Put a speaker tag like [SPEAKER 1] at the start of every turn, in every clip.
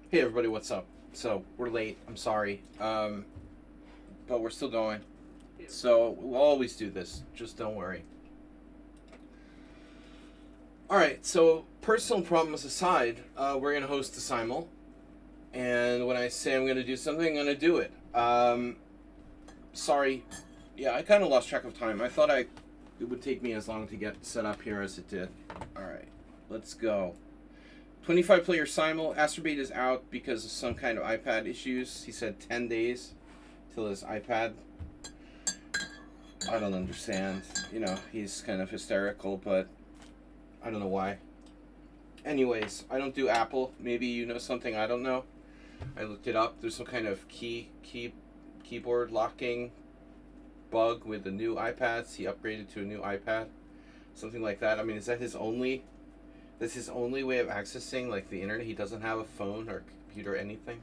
[SPEAKER 1] Hey everybody, what's up? So we're late. I'm sorry, but we're still going. So we'll always do this. Just don't worry. All right. So personal problems aside, we're gonna host the simul, and when I say I'm gonna do something, I'm gonna do it. Sorry. Yeah, I kind of lost track of time. I thought it would take me as long to get set up here as it did. All right, let's go. 25 player simul. Astrobate is out because of some kind of iPad issues. He said 10 days till his iPad. I don't understand. You know, he's kind of hysterical, but I don't know why. Anyways, I don't do Apple. Maybe you know something I don't know. I looked it up. There's some kind of keyboard locking bug with the new iPads. He upgraded to a new iPad. Something like that. I mean, is that his only... That's his only way of accessing like the internet? He doesn't have a phone or computer or anything?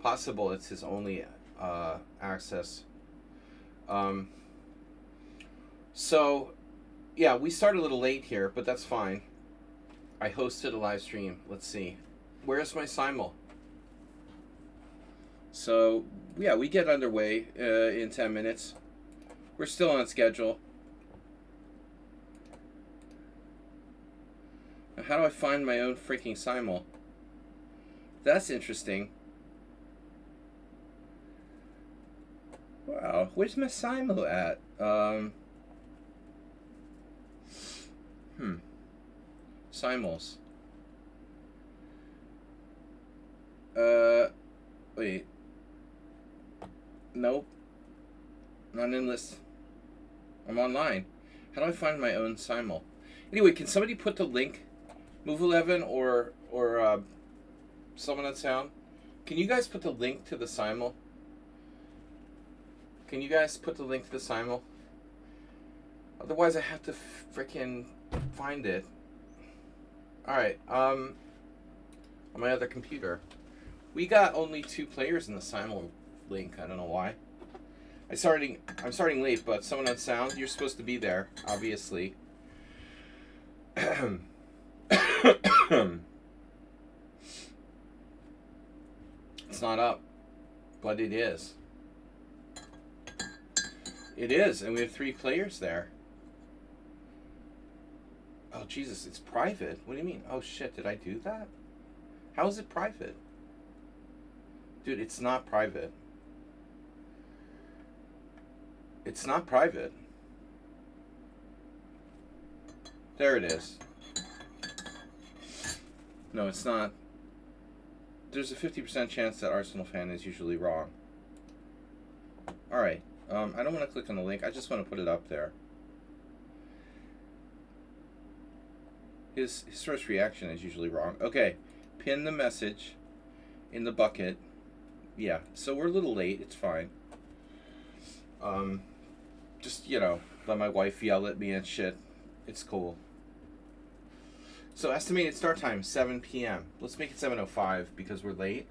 [SPEAKER 1] Possible it's his only access. So, yeah, we started a little late here, but that's fine. I hosted a live stream. Let's see. Where's my simul? So, yeah, we get underway in 10 minutes. We're still on schedule. How do I find my own freaking simul? That's interesting. Wow, where's my simul at? Simuls. Wait. Nope. Not in list. I'm online. How do I find my own simul? Anyway, can somebody put the link? Move 11 or someone on sound. Can you guys put the link to the simul? Can you guys put the link to the simul? Otherwise, I have to freaking find it. All right. On my other computer, we got only 2 players in the simul link. I don't know why. I'm starting late, but someone on sound, you're supposed to be there, obviously. It's not up, but it is. It is, and we have 3 players there. Oh, Jesus, it's private. What do you mean? Oh, shit, did I do that? How is it private? Dude, it's not private. It's not private. There it is. No, it's not. There's a 50% chance that Arsenal fan is usually wrong. Alright. I don't want to click on the link. I just want to put it up there. His first reaction is usually wrong. Okay. Pin the message in the bucket. Yeah. So we're a little late. It's fine. Just, you know, let my wife yell at me and shit. It's cool. So estimated start time, 7 p.m. Let's make it 7:05 because we're late.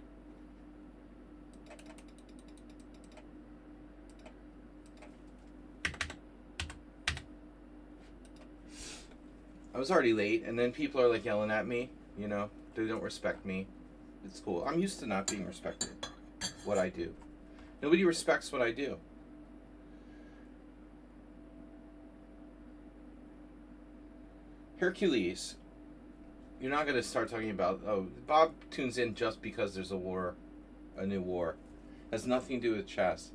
[SPEAKER 1] I was already late, and then people are like yelling at me. You know, they don't respect me. It's cool. I'm used to not being respected. What I do. Nobody respects what I do. Hercules. You're not going to start talking about, oh, Bob tunes in just because there's a war, a new war. Has nothing to do with chess.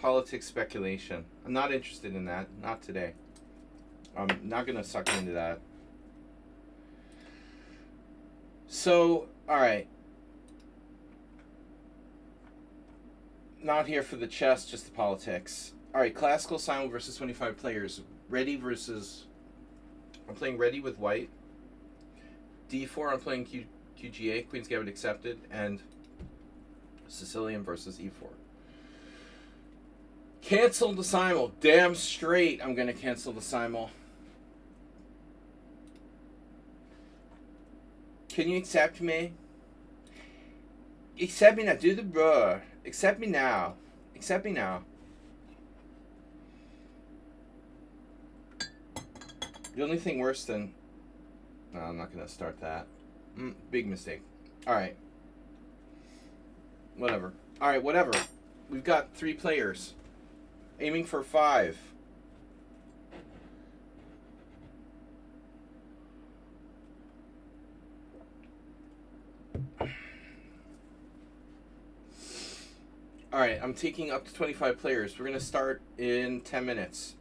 [SPEAKER 1] Politics speculation. I'm not interested in that. Not today. I'm not going to suck into that. So, alright. Not here for the chess, just the politics. Alright, Classical Simul versus 25 players. Ready versus... I'm playing ready with white. D4, I'm playing QGA, Queen's Gambit accepted, and Sicilian versus E4. Cancel the simul. Damn straight I'm going to cancel the simul. Can you accept me? Accept me now. Do the roar. Accept me now. Accept me now. The only thing worse than... No, I'm not going to start that. Big mistake. Alright. Whatever. Alright, whatever. We've got 3 players. Aiming for 5. Alright, I'm taking up to 25 players. We're going to start in 10 minutes.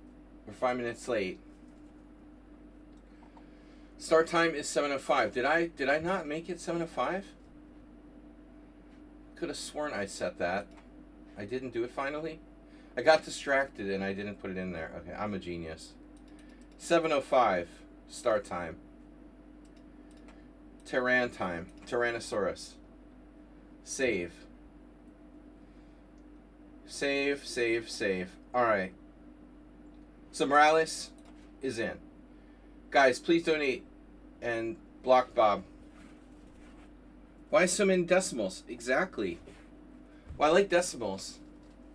[SPEAKER 1] We're 5 minutes late. Start time is 7:05. Did I not make it 7:05? Could have sworn I set that. I didn't do it finally. I got distracted and I didn't put it in there. Okay, I'm a genius. 7:05 start time. Time. Tyrannosaurus. Save. Save. Alright. So Morales is in. Guys, please donate and block Bob. Why so many decimals? Exactly. Well, I like decimals,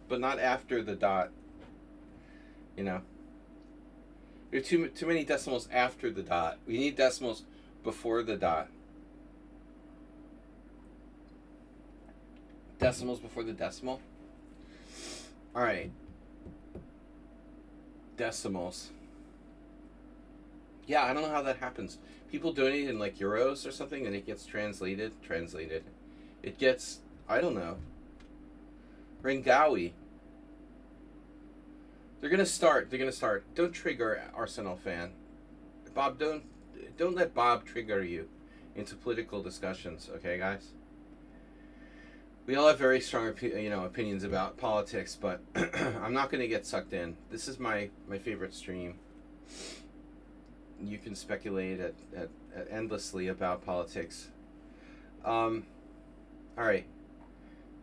[SPEAKER 1] but not after the dot. You know. There are too many decimals after the dot. We need decimals before the dot. Decimals before the decimal. Alright. Decimals. Yeah, I don't know how that happens. People donate in like euros or something and it gets translated. It gets, I don't know. Rengawi. They're gonna start. Don't trigger Arsenal fan. Bob, don't let Bob trigger you into political discussions, okay, guys? We all have very strong opinions about politics, but I'm not gonna get sucked in. This is my favorite stream. You can speculate at endlessly about politics. All right.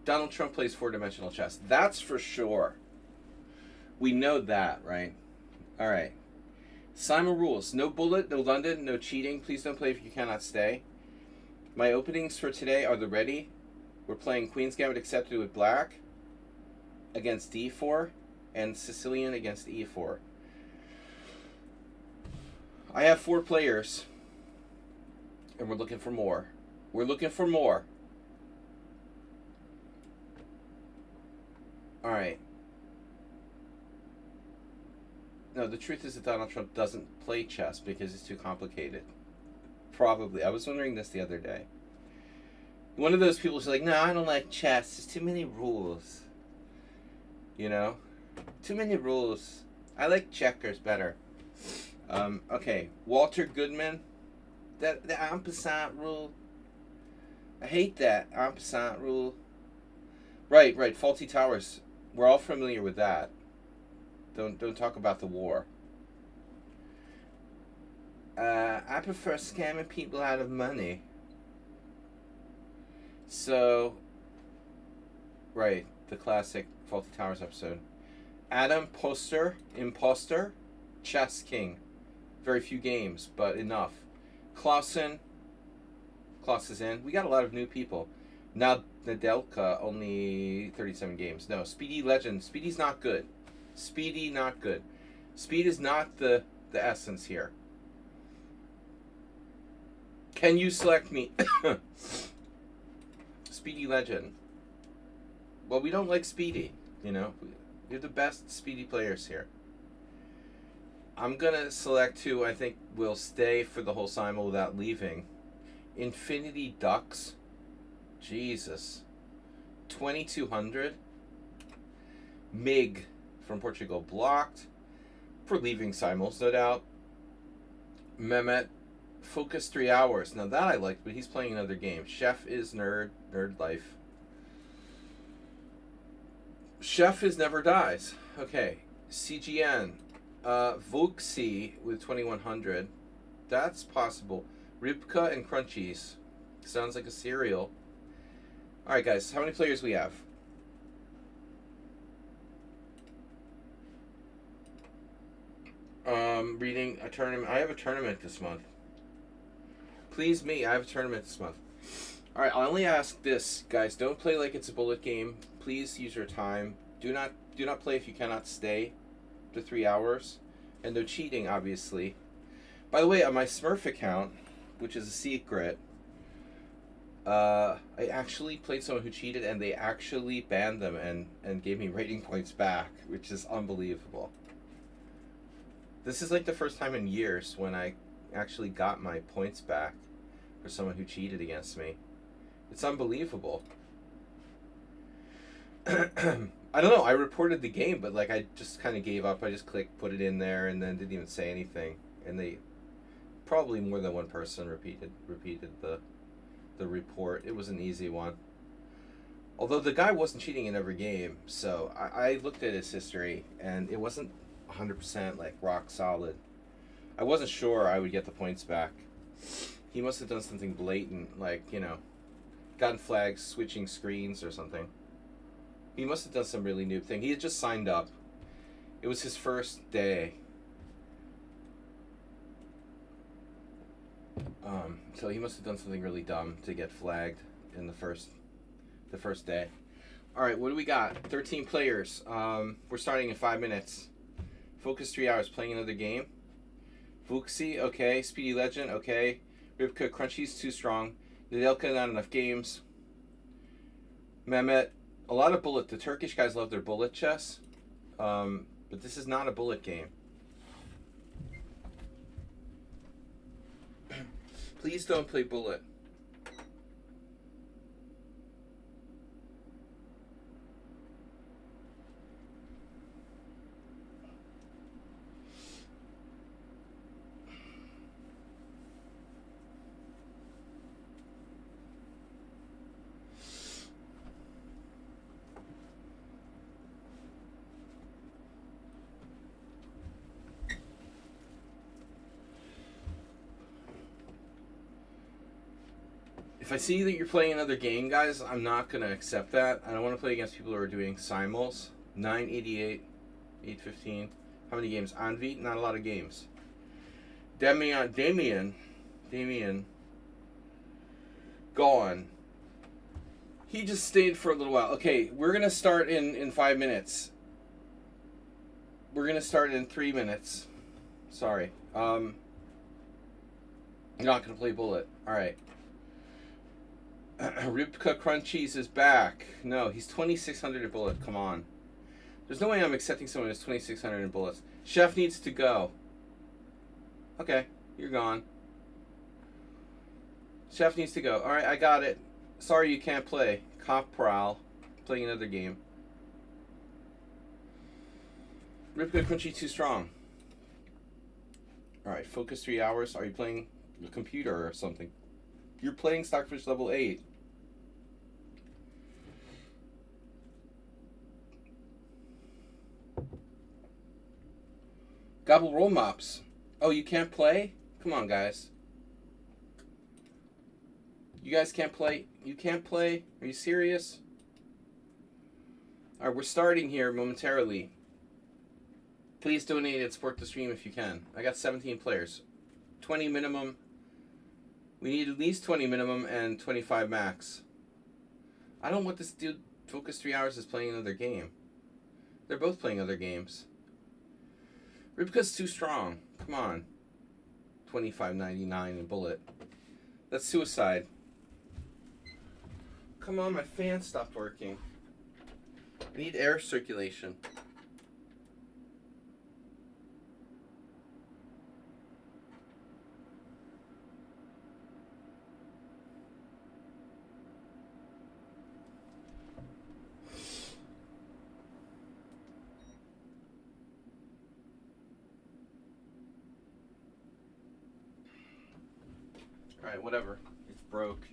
[SPEAKER 1] Donald Trump plays 4-dimensional chess. That's for sure. We know that, right? All right. Simul rules. No bullet, no London, no cheating. Please don't play if you cannot stay. My openings for today are the ready. We're playing Queen's Gambit accepted with black against d4 and Sicilian against e4. I have 4 players, and we're looking for more. All right. No, the truth is that Donald Trump doesn't play chess because it's too complicated. Probably. I was wondering this the other day. One of those people who's like, no, I don't like chess. There's too many rules. You know? Too many rules. I like checkers better. Okay, Walter Goodman. The ampersand rule. I hate that ampersand rule. Right. Faulty Towers. We're all familiar with that. Don't talk about the war. I prefer scamming people out of money. So, right, the classic Faulty Towers episode. Adam Imposter, Chess King. Very few games, but enough. Klaus is in. We got a lot of new people. Now Nadelka, only 37 games. No, Speedy Legend. Speedy's not good. Speedy, not good. Speed is not the essence here. Can you select me? Speedy Legend. Well, we don't like Speedy, you know. You're the best Speedy players here. I'm going to select who I think will stay for the whole Simul without leaving. Infinity Ducks. Jesus. 2200. Mig from Portugal blocked. For leaving Simuls, no doubt. Mehmet. Focus 3 hours. Now that I liked, but he's playing another game. Chef is nerd life. Chef is never dies. Okay. CGN. Voxy with 2100. That's possible. Ribka and Crunchies. Sounds like a cereal. Alright, guys. How many players we have? Reading a tournament. I have a tournament this month. Please me. I have a tournament this month. Alright, I'll only ask this, guys. Don't play like it's a bullet game. Please use your time. Do not play if you cannot stay to 3 hours. And no cheating, obviously. By the way, on my Smurf account, which is a secret, I actually played someone who cheated, and they actually banned them and gave me rating points back, which is unbelievable. This is like the first time in years when I actually got my points back for someone who cheated against me. It's unbelievable. I don't know. I reported the game, but like I just kind of gave up. I just clicked, put it in there, and then didn't even say anything. And they probably more than one person repeated the report. It was an easy one. Although the guy wasn't cheating in every game, so I looked at his history, and it wasn't 100% like rock solid. I wasn't sure I would get the points back. He must have done something blatant, like, you know, gotten flags, switching screens or something. He must have done some really noob thing. He had just signed up. It was his first day. So he must have done something really dumb to get flagged in the first day. All right, what do we got? 13 players. We're starting in 5 minutes. Focus 3 hours. Playing another game. Vuxi, okay. Speedy Legend, okay. Ribka, Crunchy's too strong. Nedelka, not enough games. Mehmet, a lot of bullet. The Turkish guys love their bullet chess. But this is not a bullet game. Please don't play bullet. If I see that you're playing another game, guys, I'm not going to accept that. I don't want to play against people who are doing simuls. 988, 815. How many games? Anvi? Not a lot of games. Damien. Gone. He just stayed for a little while. Okay, we're going to start in 5 minutes. We're going to start in 3 minutes. Sorry. You're not going to play bullet. All right. Ribka Crunchies is back. No, he's 2,600 in bullet. Come on. There's no way I'm accepting someone who's 2,600 in bullets. Chef needs to go. Okay, you're gone. Chef needs to go. Alright, I got it. Sorry you can't play. Cop Prowl. Playing another game. Ribka Crunchy too strong. Alright, focus 3 hours. Are you playing a computer or something? You're playing Stockfish level 8. Gobble roll mops. Oh, you can't play? Come on, guys. You guys can't play? You can't play? Are you serious? Alright, we're starting here momentarily. Please donate and support the stream if you can. I got 17 players. 20 minimum. We need at least 20 minimum and 25 max. I don't want this dude focus 3 hours is playing another game. They're both playing other games. Ribka's too strong. Come on. 25.99 in bullet. That's suicide. Come on, my fan stopped working. I need air circulation. Alright, whatever. It's broke.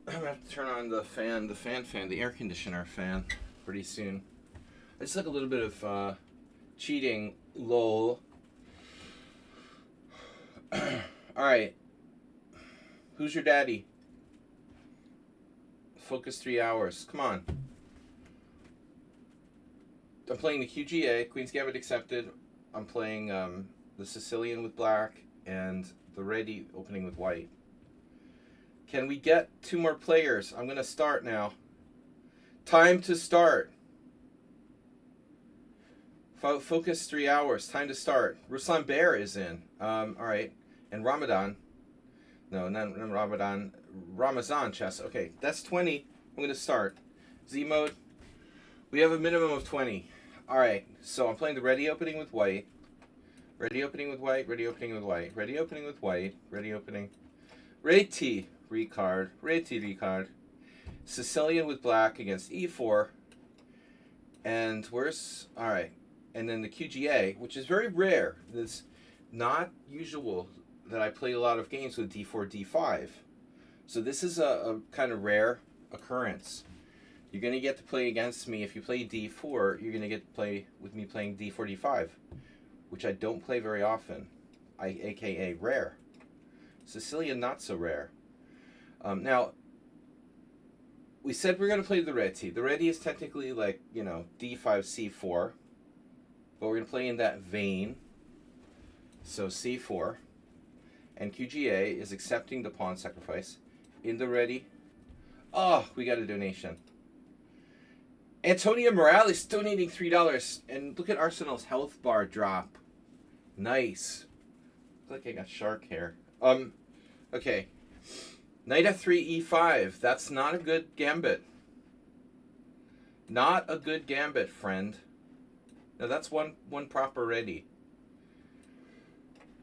[SPEAKER 1] I'm gonna have to turn on the fan, the air conditioner fan, pretty soon. I just like a little bit of cheating, lol. Alright. Who's your daddy? Focus 3 hours. Come on. I'm playing the QGA, Queen's Gambit accepted. I'm playing the Sicilian with black and the Ready opening with white. Can we get 2 more players? I'm going to start now. Time to start. Focus 3 hours. Time to start. Ruslan Bear is in. All right. And Ramadan. No, not Ramadan. Ramazan chess. Okay, that's 20. I'm going to start. Z mode. We have a minimum of 20. All right. So I'm playing the ready opening with white. Ready opening with white. Ready opening with white. Ready opening with white. Ready opening. Ready T. Recard. Ready T. Recard. Sicilian with black against E4. And where's... All right. And then the QGA, which is very rare. It's not usual that I play a lot of games with D4, D5. So this is a kind of rare occurrence. You're going to get to play against me. If you play D4, you're going to get to play with me playing D4, D5, which I don't play very often, aka rare. Sicilian, not so rare. Now, we said we're going to play the Reti. The Reti is technically like, D5, C4. But we're going to play in that vein. So C4. And QGA is accepting the pawn sacrifice. In the ready. Oh, we got a donation. Antonia Morales donating $3. And look at Arsenal's health bar drop. Nice. Looks like I got shark hair. Okay. Knight F3, E5. That's not a good gambit. Not a good gambit, friend. Now that's one proper ready.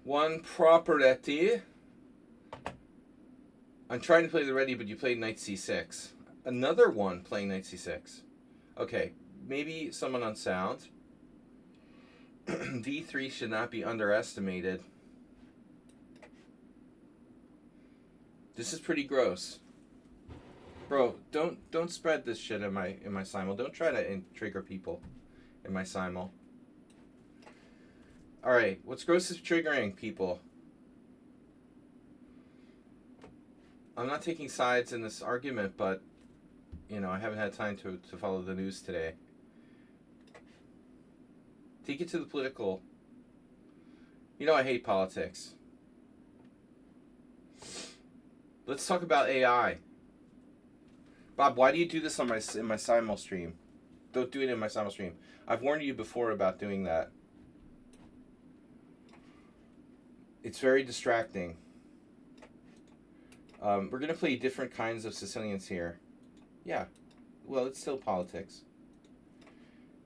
[SPEAKER 1] One proper ready. I'm trying to play the ready, but you played Knight C6. Another one playing Knight C6. Okay, maybe someone unsound. D3 should not be underestimated. This is pretty gross. Bro, don't spread this shit in my simul. Don't try to trigger people in my simul. Alright, what's gross is triggering people. I'm not taking sides in this argument, but, I haven't had time to follow the news today. Take it to the political. I hate politics. Let's talk about AI. Bob, why do you do this in my simul stream? Don't do it in my simul stream. I've warned you before about doing that. It's very distracting. We're going to play different kinds of Sicilians here. Yeah. Well, it's still politics.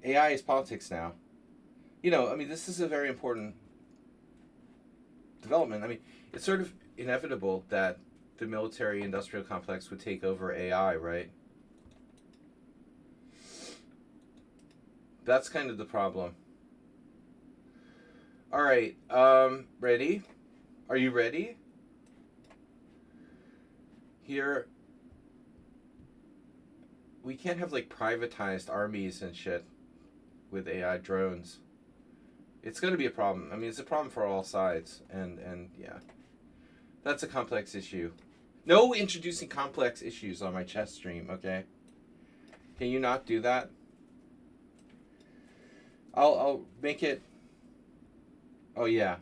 [SPEAKER 1] AI is politics now. This is a very important development. It's sort of inevitable that the military-industrial complex would take over AI, right? That's kind of the problem. All right, ready? Are you ready? Here, we can't have privatized armies and shit with AI drones. It's going to be a problem. It's a problem for all sides, and yeah, that's a complex issue. No introducing complex issues on my chess stream, okay? Can you not do that? I'll make it. Oh yeah.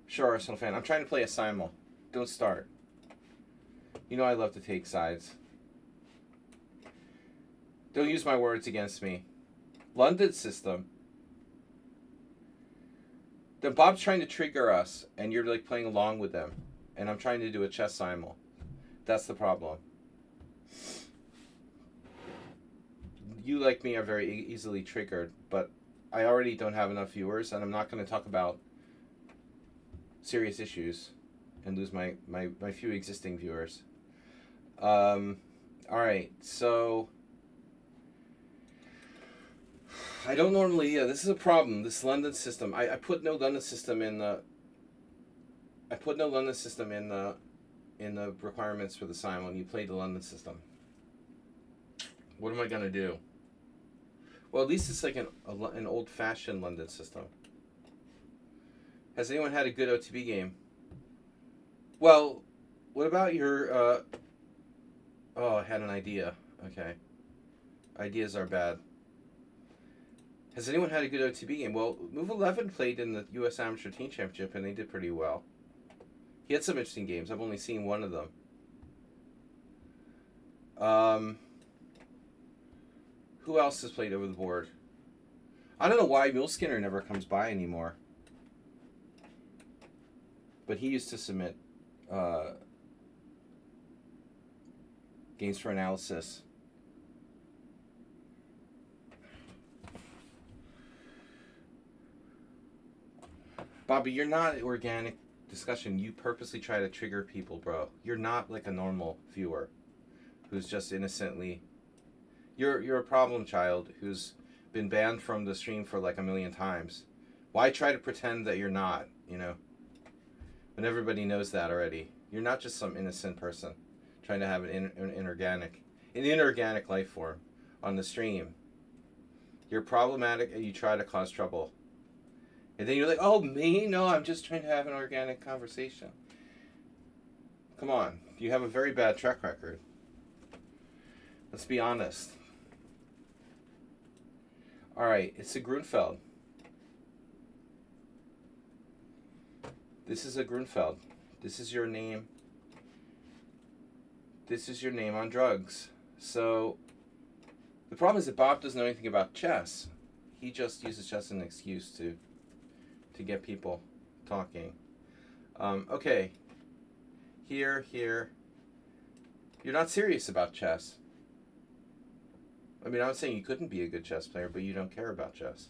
[SPEAKER 1] Sure, Arsenal fan. I'm trying to play a simul. Don't start. I love to take sides. Don't use my words against me. London system. Then Bob's trying to trigger us, and you're playing along with them. And I'm trying to do a chess simul. That's the problem. You, like me, are very easily triggered, but I already don't have enough viewers, and I'm not going to talk about serious issues and lose my few existing viewers. Alright, so I don't normally, this is a problem, this London system. I put no London system in the in the requirements for the simul, and you played the London system. What am I gonna do? Well, at least it's an old-fashioned London system. Has anyone had a good OTB game? Well, what about your, oh, I had an idea. Okay. Ideas are bad. Has anyone had a good OTB game? Well, Move 11 played in the U.S. Amateur Teen Championship, and they did pretty well. He had some interesting games. I've only seen one of them. Who else has played over the board? I don't know why Mule Skinner never comes by anymore. But he used to submit games for analysis. Bobby, you're not organic discussion. You purposely try to trigger people, bro. You're not like a normal viewer who's just innocently... You're a problem child who's been banned from the stream for like a million times. Why try to pretend that you're not, you know? When everybody knows that already. You're not just some innocent person trying to have an inorganic life form on the stream. You're problematic and you try to cause trouble. And then you're like, oh, me? No, I'm just trying to have an organic conversation. Come on. You have a very bad track record. Let's be honest. All right, it's a Grunfeld. This is a Grunfeld. This is your name. This is your name on drugs. So the problem is that Bob doesn't know anything about chess. He just uses chess as an excuse to get people talking. Okay. Here. You're not serious about chess. I mean, I'm not saying you couldn't be a good chess player, but you don't care about chess.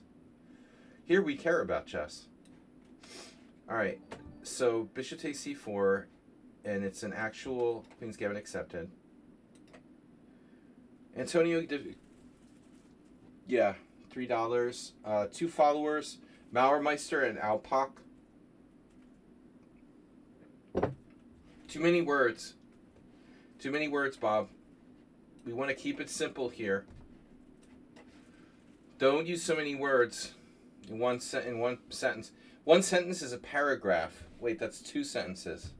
[SPEAKER 1] Here we care about chess. All right. So bishop takes c4, and it's an actual Queen's Gambit accepted. Antonio did, yeah, $3. 2 followers, Mauermeister and Alpak. Too many words. Too many words, Bob. We want to keep it simple here. Don't use so many words in one sentence. One sentence is a paragraph. Wait, that's 2 sentences.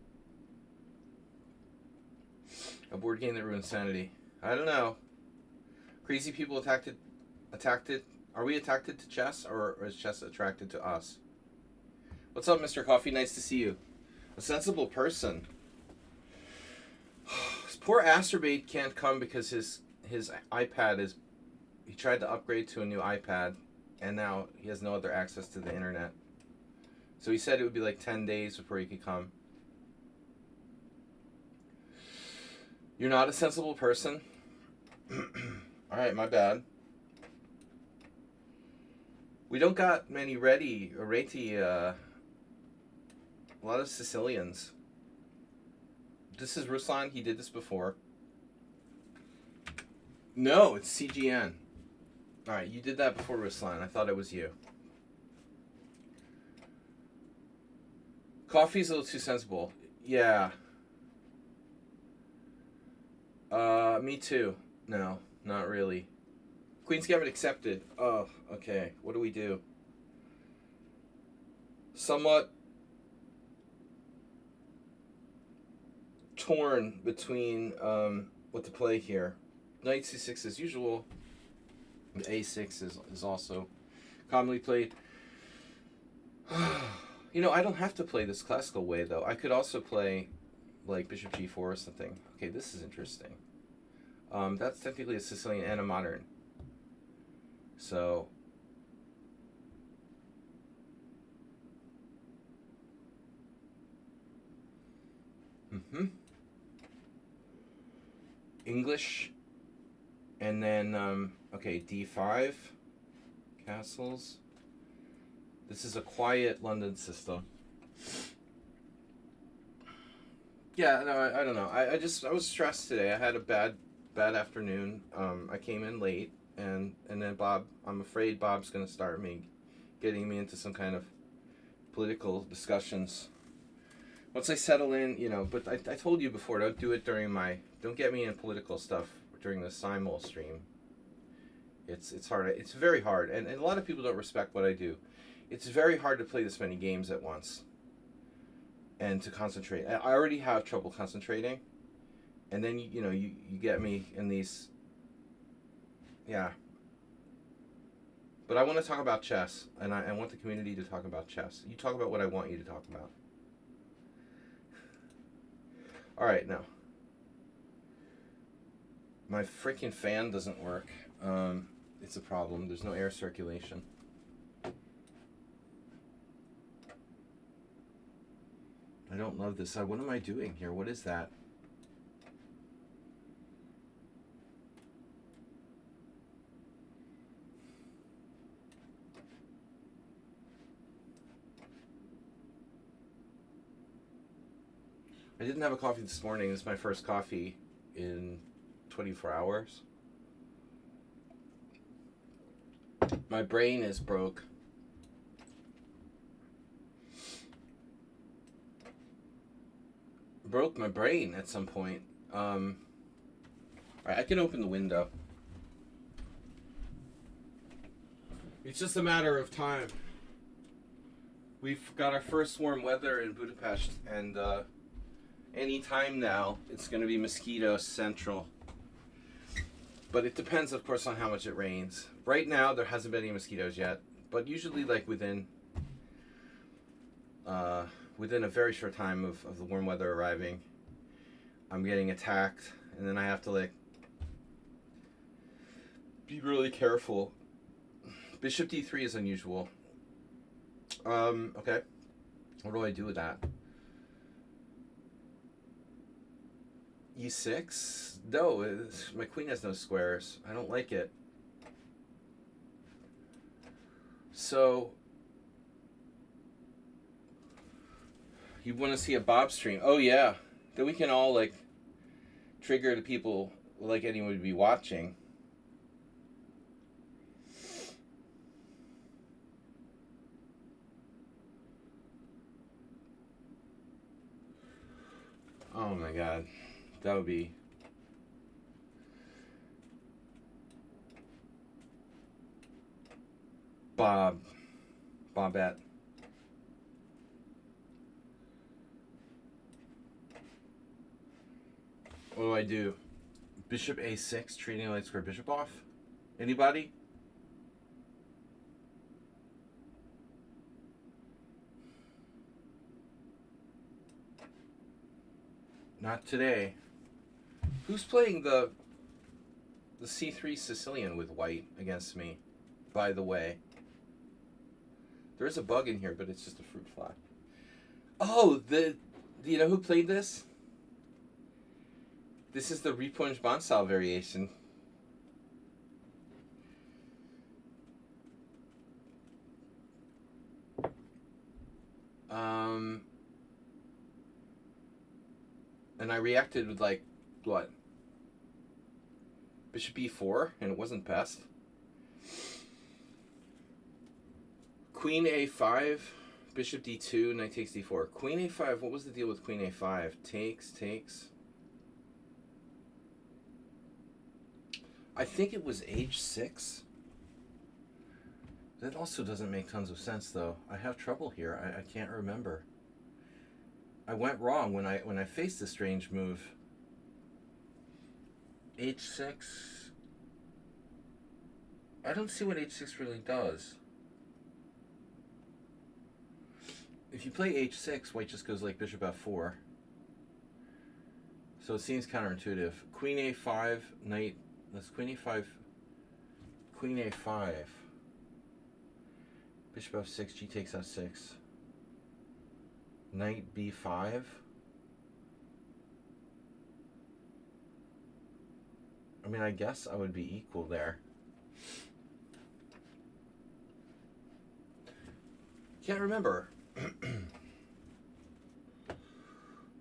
[SPEAKER 1] A board game that ruins sanity. I don't know. Crazy people attacked it. Are we attracted to chess, or is chess attracted to us? What's up, Mr. Coffee? Nice to see you. A sensible person. This poor Asterbate can't come because his iPad is... He tried to upgrade to a new iPad, and now he has no other access to the internet. So he said it would be like 10 days before he could come. You're not a sensible person? Alright, my bad. We don't got many reti, a lot of Sicilians. This is Ruslan, he did this before. No, it's CGN. Alright, you did that before Ruslan, I thought it was you. Coffee's a little too sensible. Yeah. Me too. No, not really. Queen's Gambit accepted. Oh, okay. What do we do? Somewhat torn between what to play here. Knight c6 as usual. A6 is also commonly played. You know, I don't have to play this classical way, though. I could also play, like, bishop g4 or something. Okay, this is interesting. That's technically a Sicilian and a modern. So... English. And then, okay, d5. Castles. This is a quiet London system. Yeah, no, I don't know. I was stressed today. I had a bad afternoon. I came in late, and then Bob, I'm afraid Bob's going to start getting me into some kind of political discussions. Once I settle in, you know, but I told you before, don't get me in political stuff during the Simul stream. It's hard. It's very hard, and a lot of people don't respect what I do. It's very hard to play this many games at once and to concentrate. I already have trouble concentrating, and then you get me in these. Yeah. But I want to talk about chess, and I want the community to talk about chess. You talk about what I want you to talk about. All right, now. My freaking fan doesn't work. it's a problem. There's no air circulation. I don't love this. What am I doing here? What is that? I didn't have a coffee this morning. This is my first coffee in 24 hours. My brain is broke. Broke my brain at some point. Alright, I can open the window. It's just a matter of time. We've got our first warm weather in Budapest, and any time now it's going to be mosquito central. But it depends, of course, on how much it rains. Right now, there hasn't been any mosquitoes yet, but usually, like within a very short time of the warm weather arriving, I'm getting attacked, and then I have to like be really careful. Bishop d3 is unusual. Okay. What do I do with that? e6? No, my queen has no squares. I don't like it. So, you want to see a Bob stream? Oh yeah. Then we can all like trigger the people like anyone would be watching. Oh my god. That would be... Bobette. What do I do? Bishop a6, treating light square bishop off? Anybody? Not today. Who's playing the c3 Sicilian with white against me, by the way? There is a bug in here, but it's just a fruit fly. Oh, do you know who played this? This is the Repunj Bansal variation. And I reacted with like, what? Bishop e4, and it wasn't best. Queen a5, bishop d2, knight takes d4. Queen a5, what was the deal with queen a5? Takes. I think it was h6. That also doesn't make tons of sense, though. I have trouble here. I can't remember. I went wrong when I faced this strange move. h6. I don't see what h6 really does. If you play h6, white just goes like bishop f4. So it seems counterintuitive. Queen a5, knight. That's queen a5. Queen a5. Bishop f6, g takes f6. Knight b5. I mean, I guess I would be equal there. Can't remember.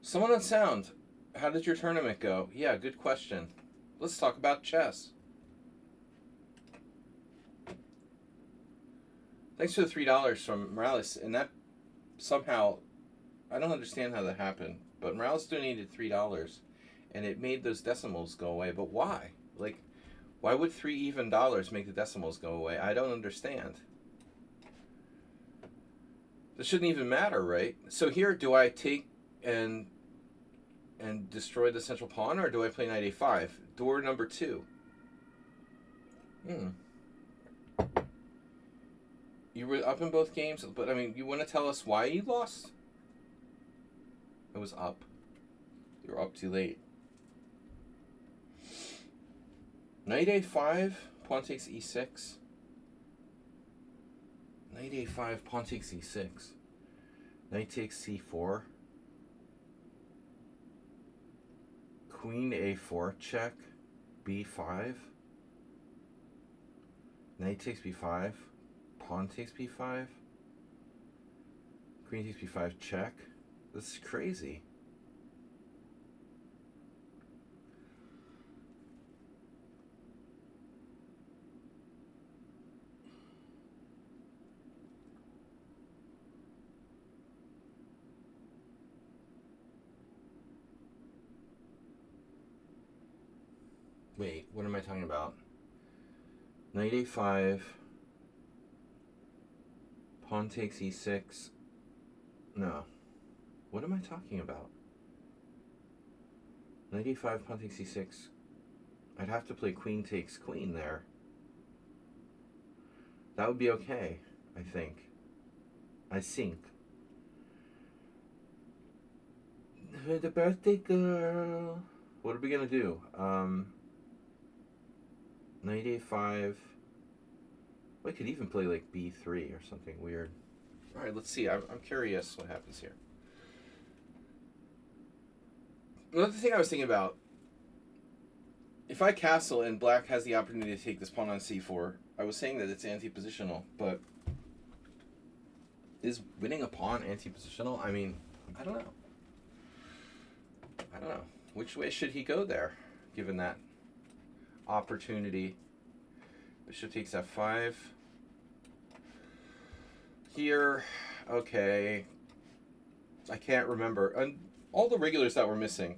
[SPEAKER 1] Someone on sound, how did your tournament go? Yeah, good question. Let's talk about chess. Thanks for the $3 from Morales. And that somehow, I don't understand how that happened, but Morales donated $3 and it made those decimals go away. But why? Like, why would $3 even make the decimals go away? I don't understand. This shouldn't even matter, right? So here, do I take and destroy the central pawn, or do I play knight a5? Door number 2. You were up in both games, but I mean, you want to tell us why you lost? It was up. You were up too late. Knight a5, pawn takes e6. Knight a5, pawn takes e6. Knight takes c4. Queen a4 check. b5. Knight takes b5. Pawn takes b5. Queen takes b5 check. This is crazy. Wait, what am I talking about? Knight a5. Pawn takes e6. No. What am I talking about? Knight a5, pawn takes e6. I'd have to play queen takes queen there. That would be okay, I think. I think. The birthday girl. What are we gonna do? Knight a5. We could even play like b3 or something weird. All right, let's see. I'm curious what happens here. Another thing I was thinking about, if I castle and black has the opportunity to take this pawn on c4, I was saying that it's anti-positional, but is winning a pawn anti-positional? I mean, I don't know. I don't know. Which way should he go there, given that opportunity? Bishop takes f5. Here, okay. I can't remember. And all the regulars that were missing.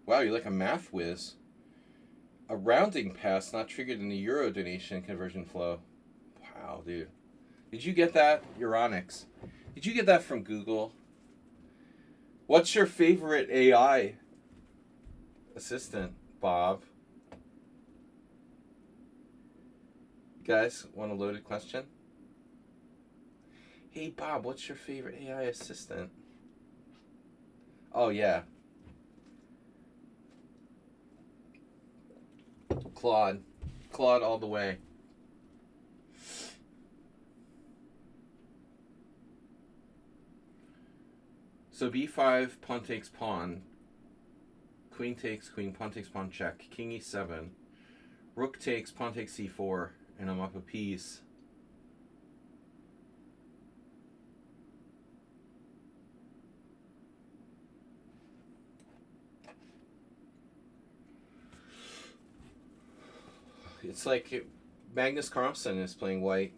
[SPEAKER 1] Wow, you're like a math whiz. A rounding pass not triggered in the Euro donation conversion flow. Wow, dude. Did you get that? Euronics. Did you get that from Google? What's your favorite AI assistant, Bob? You guys, want a loaded question? Hey, Bob, what's your favorite AI assistant? Oh, yeah. Claude. Claude all the way. So b5, pawn takes pawn. Queen takes queen, pawn takes pawn check. King e7. Rook takes, pawn takes c4. And I'm up a piece. It's like Magnus Carlsen is playing white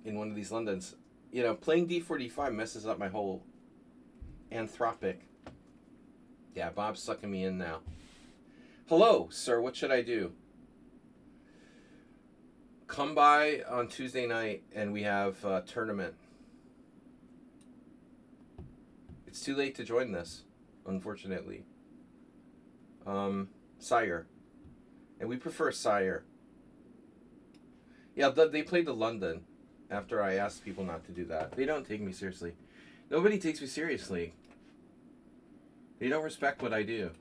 [SPEAKER 1] in one of these Londons. You know, playing d4, messes up my whole anthropic. Yeah, Bob's sucking me in now. Hello, sir, what should I do? Come by on Tuesday night and we have a tournament. It's too late to join this, unfortunately. Sire. And we prefer Sire. Yeah, they played to London after I asked people not to do that. They don't take me seriously. Nobody takes me seriously. They don't respect what I do.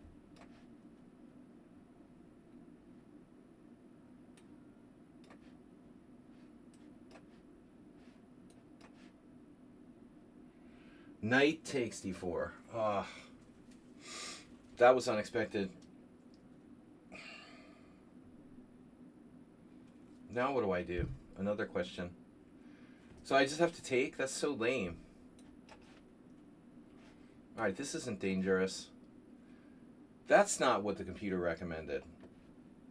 [SPEAKER 1] Knight takes d4. Ah, that was unexpected. Now what do I do? Another question. So I just have to take? That's so lame. Alright, this isn't dangerous. That's not what the computer recommended.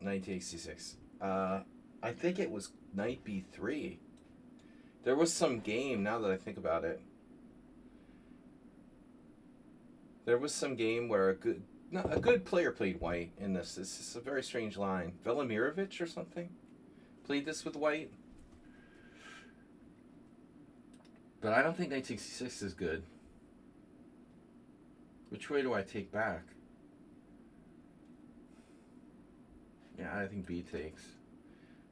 [SPEAKER 1] Knight takes c6. I think it was knight b3. There was some game, now that I think about it. There was some game where a good player played white in this. This is a very strange line. Velimirovich or something played this with white. But I don't think knight takes c6 is good. Which way do I take back? Yeah, I think b takes.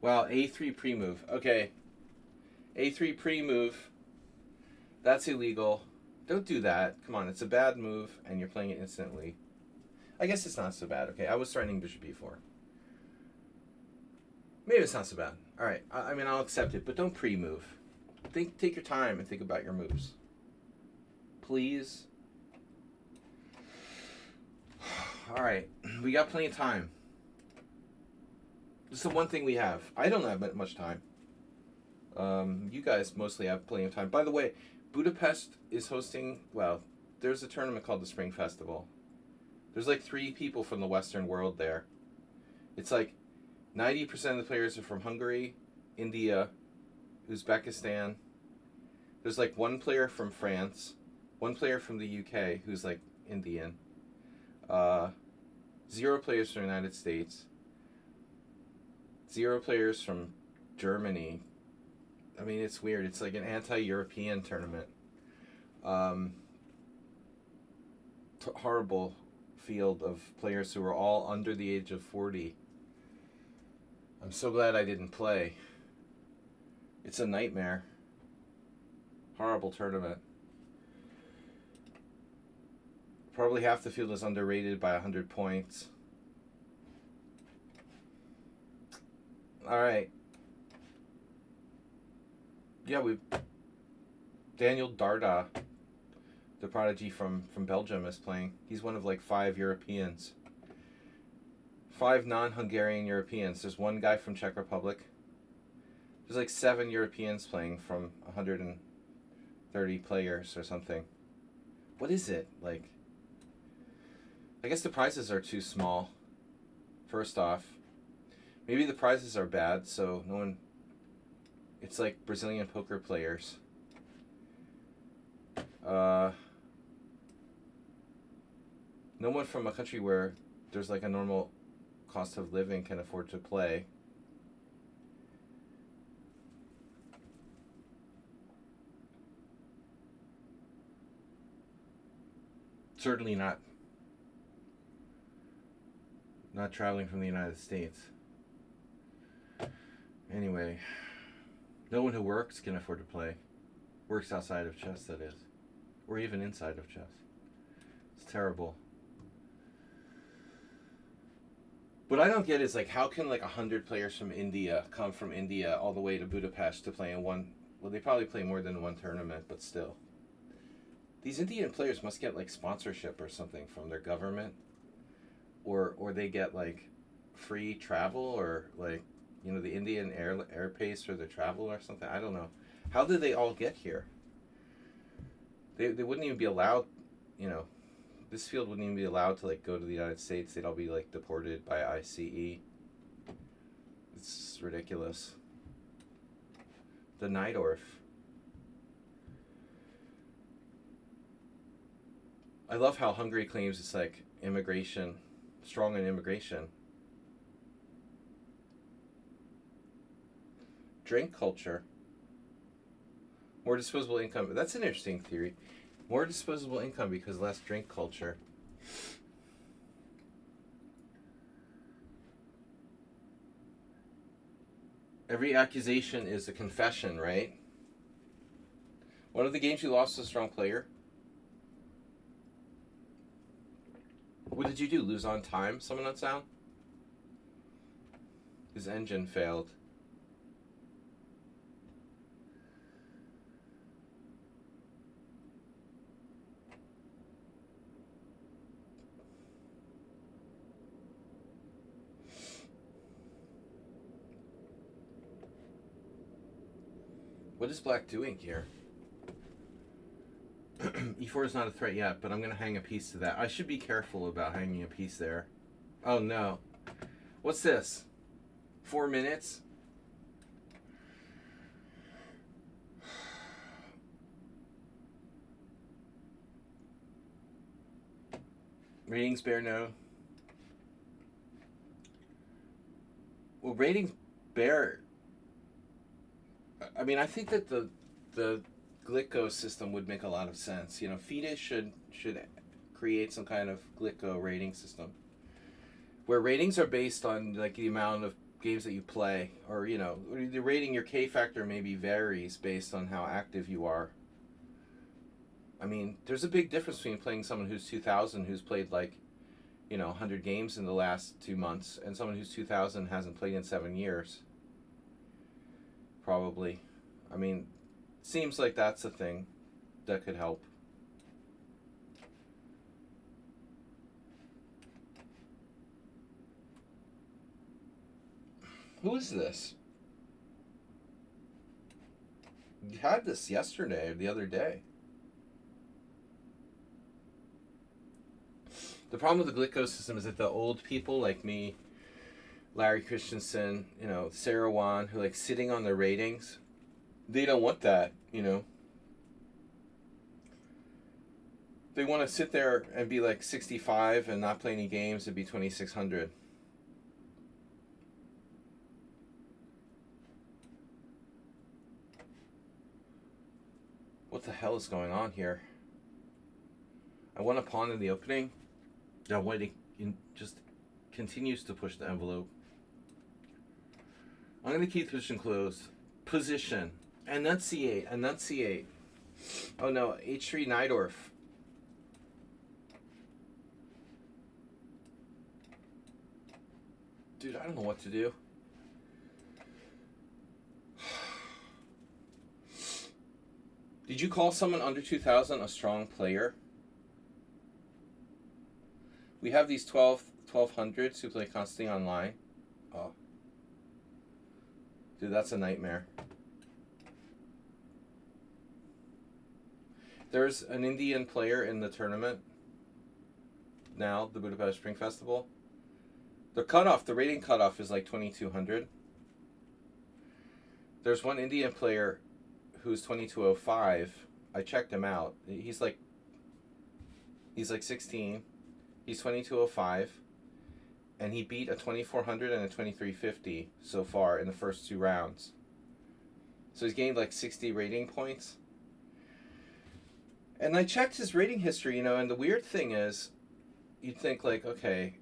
[SPEAKER 1] Well, a3 pre-move. Okay. a3 pre-move. That's illegal. Don't do that. Come on, it's a bad move, and you're playing it instantly. I guess it's not so bad. Okay, I was threatening bishop b4. Maybe it's not so bad. All right, I mean, I'll accept it, but don't pre-move. Take your time and think about your moves. Please. All right, we got plenty of time. This is the one thing we have. I don't have much time. You guys mostly have plenty of time. By the way, Budapest is hosting, well, there's a tournament called the Spring Festival. There's like 3 people from the Western world there. It's like 90% of the players are from Hungary, India, Uzbekistan. There's like 1 player from France, 1 player from the UK who's like Indian, 0 players from the United States, 0 players from Germany. I mean, it's weird. It's like an anti-European tournament. Horrible field of players who are all under the age of 40. I'm so glad I didn't play. It's a nightmare. Horrible tournament. Probably half the field is underrated by 100 points. All right. Yeah, Daniel Darda, the prodigy from Belgium, is playing. He's one of like 5 Europeans. 5 non-Hungarian Europeans. There's 1 guy from Czech Republic. There's like 7 Europeans playing from 130 players or something. What is it? Like, I guess the prizes are too small. First off. Maybe the prizes are bad, so no one... It's like Brazilian poker players. No one from a country where there's like a normal cost of living can afford to play. Certainly not traveling from the United States. Anyway, no one who works can afford to play. Works outside of chess, that is. Or even inside of chess. It's terrible. What I don't get is, like, how can, like, 100 players from India come from India all the way to Budapest to play in one... Well, they probably play more than one tournament, but still. These Indian players must get, like, sponsorship or something from their government. Or they get, like, free travel or, like, you know, the Indian air pays for their travel or something. I don't know. How did they all get here? They wouldn't even be allowed, you know, this field wouldn't even be allowed to, like, go to the United States. They'd all be, like, deported by ICE. It's ridiculous. The Neidorf. I love how Hungary claims it's, like, immigration, strong in immigration. Drink culture. More disposable income. That's an interesting theory. More disposable income because less drink culture. Every accusation is a confession, right? One of the games you lost to a strong player. What did you do? Lose on time? Someone on sound? His engine failed. What is black doing here? E4 is not a threat yet, but I'm going to hang a piece to that. I should be careful about hanging a piece there. Oh, no. What's this? 4 minutes? Ratings bear no. Well, ratings bear... I mean, I think that the Glicko system would make a lot of sense. You know, FIDE should create some kind of Glicko rating system where ratings are based on, like, the amount of games that you play, or, you know, the rating, your K factor maybe varies based on how active you are. I mean, there's a big difference between playing someone who's 2000 who's played, like, 100 games in the last 2 months, and someone who's 2,000 hasn't played in 7 years. Probably. I mean, seems like that's a thing that could help. Who is this? You had this yesterday or the other day. The problem with the Glyco system is that the old people like me, Larry Christensen, Sarah Wan, who like sitting on their ratings, they don't want that, They want to sit there and be like 65 and not play any games and be 2,600. What the hell is going on here? I won a pawn in the opening. Now White just continues to push the envelope. I'm going to keep position closed. Position. Enunciate. Enunciate. Oh no, H3 Najdorf. Dude, I don't know what to do. Did you call someone under 2,000 a strong player? We have these 1200s who play constantly online. Oh. Dude, that's a nightmare. There's an Indian player in the tournament now, the Budapest Spring Festival. The rating cutoff is like 2,200. There's one Indian player who's 2,205. I checked him out. He's like 16. He's 2,205. And he beat a 2,400 and a 2,350 so far in the first 2 rounds. So he's gained like 60 rating points. And I checked his rating history, and the weird thing is, you'd think like, okay,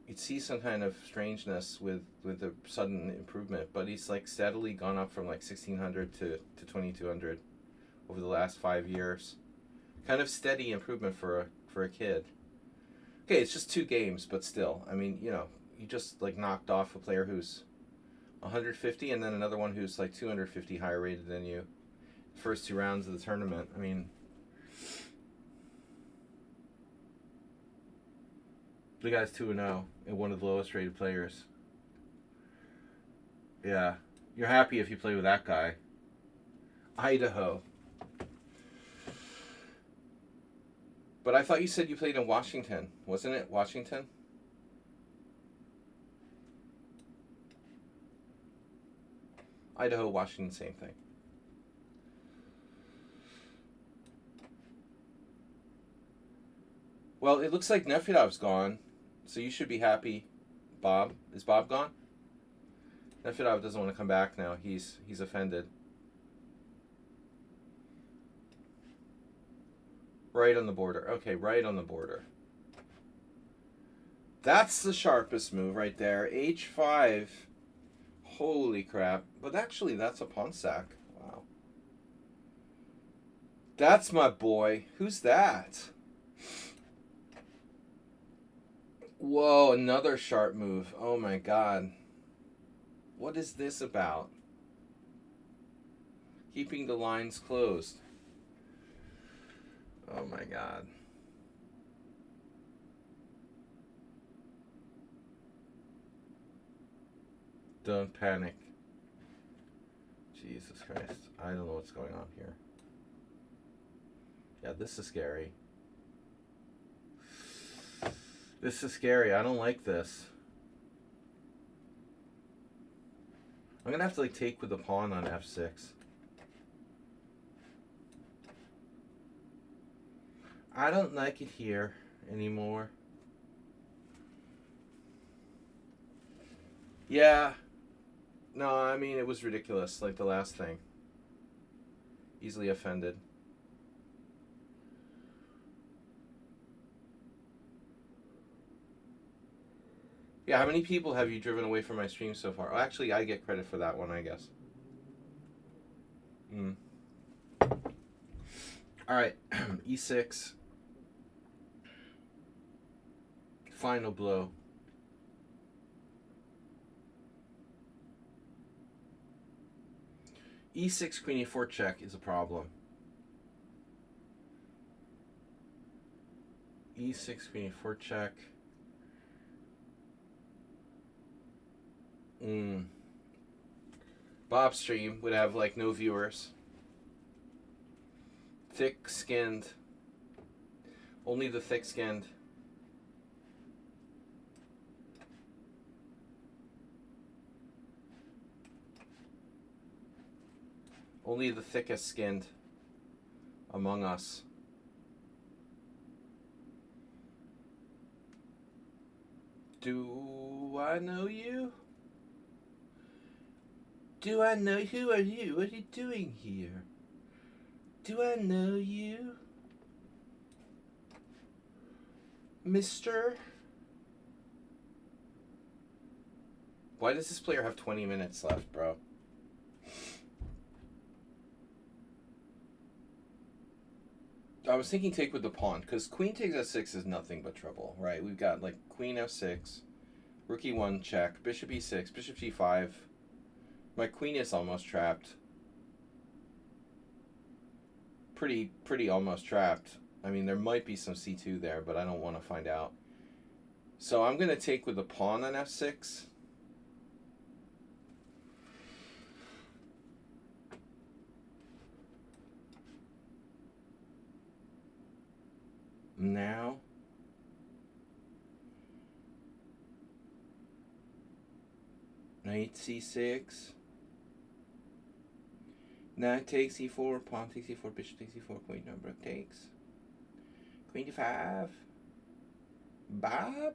[SPEAKER 1] you'd see some kind of strangeness with the sudden improvement, but he's like steadily gone up from like 1,600 to 2,200 over the last 5 years. Kind of steady improvement for a kid. Okay, it's just 2 games, but still, I mean, you just like knocked off a player who's 150 and then another one who's like 250 higher rated than you. First 2 rounds of the tournament. I mean, the guy's 2-0 and one of the lowest rated players. Yeah, you're happy if you play with that guy. Idaho. But I thought you said you played in Washington. Wasn't it Washington? Idaho, Washington, same thing. Well, it looks like Nefedov's gone, so you should be happy, Bob. Is Bob gone? Nefedov doesn't want to come back now. He's offended. Right on the border. Okay, right on the border. That's the sharpest move right there. H5. Holy crap. But actually, that's a pawn sack. Wow. That's my boy. Who's that? Whoa, another sharp move. Oh my god. What is this about? Keeping the lines closed. Oh my god. Don't panic. Jesus Christ. I don't know what's going on here. Yeah, this is scary. This is scary. I don't like this. I'm gonna have to like take with the pawn on f6. I don't like it here anymore. Yeah. No, I mean, it was ridiculous, like the last thing. Easily offended. Yeah, how many people have you driven away from my stream so far? Oh, actually, I get credit for that one, I guess. All right, e6. Final blow. E6, queen e4 check is a problem. E6, queen e4 check. Bob's stream would have like no viewers. Thick-skinned. Only the thick-skinned. Only the thickest skinned among us. Do I know you? Do I know who are you? What are you doing here? Do I know you? Mister? Why does this player have 20 minutes left, bro? I was thinking take with the pawn, because queen takes f6 is nothing but trouble, right? We've got like queen f6, rook e1 check, bishop e6, bishop g5. My queen is almost trapped. Pretty almost trapped. I mean, there might be some c2 there, but I don't want to find out. So I'm going to take with the pawn on f6. Now, knight c6. Knight takes e4, pawn takes e4, bishop takes e4, queen no, rook takes. Queen d5. Bob?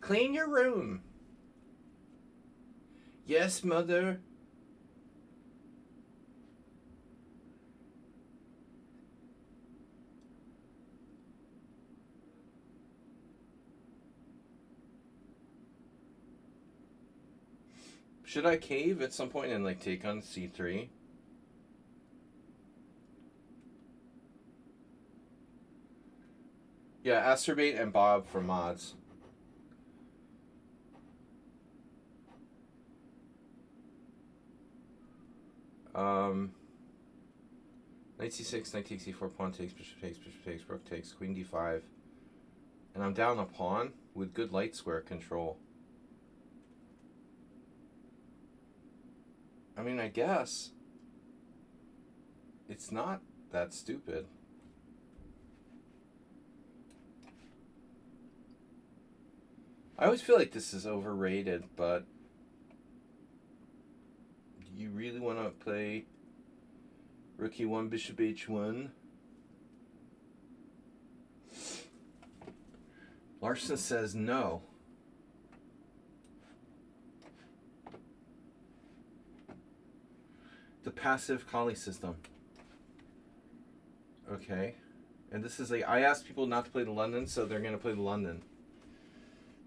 [SPEAKER 1] Clean your room. Yes, mother. Should I cave at some point and like take on c3? Yeah, Asterbate and Bob for mods. Knight c6, knight takes e4, pawn takes, bishop takes, rook takes, queen d5. And I'm down a pawn with good light square control. I mean, I guess it's not that stupid. I always feel like this is overrated, but do you really want to play rook e1, bishop h1? Larson says no. The passive Kali system. Okay. And this is I asked people not to play the London, so they're going to play the London.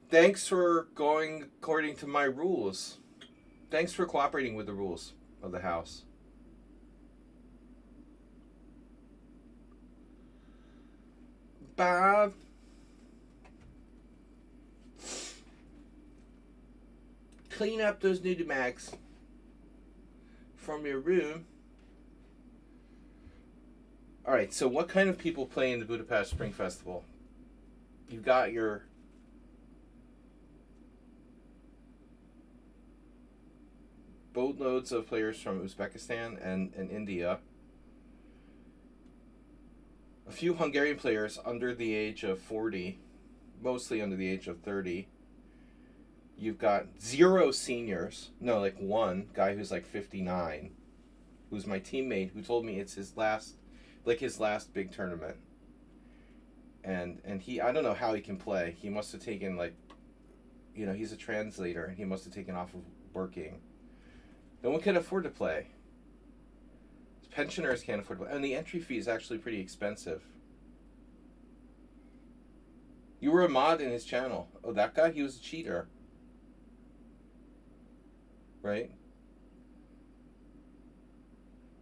[SPEAKER 1] Thanks for going according to my rules. Thanks for cooperating with the rules of the house. Bob. Clean up those nudimags from your room. Alright, so what kind of people play in the Budapest Spring Festival? You've got your boatloads of players from Uzbekistan and India. A few Hungarian players under the age of 40, mostly under the age of 30. You've got 0 seniors. No, like one guy who's like 59, who's my teammate, who told me it's his last big tournament. And he, I don't know how he can play. He must have taken like, he's a translator, and he must have taken off of working. No one can afford to play. Pensioners can't afford to play. And the entry fee is actually pretty expensive. You were a mod in his channel. Oh, that guy? He was a cheater. Right?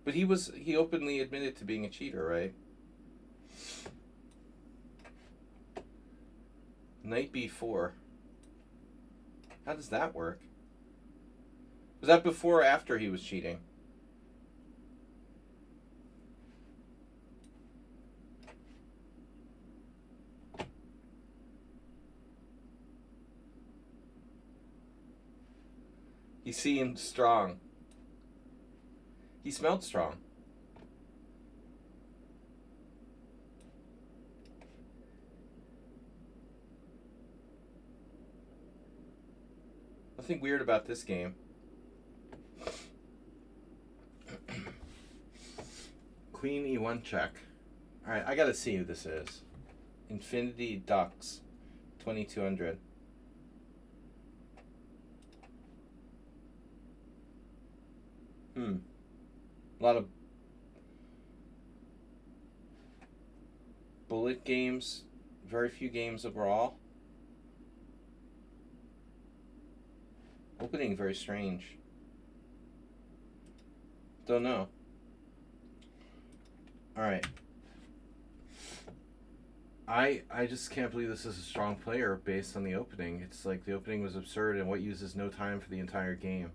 [SPEAKER 1] But he openly admitted to being a cheater, right? Knight b4. How does that work? Was that before or after he was cheating? He seemed strong. He smelled strong. Nothing weird about this game. Queen e1 check. Alright, I gotta see who this is. Infinity Ducks. 2200. A lot of bullet games. Very few games overall. Opening very strange. Don't know. Alright. I just can't believe this is a strong player based on the opening. It's like the opening was absurd and what uses no time for the entire game.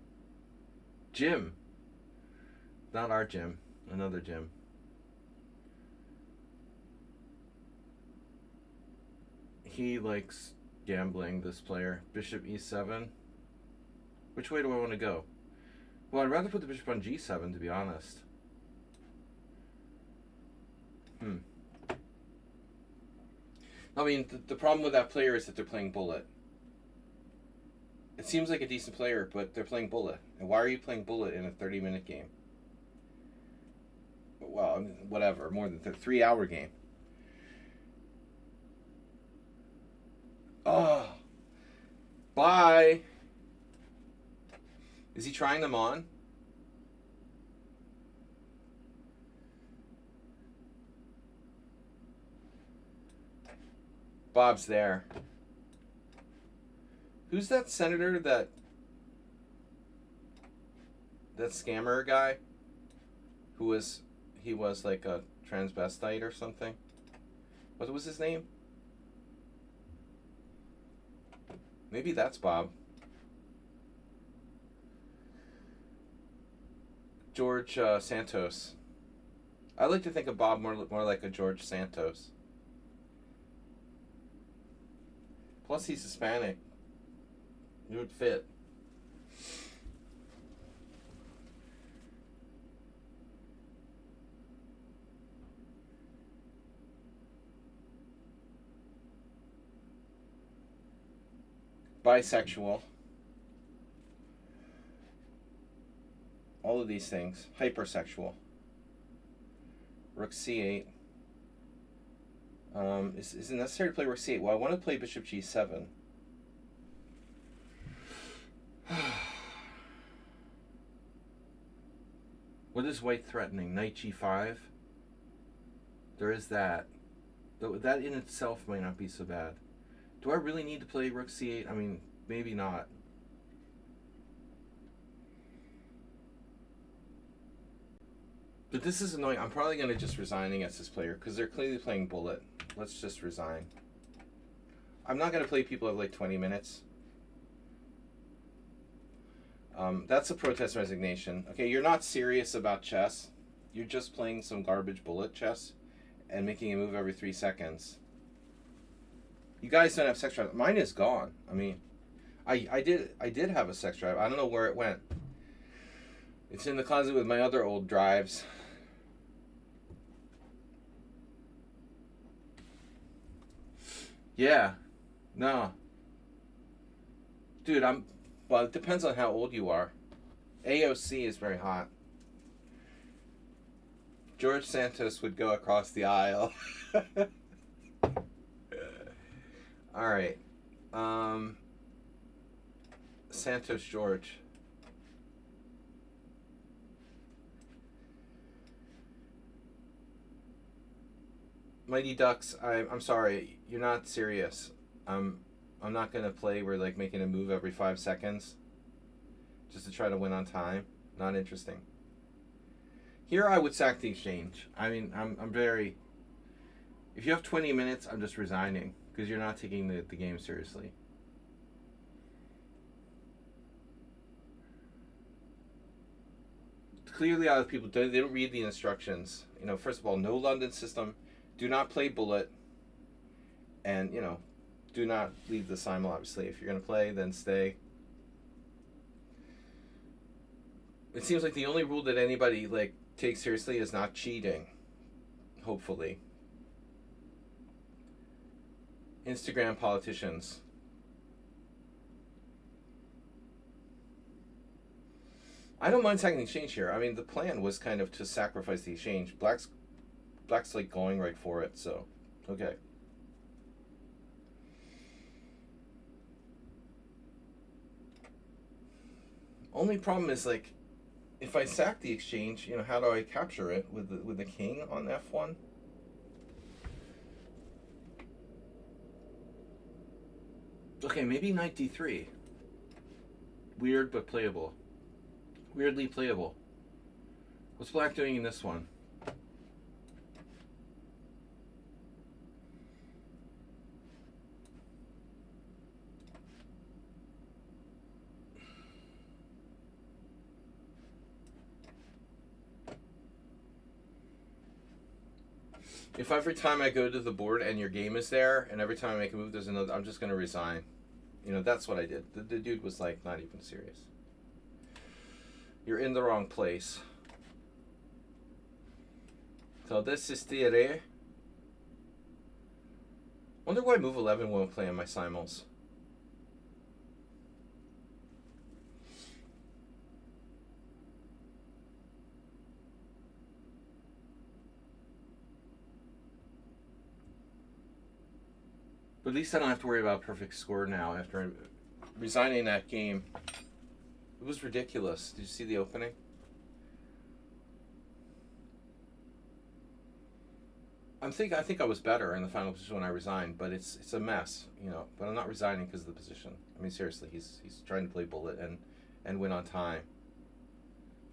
[SPEAKER 1] Jim. Not our Jim. Another Jim. He likes gambling, this player. Bishop e7. Which way do I want to go? Well, I'd rather put the bishop on g7, to be honest. I mean, the problem with that player is that they're playing bullet. It seems like a decent player, but they're playing bullet. And why are you playing bullet in a 30-minute game? Well, I mean, whatever, more than a 3-hour game. Oh. Bye. Is he trying them on? Bob's there. Who's that senator that scammer guy? He was like a transvestite or something? What was his name? Maybe that's Bob. George Santos. I like to think of Bob more like a George Santos. Plus, he's Hispanic. It would fit. Bisexual. All of these things. Hypersexual. Rook c8. Is it necessary to play rook c8? Well, I want to play bishop g7. What is white threatening? Knight g5? There is that. Though that in itself might not be so bad. Do I really need to play rook c8? I mean, maybe not. But this is annoying. I'm probably going to just resign against this player because they're clearly playing bullet. Let's just resign. I'm not going to play people of like 20 minutes. That's a protest resignation. Okay, you're not serious about chess. You're just playing some garbage bullet chess and making a move every 3 seconds. You guys don't have sex drive. Mine is gone. I mean, I did have a sex drive. I don't know where it went. It's in the closet with my other old drives. Yeah. No. Dude, well, it depends on how old you are. AOC is very hot. George Santos would go across the aisle. All right. Santos George. Mighty Ducks, I'm sorry, you're not serious. I'm not gonna play. We're like making a move every 5 seconds, just to try to win on time. Not interesting. Here I would sack the exchange. I mean, I'm very. If you have 20 minutes, I'm just resigning because you're not taking the game seriously. Clearly, other people they don't read the instructions. You know, first of all, no London system. Do not play bullet. And, you know, do not leave the simul, obviously. If you're going to play, then stay. It seems like the only rule that anybody, like, takes seriously is not cheating. Hopefully. Instagram politicians. I don't mind sacking the exchange here. I mean, the plan was kind of to sacrifice the exchange. Black's like going right for it, so okay. Only problem is, like, if I sack the exchange, you know, how do I capture it with the king on f1? Okay, maybe knight d3. Weird but playable. Weirdly playable. What's black doing in this one? If every time I go to the board and your game is there, and every time I make a move there's another, I'm just going to resign. You know, that's what I did. The dude was, like, not even serious. You're in the wrong place. So this is theory. Wonder why move 11 won't play on my simuls. But at least I don't have to worry about perfect score now after resigning that game. It was ridiculous. Did you see the opening? I think I was better in the final position when I resigned, but it's a mess, you know. But I'm not resigning because of the position. I mean, seriously, he's trying to play bullet and win on time.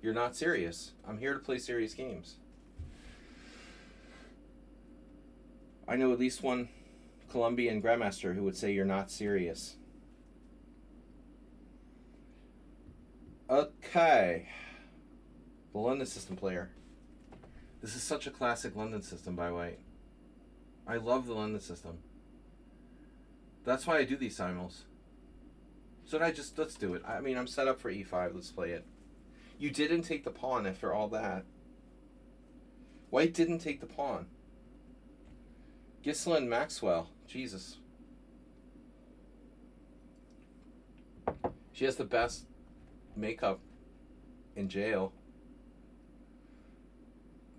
[SPEAKER 1] You're not serious. I'm here to play serious games. I know at least one Colombian grandmaster who would say you're not serious. Okay. The London system player. This is such a classic London system by White. I love the London system. That's why I do these simuls. So let's do it. I mean, I'm set up for e5. Let's play it. You didn't take the pawn after all that. White didn't take the pawn. Ghislaine Maxwell. Jesus. She has the best makeup in jail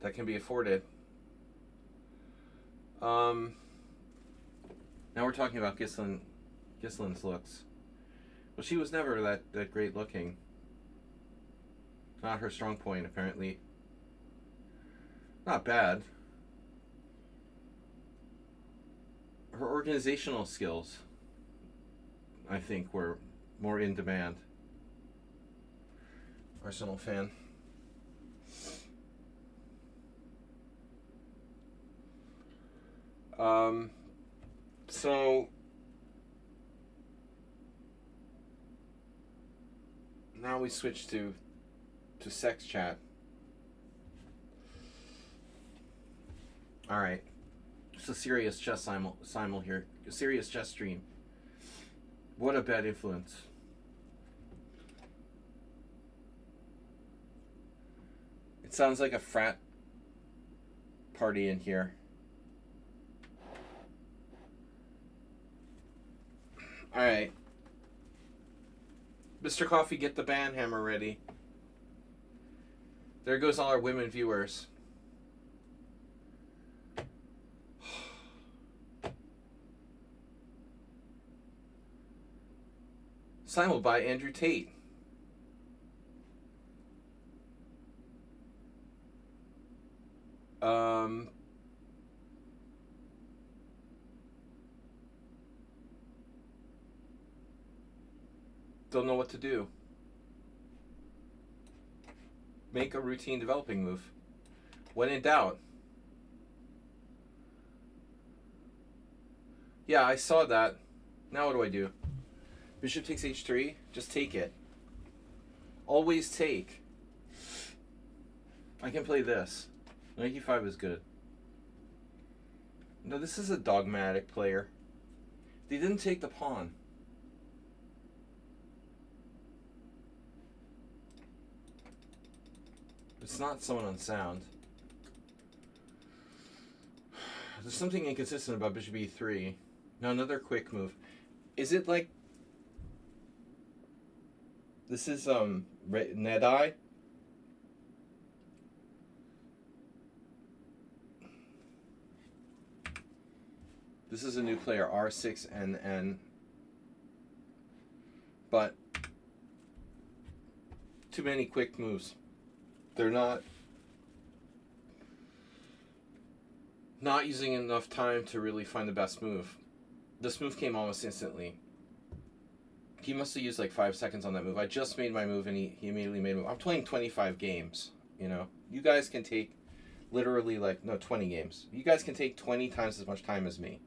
[SPEAKER 1] that can be afforded. Now we're talking about Ghislaine's looks. Well, she was never that great looking. Not her strong point, apparently. Not bad. Her organizational skills, I think, were more in demand. Arsenal fan. So now we switch to sex chat. All right. It's a serious chess simul here. A serious chess stream. What a bad influence. It sounds like a frat party in here. All right. Mr. Coffee, get the band hammer ready. There goes all our women viewers. Simul by Andrew Tate. Don't know what to do. Make a routine developing move. When in doubt. Yeah, I saw that. Now what do I do? Bishop takes h3. Just take it. Always take. I can play this. Knight e5 is good. No, this is a dogmatic player. They didn't take the pawn. It's not someone unsound. There's something inconsistent about bishop e3. Now another quick move. Is it like... This is Nedai? This is a new player, R6NN. But too many quick moves. They're not using enough time to really find the best move. This move came almost instantly. He must have used like 5 seconds on that move. I just made my move and he immediately made a move. I'm playing 25 games, you know. You guys can take literally 20 games. You guys can take 20 times as much time as me.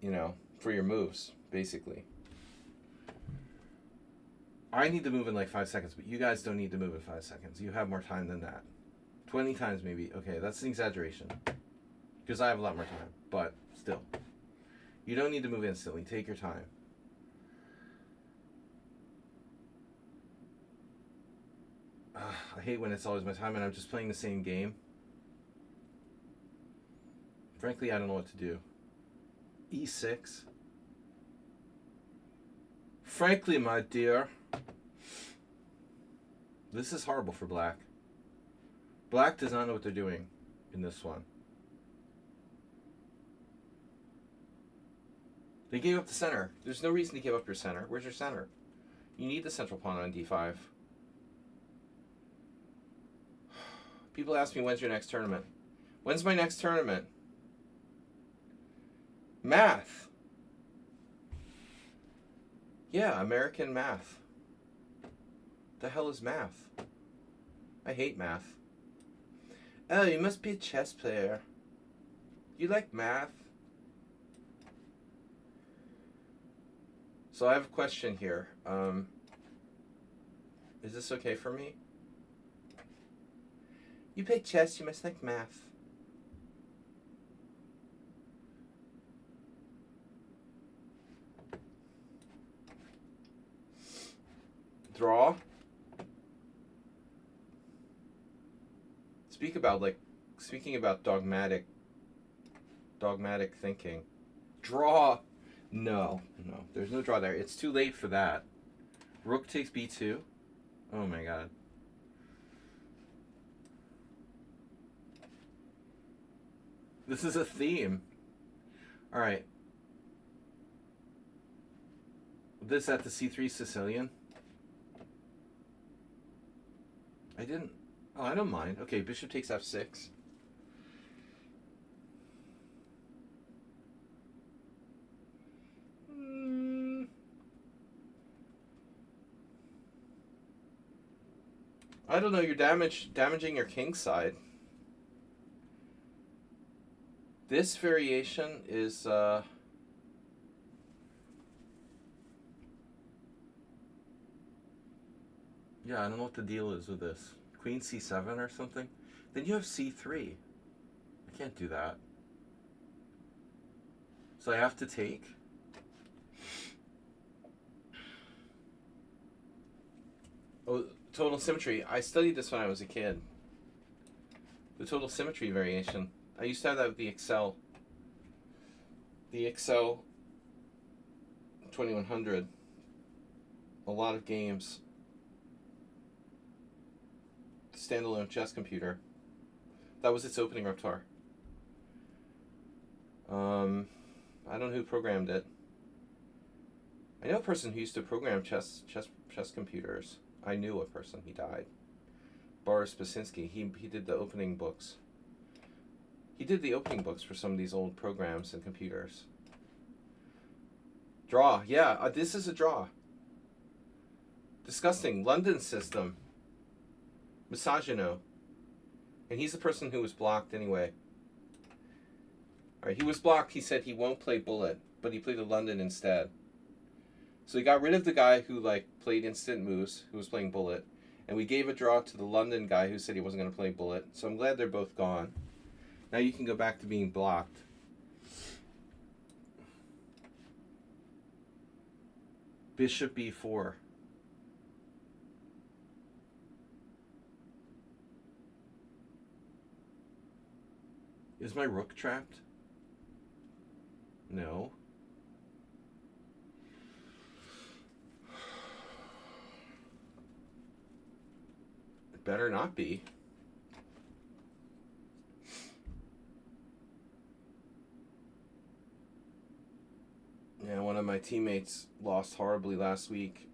[SPEAKER 1] You know, for your moves, basically. I need to move in like 5 seconds, but you guys don't need to move in 5 seconds. You have more time than that. 20 times maybe. Okay, that's an exaggeration. Because I have a lot more time, but still. You don't need to move instantly. Take your time. I hate when it's always my time and I'm just playing the same game. Frankly, I don't know what to do. E6. Frankly, my dear, this is horrible for black. Black does not know what they're doing in this one. They gave up the center. There's no reason to give up your center. Where's your center? You need the central pawn on d5. People ask me, when's your next tournament? When's my next tournament? Math. Yeah, American math. The hell is math? I hate math. Oh, you must be a chess player. You like math? So I have a question here. Is this okay for me? You play chess, you must like math. Draw. Speaking about dogmatic thinking. Draw. No, there's no draw there. It's too late for that. Rook takes b2. Oh my god. This is a theme. All right. This at the c3 Sicilian. I didn't. Oh, I don't mind. Okay, bishop takes f6. I don't know. You're damaging your king side. This variation is yeah, I don't know what the deal is with this. Queen c7 or something. Then you have c3. I can't do that. So I have to take. Oh, total symmetry. I studied this when I was a kid. The total symmetry variation. I used to have that with the Excel. The Excel 2100. A lot of games. Standalone chess computer. That was its opening repertoire. I don't know who programmed it. I know a person who used to program chess computers. I knew a person. He died. Boris Basinski. He did the opening books. He did the opening books for some of these old programs and computers. Draw. Yeah, this is a draw. Disgusting. London system. Misogino. And he's the person who was blocked anyway. All right, he was blocked. He said he won't play bullet, but he played the London instead. So he got rid of the guy who like played instant moves, who was playing bullet, and we gave a draw to the London guy who said he wasn't going to play bullet. So I'm glad they're both gone. Now you can go back to being blocked. Bishop b4. Is my rook trapped? No. It better not be. Yeah, one of my teammates lost horribly last week.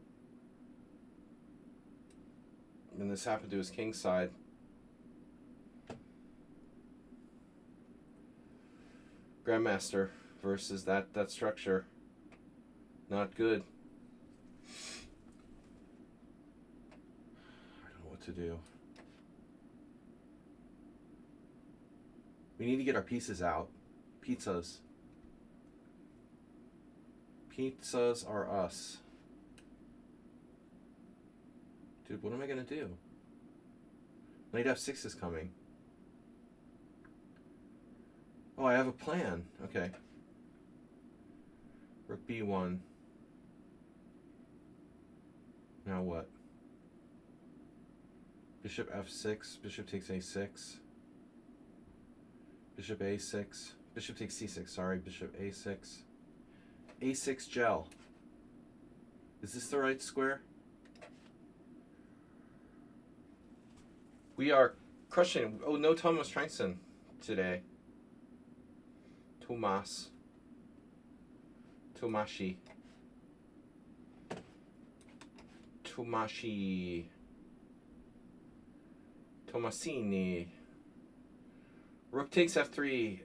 [SPEAKER 1] And this happened to his king side. Grandmaster versus that structure. Not good. I don't know what to do. We need to get our pieces out. Pizzas. Pizzas are us. Dude, what am I going to do? Knight f6 is coming. Oh, I have a plan. Okay. Rook b1. Now what? Bishop f6. Bishop takes a6. Bishop a6. Bishop takes c6. Sorry, bishop a6. a6 gel. Is this the right square? We are crushing. Oh, no Thomas Transon today. Tomashi. Tomasini. Rook takes f3.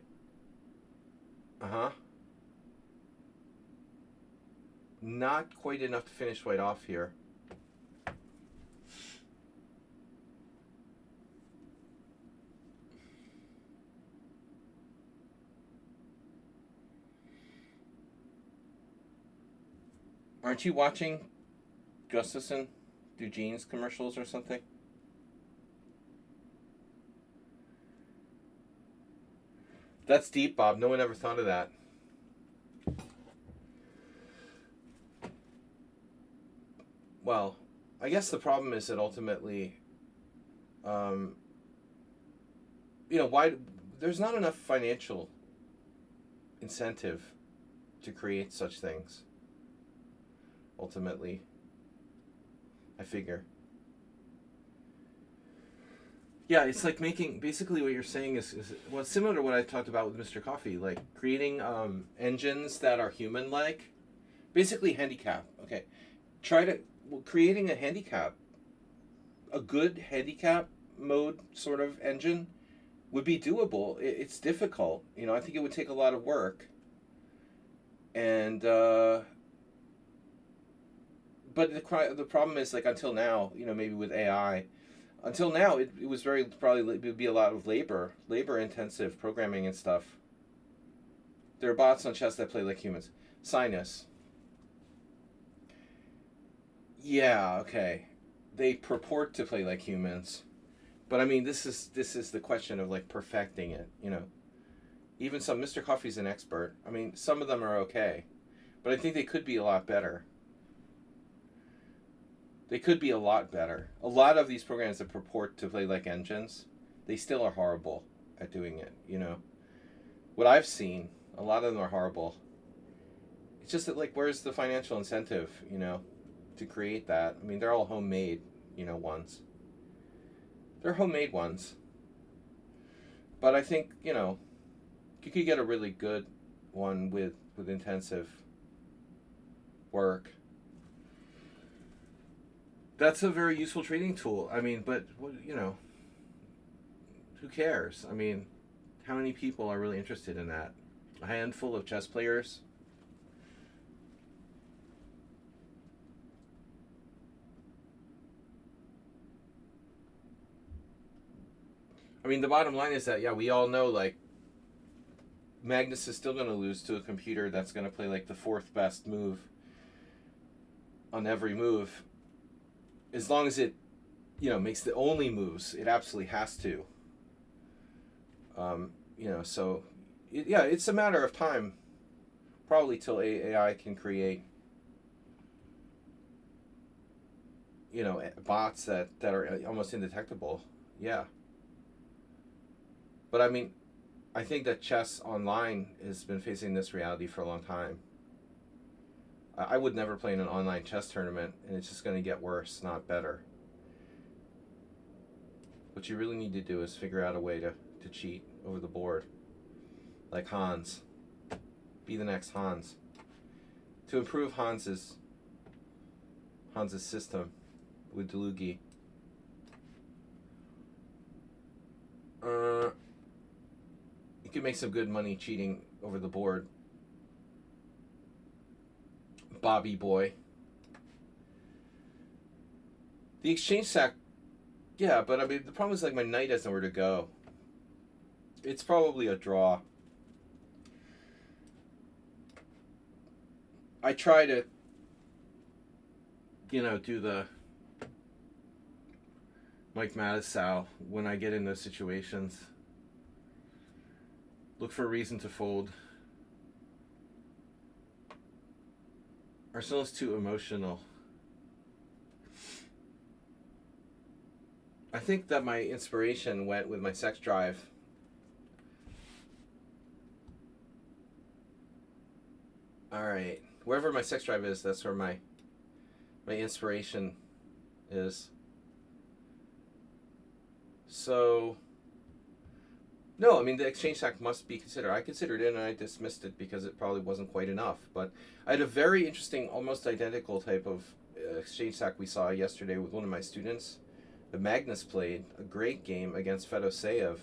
[SPEAKER 1] Not quite enough to finish white off here. Aren't you watching Gustafson do jeans commercials or something? That's deep, Bob. No one ever thought of that. Well, I guess the problem is that ultimately, why there's not enough financial incentive to create such things. Ultimately, I figure. Yeah, it's like basically what you're saying is well, similar to what I talked about with Mr. Coffee, like creating engines that are human-like, basically handicap. Okay, creating a good handicap mode sort of engine would be doable. It's difficult, I think it would take a lot of work, and but the problem is, like, until now, maybe with AI. Until now, it was it would be a lot of labor intensive programming and stuff. There are bots on chess that play like humans. Sinus. Yeah, okay. They purport to play like humans, but I mean, this is the question of like perfecting it. Even some Mr. Coffee's an expert. I mean, some of them are okay, but I think they could be a lot better. They could be a lot better. A lot of these programs that purport to play like engines, they still are horrible at doing it, What I've seen, a lot of them are horrible. It's just that, like, where's the financial incentive, to create that? I mean, they're all homemade, ones. They're homemade ones. But I think, you could get a really good one with intensive work. That's a very useful trading tool. I mean, but who cares? I mean, how many people are really interested in that? A handful of chess players. I mean, the bottom line is that, yeah, we all know, like, Magnus is still going to lose to a computer that's going to play like the fourth best move on every move, as long as it, makes the only moves it absolutely has to. So, it's a matter of time, probably till AI can create, bots that are almost indetectable. Yeah. But I mean, I think that chess online has been facing this reality for a long time. I would never play in an online chess tournament, and it's just going to get worse, not better. What you really need to do is figure out a way to cheat over the board. Like Hans. Be the next Hans. To improve Hans's system with Delugi. You can make some good money cheating over the board. Bobby boy. The exchange sack, yeah, but I mean, the problem is like my knight has nowhere to go. It's probably a draw. I try to, do the Mike Mattisau when I get in those situations. Look for a reason to fold. Arsenal's too emotional. I think that my inspiration went with my sex drive. Alright. Wherever my sex drive is, that's where my inspiration is. So, no, I mean, the exchange sack must be considered. I considered it and I dismissed it because it probably wasn't quite enough. But I had a very interesting, almost identical type of exchange sack we saw yesterday with one of my students. The Magnus played a great game against Fedoseev.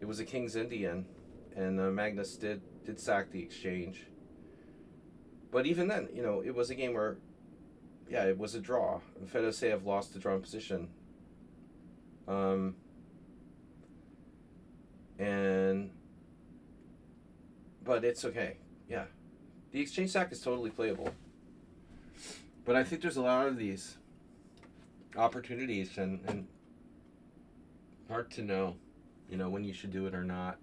[SPEAKER 1] It was a King's Indian, and Magnus did sack the exchange. But even then, it was a game where, it was a draw. Fedoseev lost the drawn position. But it's okay. Yeah. The exchange sack is totally playable. But I think there's a lot of these opportunities and hard to know, when you should do it or not.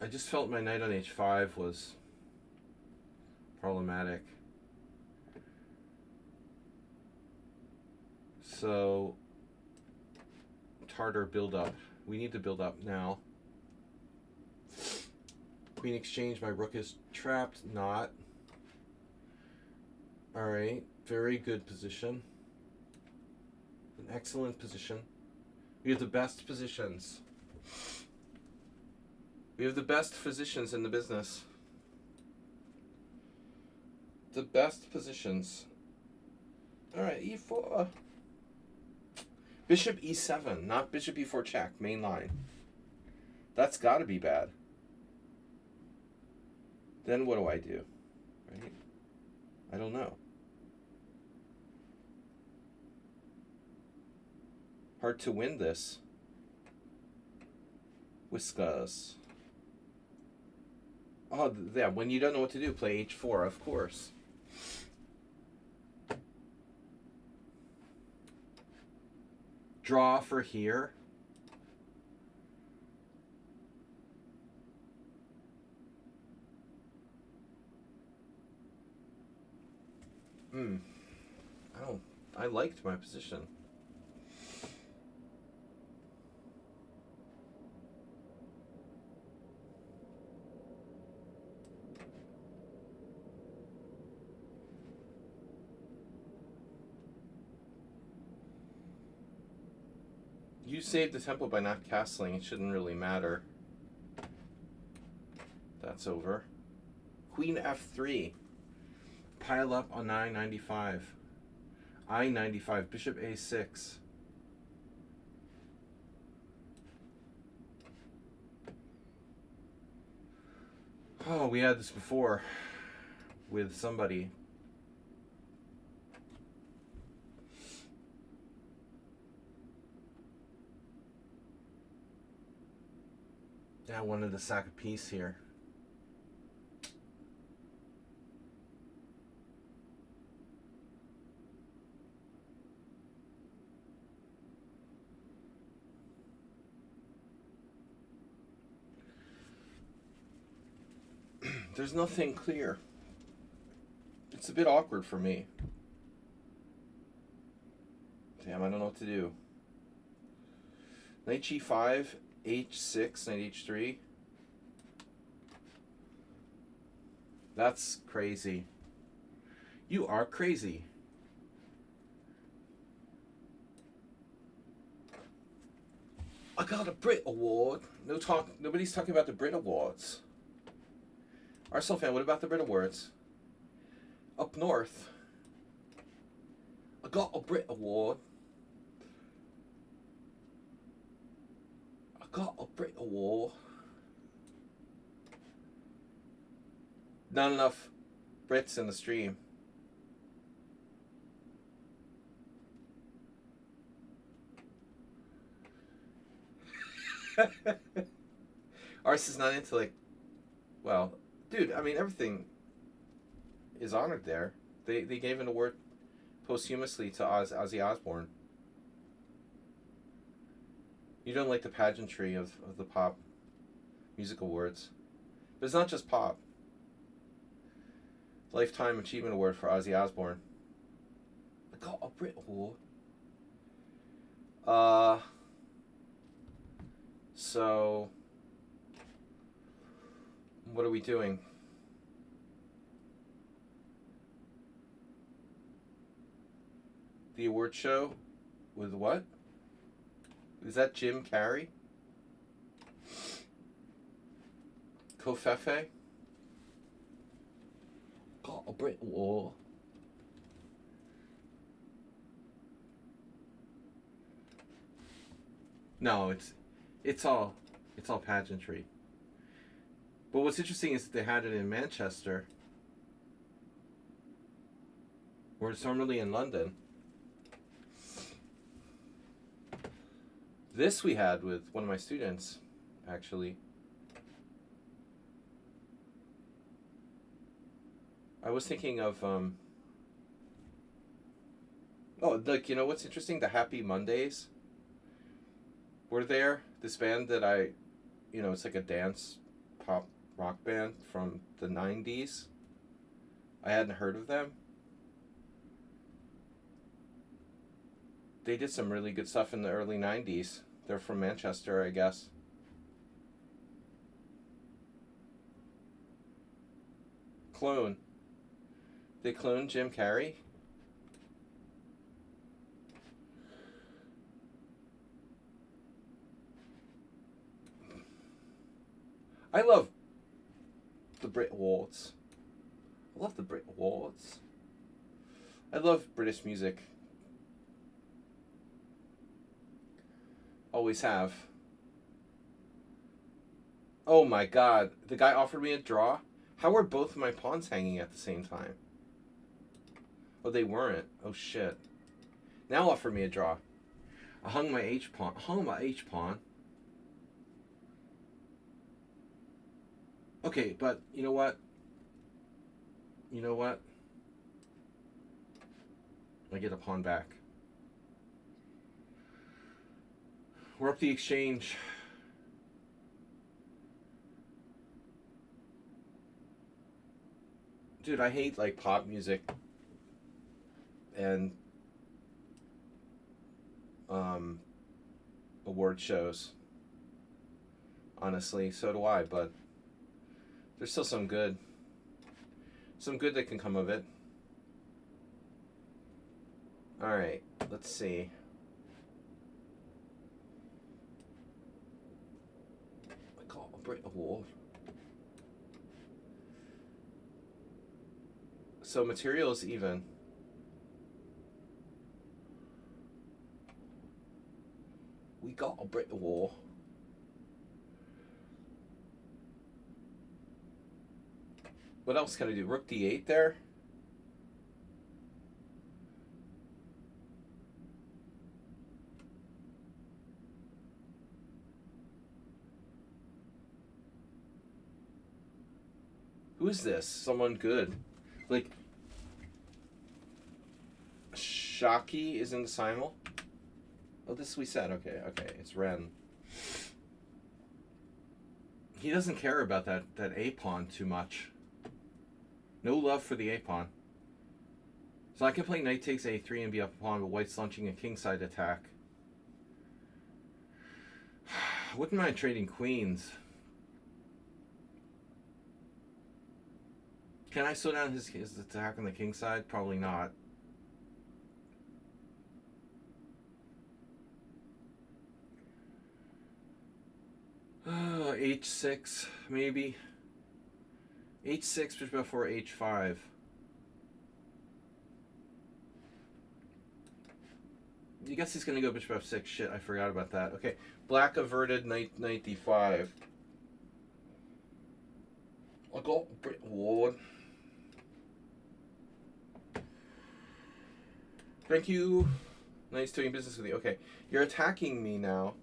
[SPEAKER 1] I just felt my knight on h5 was problematic. So, Tartar build up. We need to build up now. Queen exchange, my rook is trapped, not. Alright, very good position. An excellent position. We have the best positions. We have the best physicians in the business. The best positions. Alright, e4. Bishop e7, not bishop e4 check, main line. That's got to be bad. Then what do I do? Right? I don't know. Hard to win this. Whiskas. Oh, yeah, when you don't know what to do, play h4, of course. Draw for here. I liked my position. You saved the tempo by not castling. It shouldn't really matter. That's over. Queen f3. Pile up on I-95. I-95. Bishop a6. Oh, we had this before with somebody. I wanted to sack a piece here. There's nothing clear. It's a bit awkward for me. Damn, I don't know what to do. Knight g5, h6, knight h3. That's crazy. You are crazy. I got a Brit Award. Nobody's talking about the Brit Awards. Arsenal fan, what about the Brit Awards? Up north, I got a Brit Award. I got a Brit Award. Not enough Brits in the stream. Ars is not into, like, well, dude, I mean, everything is honored there. They gave an award posthumously to Ozzy Osbourne. You don't like the pageantry of the pop music awards. But it's not just pop. Lifetime Achievement Award for Ozzy Osbourne. I got a Brit Award. So what are we doing? The award show with what? Is that Jim Carrey? Kofefe? Got a Brit Award. No, it's all pageantry. But what's interesting is that they had it in Manchester, where it's normally in London. This we had with one of my students, actually. I was thinking of, oh, like, you know what's interesting? The Happy Mondays were there. This band that it's like a dance pop rock band from the 90s. I hadn't heard of them. They did some really good stuff in the early 90s. They're from Manchester, I guess. Clone. They cloned Jim Carrey? I love the Brit Awards. I love the Brit Awards. I love British music. Always have. Oh my god. The guy offered me a draw? How were both of my pawns hanging at the same time? Oh, they weren't. Oh shit. Now offer me a draw. I hung my H pawn. Okay, but you know what? I get a pawn back. We're up the exchange. Dude, I hate like pop music and award shows. Honestly, so do I, but there's still some good that can come of it. Alright, let's see. I got a Brit Award. So material is even. We got a Brit Award. What else can I do? Rook d8 there? is this? Someone good. Like, Shaki is in the Simul? Oh, this we said. Okay, it's Ren. He doesn't care about that A-pawn too much. No love for the A-pawn. So I can play knight takes A3 and be up a pawn, but white's launching a kingside attack. Wouldn't mind trading queens. Can I slow down his attack on the king side? Probably not. H6, maybe. H6 bishop f4, H5. I guess he's going to go bishop f6. Shit, I forgot about that. Okay, black averted, knight d5. I'll go Ward. Thank you. Nice doing business with you. Okay, you're attacking me now.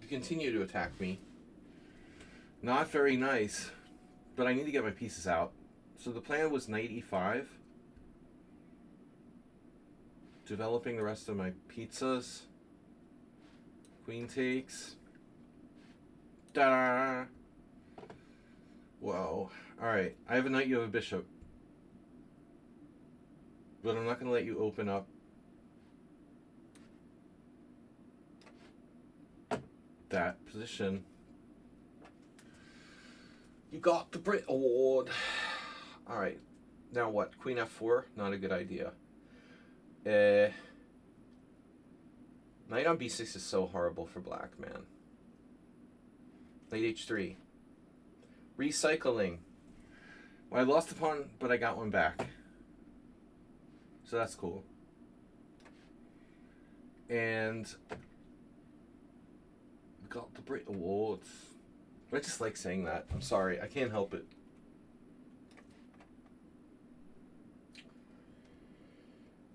[SPEAKER 1] You continue to attack me. Not very nice, but I need to get my pieces out. So the plan was knight e5. Developing the rest of my pizzas. Queen takes. Da. Whoa. Alright, I have a knight, you have a bishop. But I'm not going to let you open up that position. You got the Brit Award. Alright, now what? Queen f4? Not a good idea. Knight on b6 is so horrible for black, man. Knight h3. Recycling. Well, I lost a pawn, but I got one back. So that's cool. And got the Brit Awards. I just like saying that. I'm sorry. I can't help it.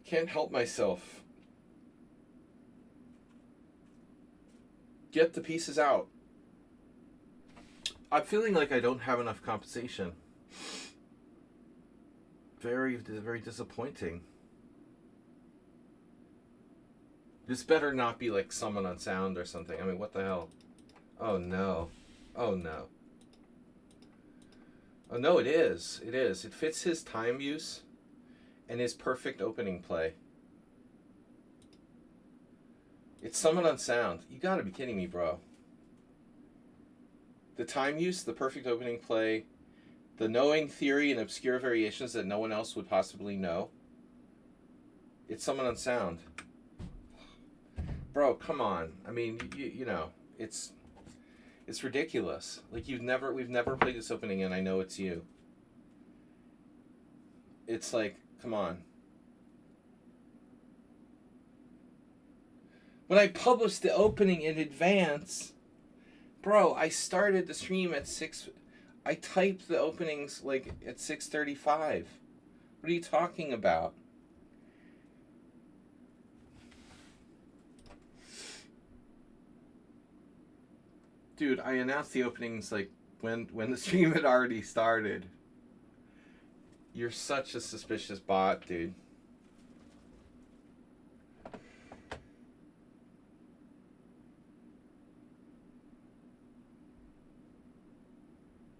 [SPEAKER 1] Can't help myself. Get the pieces out. I'm feeling like I don't have enough compensation. Very, very disappointing. This better not be like Summon on Sound or something. I mean, what the hell? Oh no. Oh no. Oh no, it is. It is. It fits his time use and his perfect opening play. It's Summon on Sound. You gotta be kidding me, bro. The time use, the perfect opening play, the knowing theory and obscure variations that no one else would possibly know. It's Summon on Sound. Bro, come on. I mean, you know, it's ridiculous. Like we've never played this opening and I know it's you. It's like, come on. When I published the opening in advance, bro, I started the stream at 6. I typed the openings like at 6:35. What are you talking about? Dude, I announced the openings like when the stream had already started. You're such a suspicious bot, dude.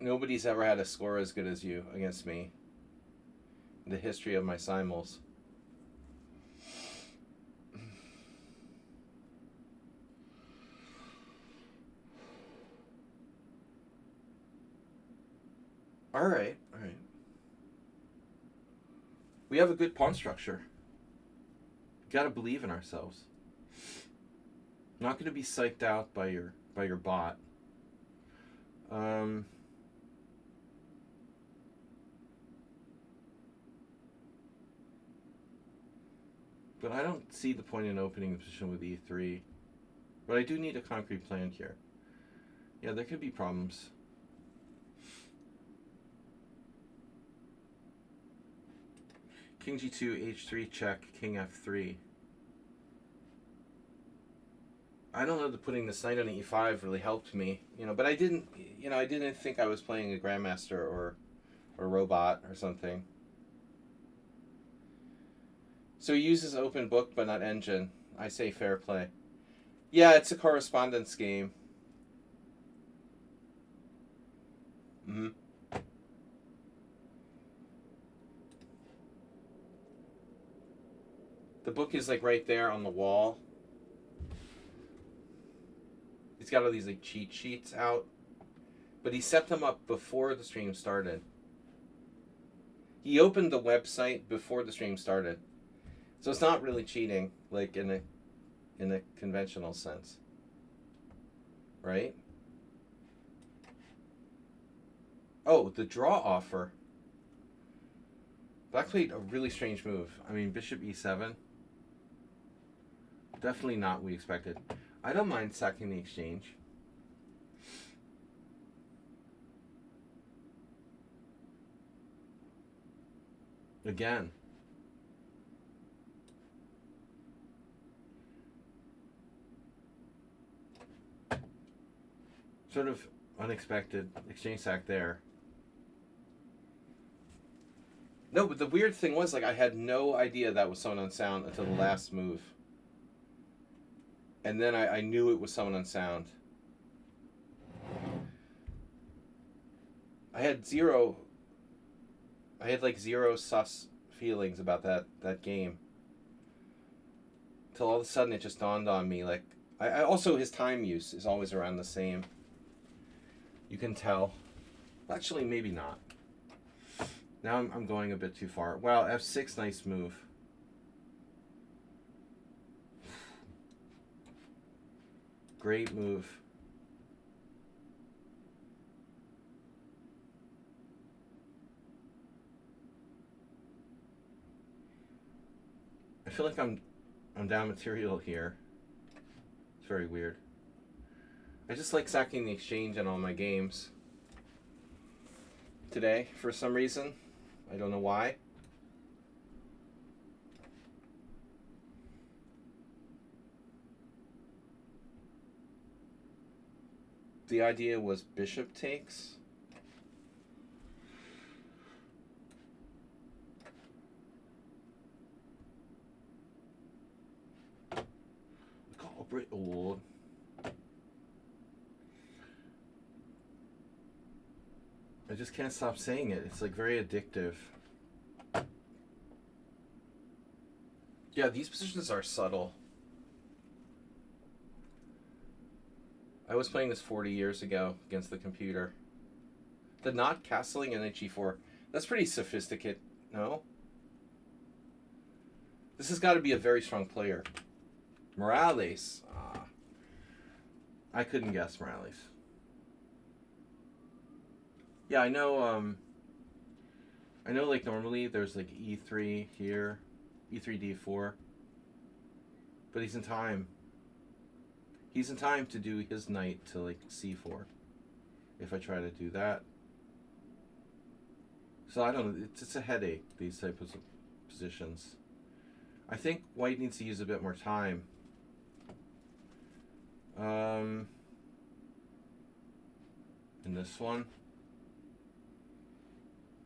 [SPEAKER 1] Nobody's ever had a score as good as you against me in the history of my simuls. All right. We have a good pawn structure. Gotta believe in ourselves. I'm not gonna be psyched out by your bot. But I don't see the point in opening the position with e3. But I do need a concrete plan here. Yeah, there could be problems. King g2, h3 check, king f3. I don't know that putting this knight on e5 really helped me, but I didn't think I was playing a grandmaster or robot or something. So he uses open book but not engine. I say fair play. Yeah, it's a correspondence game. Mm-hmm. The book is like right there on the wall. He's got all these like cheat sheets out, but he set them up before the stream started. He opened the website before the stream started, so it's not really cheating, like in a conventional sense, right? Oh, the draw offer. Black played a really strange move. I mean, bishop e7. Definitely not what we expected. I don't mind sacking the exchange. Again. Sort of unexpected exchange sack there. No, but the weird thing was, like, I had no idea that was someone unsound until the last move. And then I knew it was someone unsound. I had like zero sus feelings about that game. Till all of a sudden it just dawned on me, like, I also, his time use is always around the same. You can tell. Actually, maybe not. Now I'm going a bit too far. Wow, f6, nice move. Great move. I feel like I'm down material here. It's very weird. I just like sacking the exchange in all my games. Today, for some reason. I don't know why. The idea was bishop takes. Oh. I just can't stop saying it. It's like very addictive. Yeah, these positions are subtle. I was playing this 40 years ago against the computer. The not castling and h4, that's pretty sophisticated, no? This has got to be a very strong player. Morales. I couldn't guess Morales. Yeah, I know like normally there's like e3 here, e3 d4. But he's in time. He's in time to do his knight to like c4. If I try to do that. So I don't know, it's a headache, these types of positions. I think white needs to use a bit more time. In this one.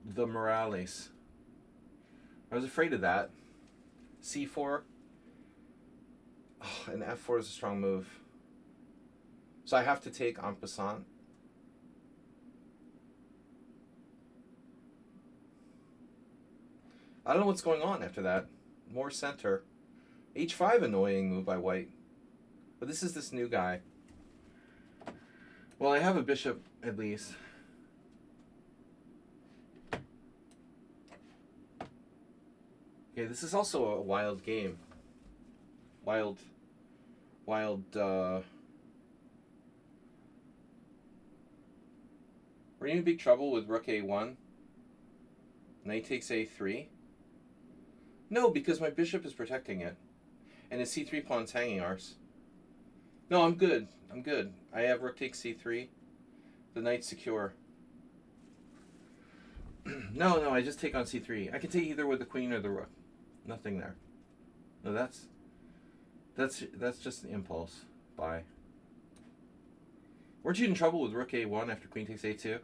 [SPEAKER 1] The Morales. I was afraid of that. c4. Oh, and f4 is a strong move. So I have to take en passant. I don't know what's going on after that. More center. h5, annoying move by white. But this is this new guy. Well, I have a bishop, at least. Okay, this is also a wild game. We're in big trouble with rook a1. Knight takes a3. No, because my bishop is protecting it. And his c3 pawn's hanging ours. No, I'm good. I'm good. I have rook takes c3. The knight's secure. No, I just take on c3. I can take either with the queen or the rook. Nothing there. No, that's just an impulse. Bye. Weren't you in trouble with rook a1 after queen takes a2?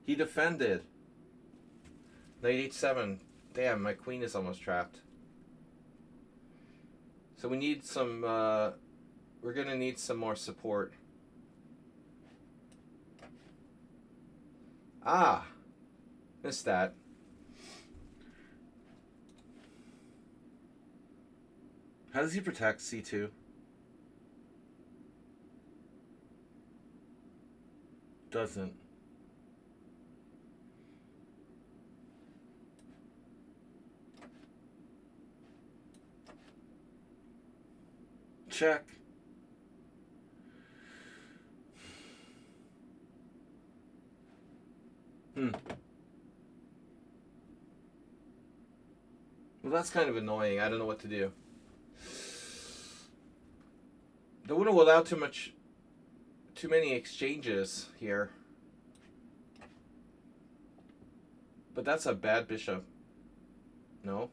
[SPEAKER 1] He defended. Knight h7. Damn, my queen is almost trapped. So we need some, we're going to need some more support. Ah! Missed that. How does he protect c2? Doesn't. Check. Well, that's kind of annoying. I don't know what to do. They wouldn't allow too many exchanges here. But that's a bad bishop. No?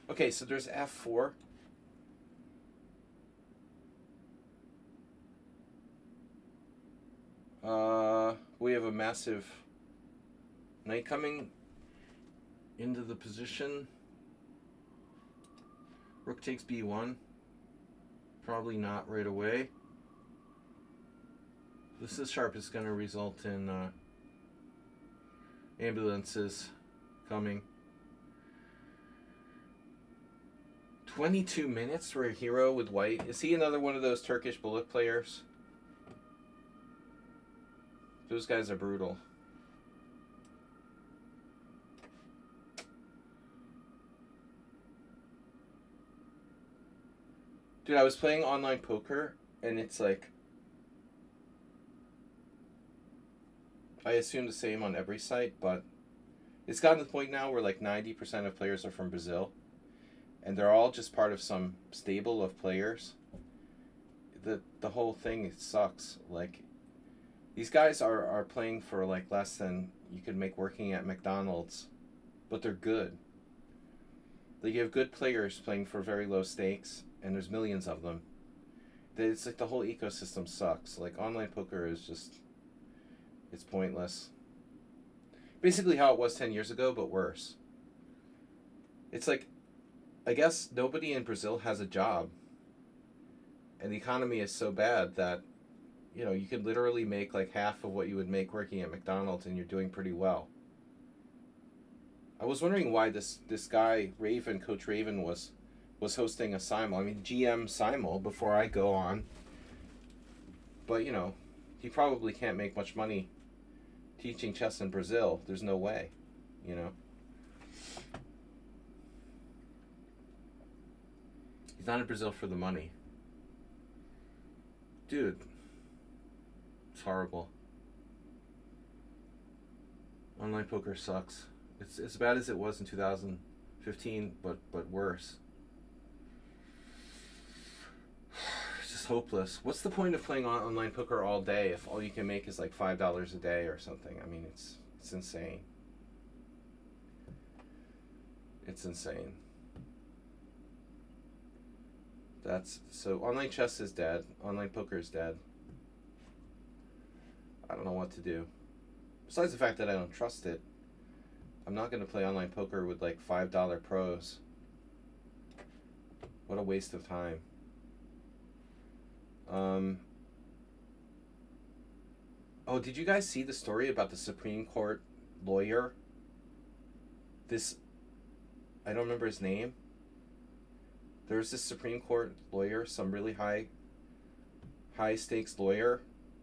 [SPEAKER 1] Okay, so there's f4. We have a massive knight coming into the position. Rook takes b1. Probably not right away. This is sharp is going to result in ambulances coming. 22 minutes for a hero with white. Is he another one of those Turkish bullet players? Those guys are brutal. Dude, I was playing online poker, and it's like, I assume the same on every site, but it's gotten to the point now where like 90% of players are from Brazil, and they're all just part of some stable of players. The whole thing, it sucks. Like, these guys are playing for like less than you could make working at McDonald's, but they're good. Like, you have good players playing for very low stakes, and there's millions of them. It's like the whole ecosystem sucks. Like, online poker is just, it's pointless. Basically how it was 10 years ago, but worse. It's like, I guess nobody in Brazil has a job. And the economy is so bad that, you know, you could literally make like half of what you would make working at McDonald's, and you're doing pretty well. I was wondering why this guy, Raven, Coach Raven, was hosting a Simul. I mean, GM Simul before I go on. But, you know, he probably can't make much money teaching chess in Brazil. There's no way, you know. He's not in Brazil for the money. Dude, it's horrible. Online poker sucks. It's as bad as it was in 2015, but worse. It's just hopeless. What's the point of playing online poker all day if all you can make is like $5 a day or something? I mean, it's insane. It's insane. So online chess is dead. Online poker is dead. I don't know what to do. Besides the fact that I don't trust it, I'm not going to play online poker with like $5 pros. What a waste of time. Oh, did you guys see the story about the Supreme Court lawyer? I don't remember his name. There's this Supreme Court lawyer, some really high stakes lawyer,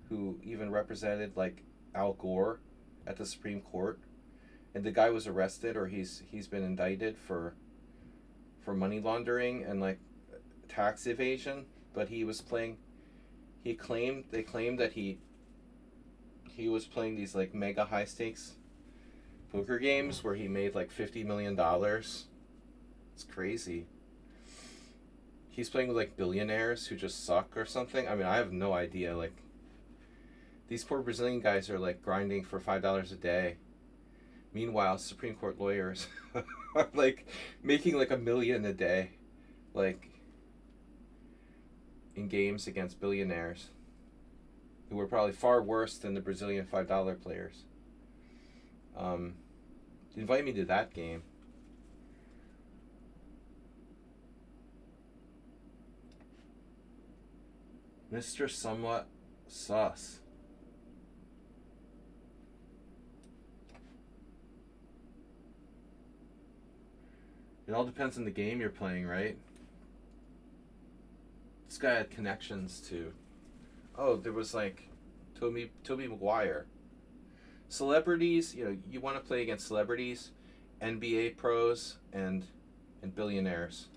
[SPEAKER 1] who even represented like Al Gore at the Supreme Court, and the guy was arrested, or he's been indicted for money laundering and like tax evasion. But they claimed that he was playing these like mega high stakes poker games where he made like $50 million. It's crazy. He's playing with like billionaires who just suck or something. I mean, I have no idea. Like, these poor Brazilian guys are like grinding for $5 a day. Meanwhile, Supreme Court lawyers are like making like $1 million a day, like in games against billionaires who are probably far worse than the Brazilian $5 players. Invite me to that game. Mr. Somewhat Sus. It all depends on the game you're playing, right? This guy had connections to... Oh, there was like Tobey Maguire. Celebrities, you know, you want to play against celebrities, NBA pros, and billionaires.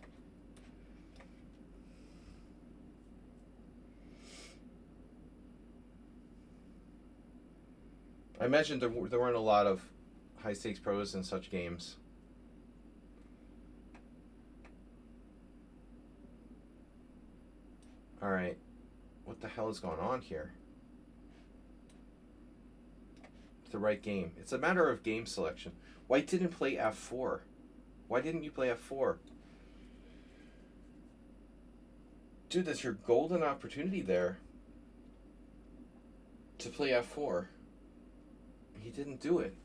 [SPEAKER 1] I imagine there weren't a lot of high stakes pros in such games. All right, what the hell is going on here? The right game. It's a matter of game selection. White didn't play f4. Why didn't you play f4? Dude, that's your golden opportunity there to play f4. He didn't do it.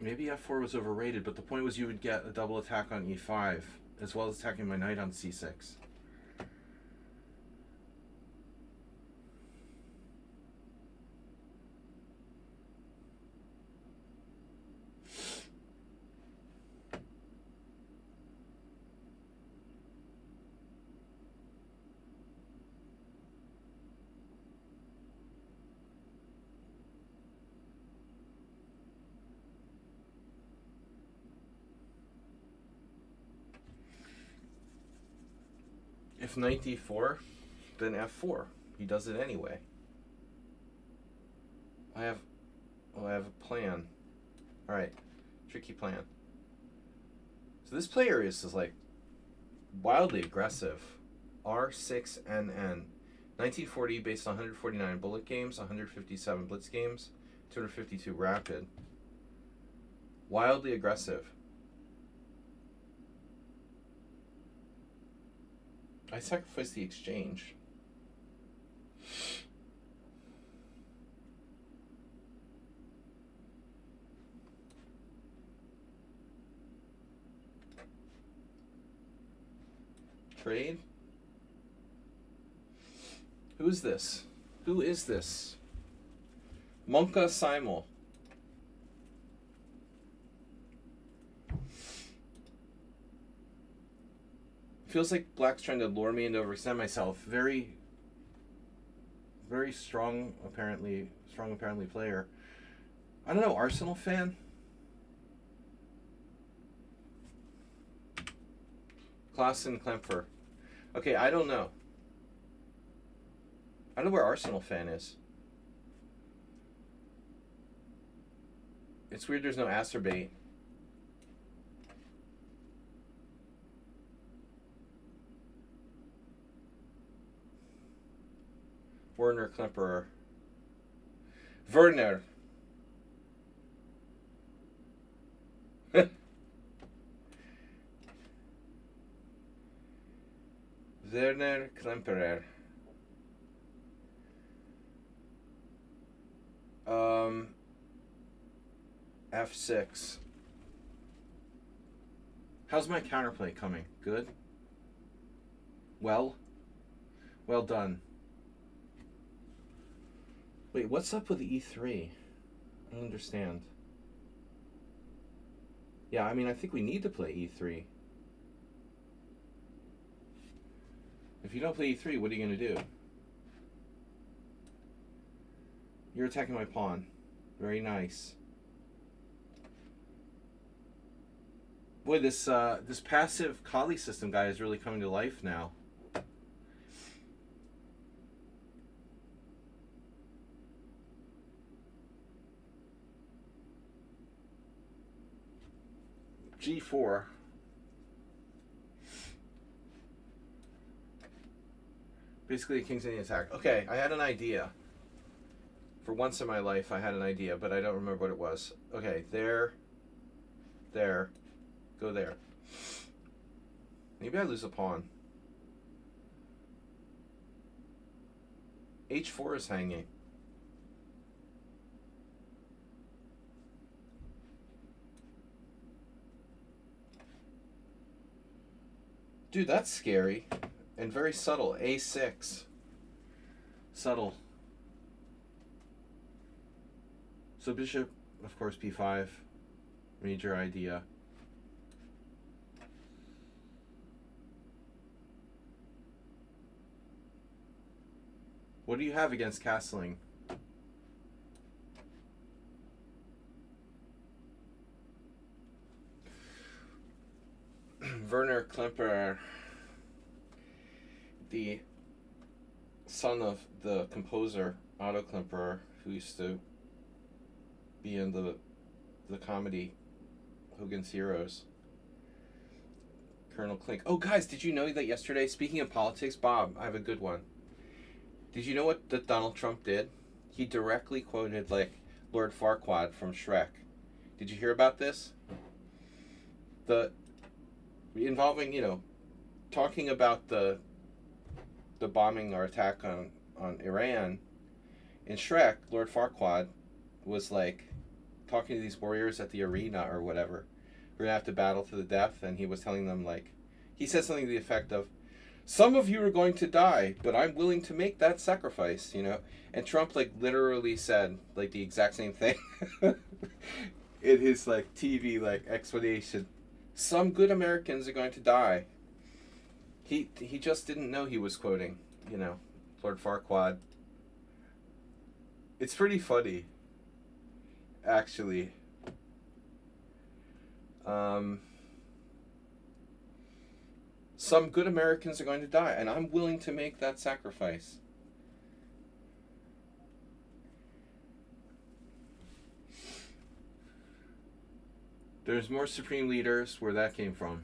[SPEAKER 1] Maybe f4 was overrated, but the point was you would get a double attack on e5, as well as attacking my knight on c6. If knight d4, then f4. He does it anyway. I have a plan. All right, tricky plan. So this player is like wildly aggressive. R6NN. 1940 based on 149 bullet games, 157 blitz games, 252 rapid. Wildly aggressive. I sacrificed the exchange. Trade? Who's this? Who is this? Classical Simul. Feels like Black's trying to lure me into overextend myself. Very strong apparently player. I don't know, Arsenal fan? Klassen Klemper. Okay, I don't know. I don't know where Arsenal fan is. It's weird there's no Acerbate. Werner Klemperer. Werner. Werner Klemperer. F6. How's my counterplay coming? Good? Well done. Wait, what's up with E3? I don't understand. Yeah, I mean, I think we need to play E3. If you don't play E3, what are you going to do? You're attacking my pawn. Very nice. Boy, this passive Kali system guy is really coming to life now. G4. Basically, a King's Indian attack. Okay, I had an idea. For once in my life, I had an idea, but I don't remember what it was. Okay, there, go there. Maybe I lose a pawn. H4 is hanging. Dude, that's scary. And very subtle. A6. Subtle. So bishop, of course, b5. Major idea. What do you have against castling? Werner Klemperer, the son of the composer Otto Klemperer, who used to be in the comedy Hogan's Heroes. Colonel Klink. Oh, guys, did you know that yesterday, speaking of politics, Bob, I have a good one. Did you know what that Donald Trump did? He directly quoted, like, Lord Farquaad from Shrek. Did you hear about this? Involving, you know, talking about the bombing or attack on Iran. In Shrek, Lord Farquaad was, like, talking to these warriors at the arena or whatever. We're going to have to battle to the death, and he was telling them, like, he said something to the effect of, some of you are going to die, but I'm willing to make that sacrifice, you know? And Trump, like, literally said, like, the exact same thing in his, like, TV, like, explanation. Some good Americans are going to die. He just didn't know he was quoting, you know, Lord Farquaad. It's pretty funny, actually. Some good Americans are going to die, and I'm willing to make that sacrifice. There's more supreme leaders where that came from.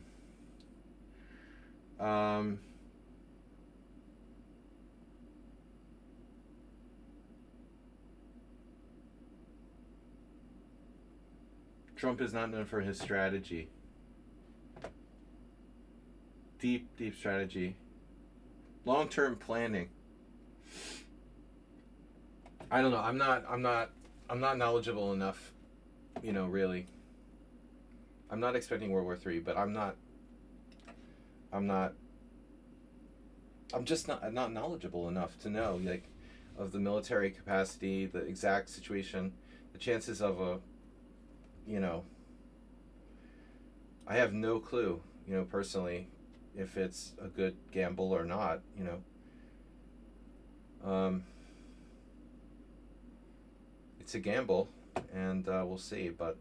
[SPEAKER 1] Trump is not known for his strategy. Deep strategy. Long-term planning. I don't know. I'm not knowledgeable enough, you know, really. I'm not expecting World War III, but I'm just not knowledgeable enough to know, like, of the military capacity, the exact situation, the chances of a, you know, I have no clue, you know, personally, if it's a good gamble or not, you know. It's a gamble, and we'll see, but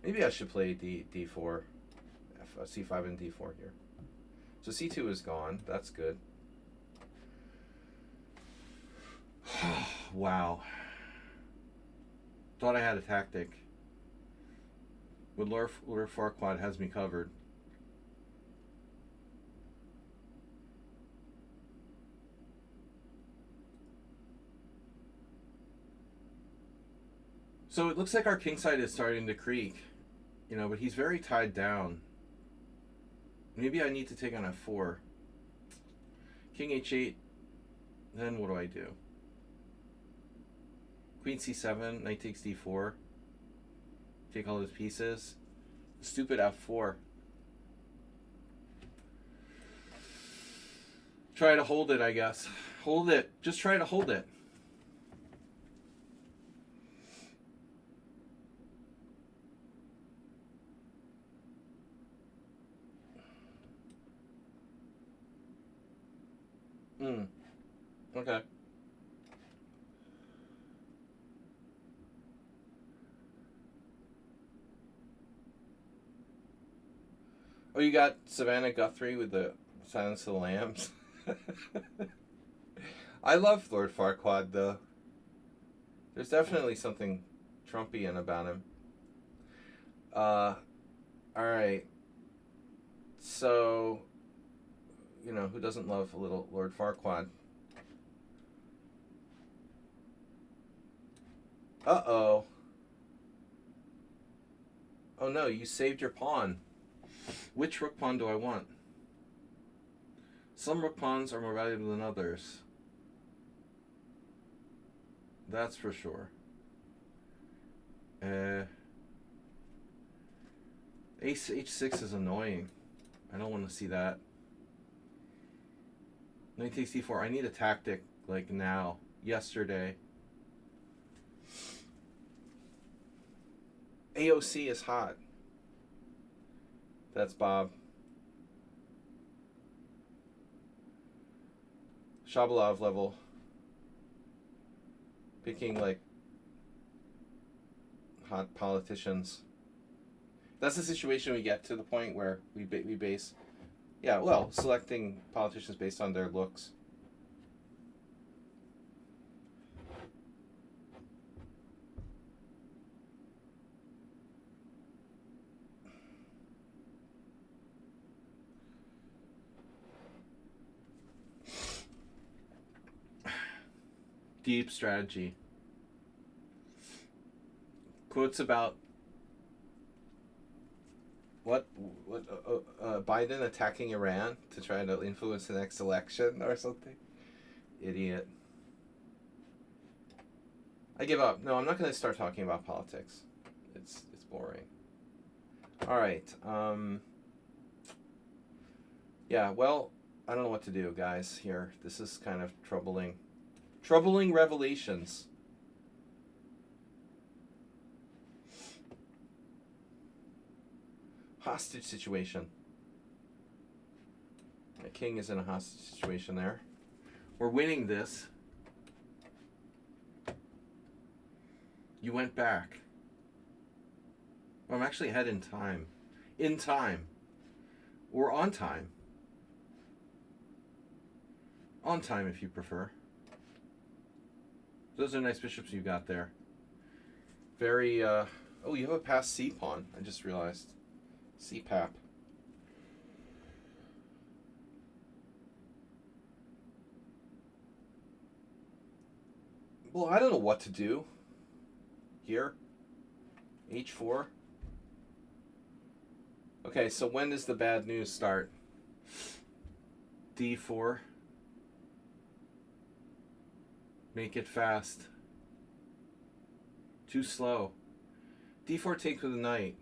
[SPEAKER 1] maybe I should play d4, c5 and d4 here. So c2 is gone. That's good. Wow. Thought I had a tactic. But Lord Farquaad has me covered. So it looks like our king side is starting to creak, you know, but he's very tied down. Maybe I need to take on f4. King h8. Then what do I do? Queen c7, knight takes d4. Take all his pieces. Stupid f4. Try to hold it, I guess. Hold it. Just try to hold it. Okay. Oh, you got Savannah Guthrie with the Silence of the Lambs. I love Lord Farquaad, though. There's definitely something Trumpian about him. Alright. So, you know, who doesn't love a little Lord Farquaad? Uh-oh. Oh no, you saved your pawn. Which rook pawn do I want? Some rook pawns are more valuable than others. That's for sure. Ace h6 is annoying. I don't want to see that. Knight takes d4. I need a tactic like now. Yesterday. AOC is hot. That's Bob. Shabalov level. Picking like hot politicians. That's the situation we get to the point where we base, yeah, well, selecting politicians based on their looks. Deep strategy. Quotes about what Biden attacking Iran to try to influence the next election or something. Idiot. I give up. No, I'm not going to start talking about politics. It's boring. All right. Yeah. Well, I don't know what to do, guys. Here, this is kind of troubling. Troubling revelations. Hostage situation. The king is in a hostage situation there. We're winning this. You went back. I'm actually ahead in time. In time. Or on time. On time if you prefer. Those are nice bishops you got there. Very, oh, you have a passed C pawn. I just realized. C-pap. Well, I don't know what to do. Here. H4. Okay, so when does the bad news start? D4. Make it fast. Too slow. D4 takes with a knight.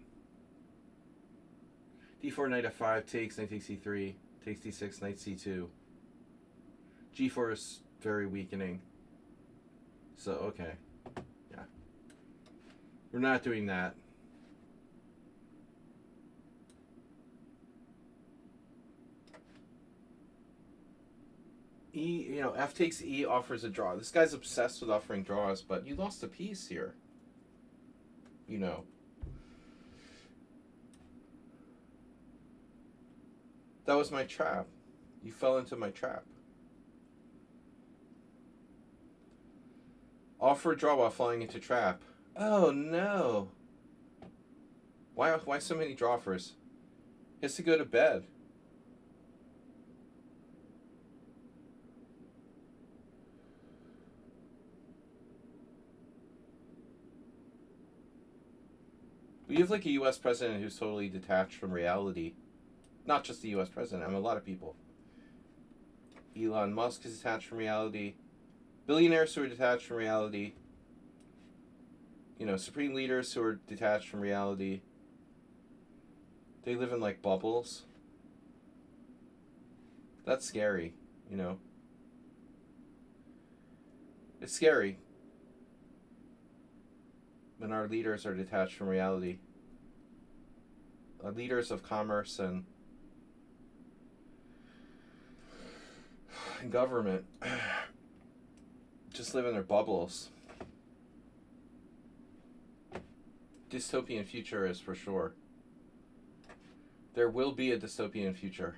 [SPEAKER 1] D4, knight f5 takes, knight takes e3, takes d6, knight c2. G4 is very weakening. So, okay. Yeah. We're not doing that. E, you know, F takes E offers a draw. This guy's obsessed with offering draws, but you lost a piece here. You know. That was my trap. You fell into my trap. Offer a draw while falling into trap. Oh no. Why so many draw offers? He has to go to bed. We have like a US president who's totally detached from reality. Not just the US president, I mean a lot of people. Elon Musk is detached from reality. Billionaires who are detached from reality. You know, supreme leaders who are detached from reality. They live in like bubbles. That's scary, you know. It's scary when our leaders are detached from reality. Our leaders of commerce and government just live in their bubbles. Dystopian future is for sure. There will be a dystopian future.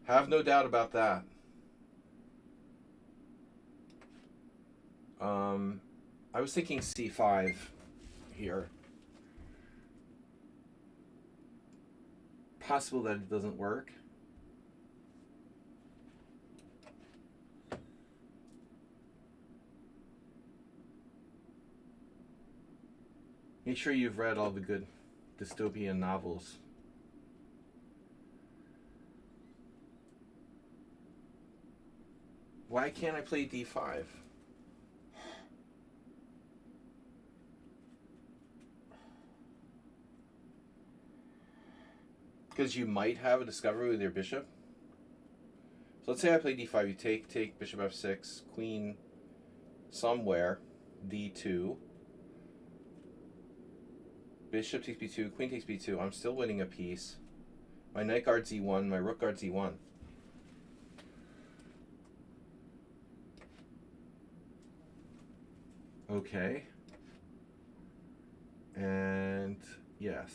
[SPEAKER 1] Have no doubt about that. I was thinking C5 here. Possible that it doesn't work. Make sure you've read all the good dystopian novels. Why can't I play d5? Because you might have a discovery with your bishop. So let's say I play d5. You take bishop f6, queen somewhere, d2. Bishop takes b2, queen takes b2. I'm still winning a piece. My knight guards e1, my rook guards e1. Okay. And yes.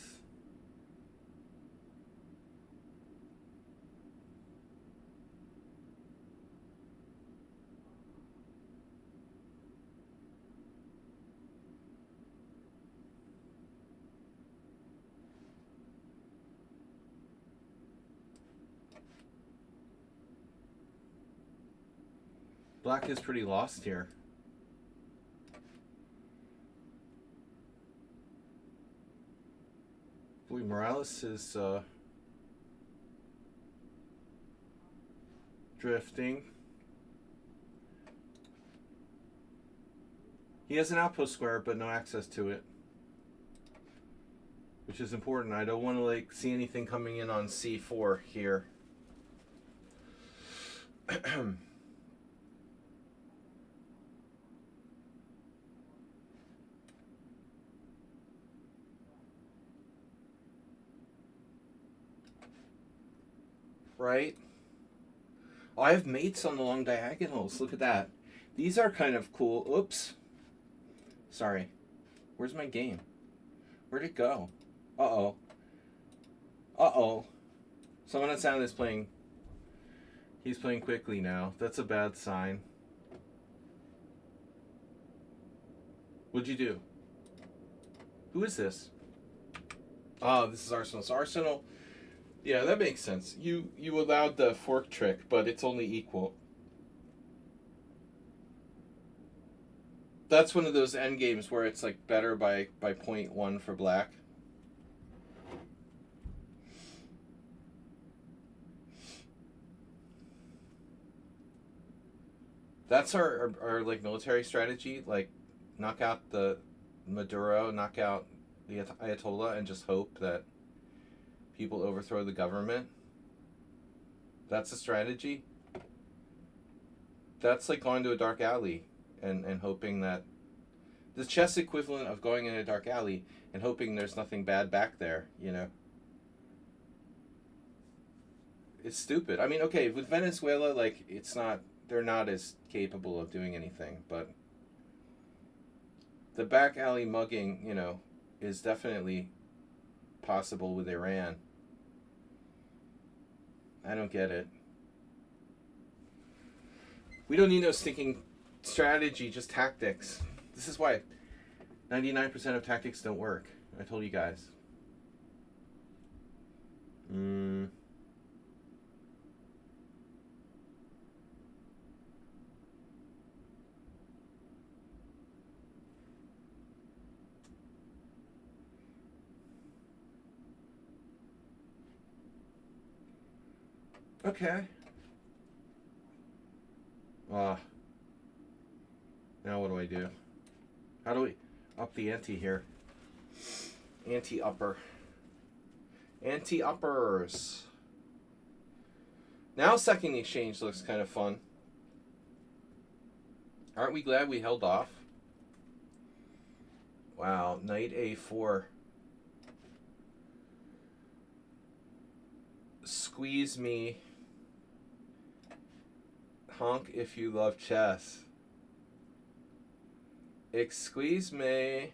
[SPEAKER 1] Black is pretty lost here. Boy, Morales is drifting. He has an outpost square, but no access to it, which is important. I don't want to like see anything coming in on c4 here. Right? Oh, I have mates on the long diagonals. Look at that. These are kind of cool. Oops. Sorry. Where's my game? Where'd it go? Uh-oh. Uh-oh. Someone on sound is playing. He's playing quickly now. That's a bad sign. What'd you do? Who is this? Oh, this is Arsenal. So Arsenal... Yeah, that makes sense. You allowed the fork trick, but it's only equal. That's one of those end games where it's like better by 0.1 for black. That's our like military strategy, like knock out the Maduro, knock out the Ayatollah, and just hope that people overthrow the government. That's a strategy. That's like going to a dark alley and hoping that the chess equivalent of going in a dark alley and hoping there's nothing bad back there, you know. It's stupid. I mean, okay, with Venezuela, like they're not as capable of doing anything, but the back alley mugging, you know, is definitely possible with Iran. I don't get it. We don't need no stinking strategy, just tactics. This is why 99% of tactics don't work. I told you guys. Okay. Now what do I do? How do we up the ante here? Anti-upper. Anti-uppers. Now second exchange looks kind of fun. Aren't we glad we held off? Wow, knight a4. Squeeze me. Honk if you love chess. Excuse me.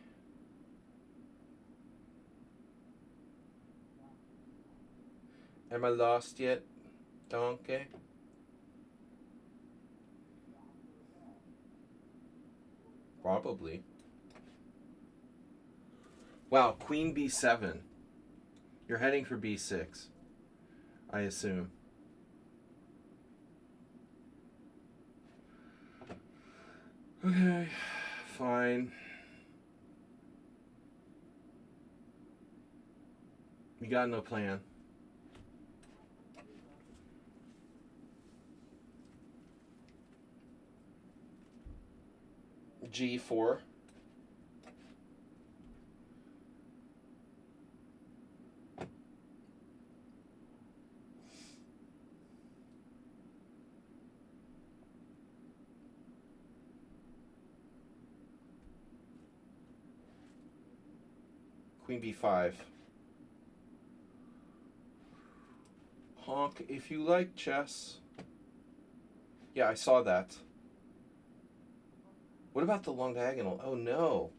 [SPEAKER 1] Am I lost yet, donkey? Probably. Wow, queen b7. You're heading for b6, I assume. Okay, fine. You got no plan. G4. Queen B5. Honk if you like chess. Yeah, I saw that. What about the long diagonal? Oh no.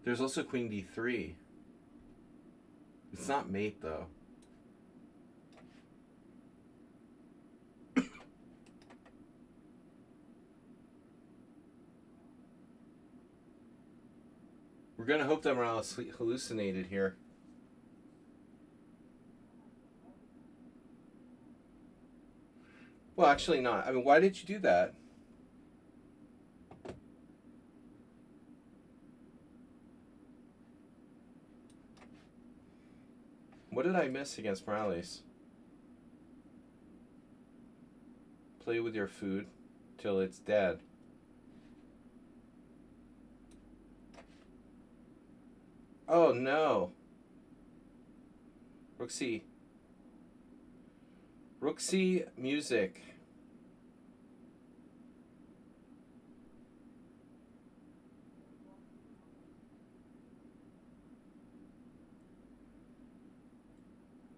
[SPEAKER 1] There's also Queen D3. It's not mate though. We're gonna hope that Morales hallucinated here. Well, actually not. I mean, why did you do that? What did I miss against Morales? Play with your food till it's dead. Oh no. Rook C. Rook C music.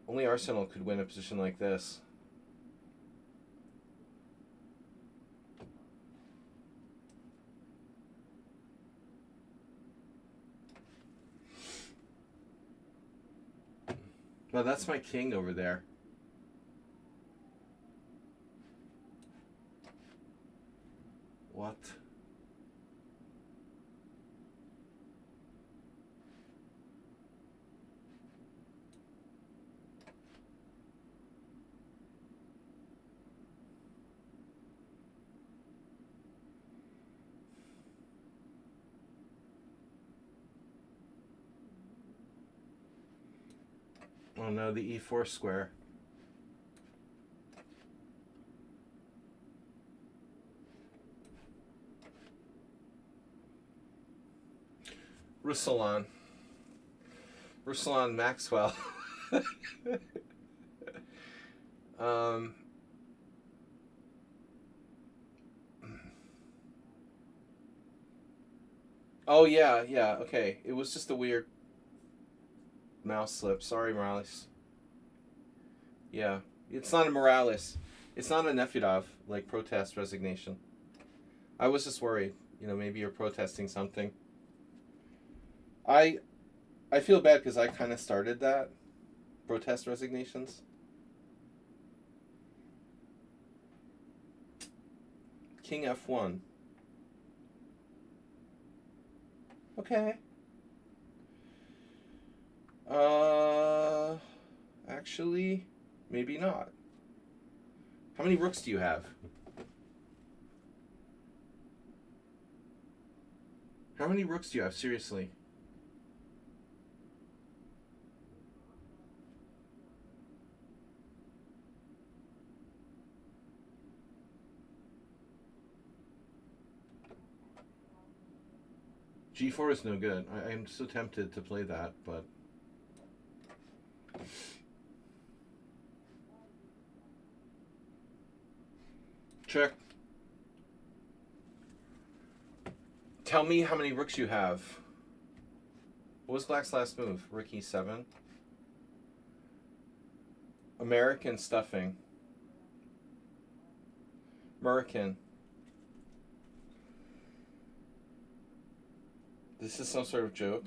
[SPEAKER 1] Only Arsenal could win a position like this. Well, that's my king over there. What? Oh no, the E4 square. Ruslan. Ruslan Maxwell. Oh yeah, yeah, okay. It was just a weird mouse slip. Sorry, Morales. Yeah. It's not a Morales. It's not a Nefedov, like, protest resignation. I was just worried. You know, maybe you're protesting something. I feel bad because I kind of started that. Protest resignations. King F1. Okay. Actually, maybe not. How many rooks do you have? How many rooks do you have? Seriously. G4 is no good. I'm so tempted to play that, but... Check. Tell me how many rooks you have. What was Black's last move? Rook E7? American stuffing. American. This is some sort of joke.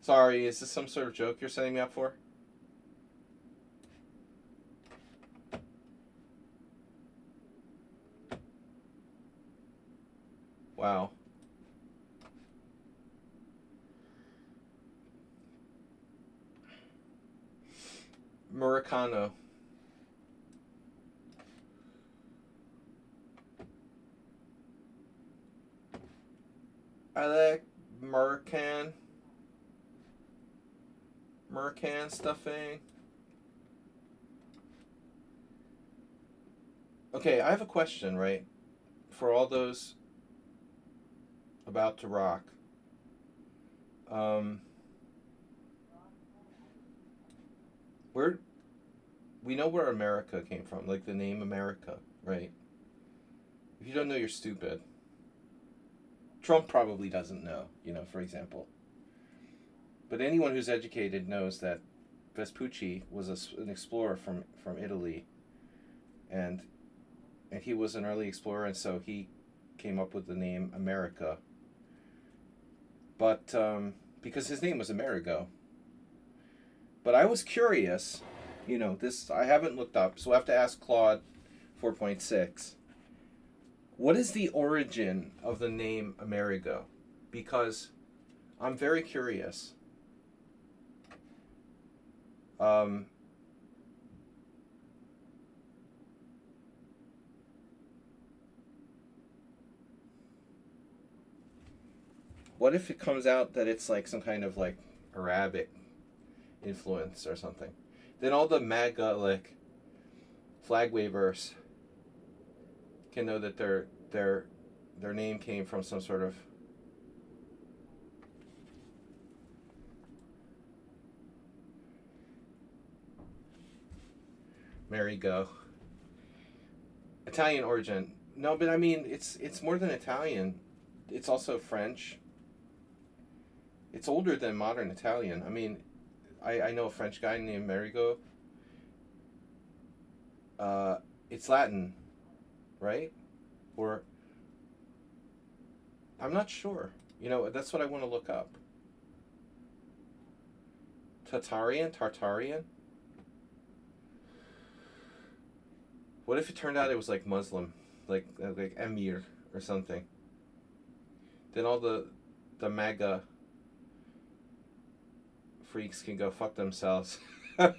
[SPEAKER 1] Sorry, is this some sort of joke you're setting me up for? Wow. Murakano. Mercan stuffing. Okay, I have a question, right? For all those about to rock. Um, where we know where America came from, like the name America, right? If you don't know, you're stupid. Trump probably doesn't know, for example. But anyone who's educated knows that Vespucci was an explorer from Italy, and he was an early explorer, and so he came up with the name America. But because his name was Amerigo. But I was curious, this I haven't looked up, so I have to ask Claude 4.6. What is the origin of the name Amerigo? Because I'm very curious. What if it comes out that it's like some kind of like Arabic influence or something? Then all the MAGA like flag wavers can know that their name came from some sort of merry-go. Italian origin. No, but I mean it's more than Italian. It's also French. It's older than modern Italian. I mean, I know a French guy named Amerigo. It's Latin, right? Or I'm not sure. That's what I want to look up. Tartarian? What if it turned out it was like Muslim, like Emir or something? Then all the MAGA freaks can go fuck themselves. I'm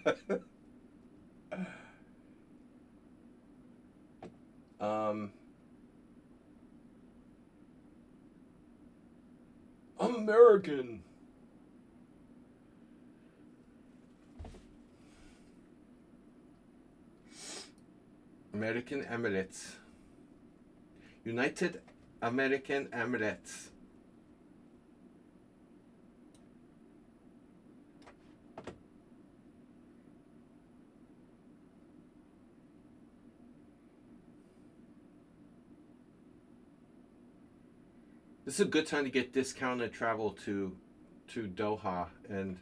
[SPEAKER 1] American. American Emirates. United American Emirates. This is a good time to get discounted travel to Doha and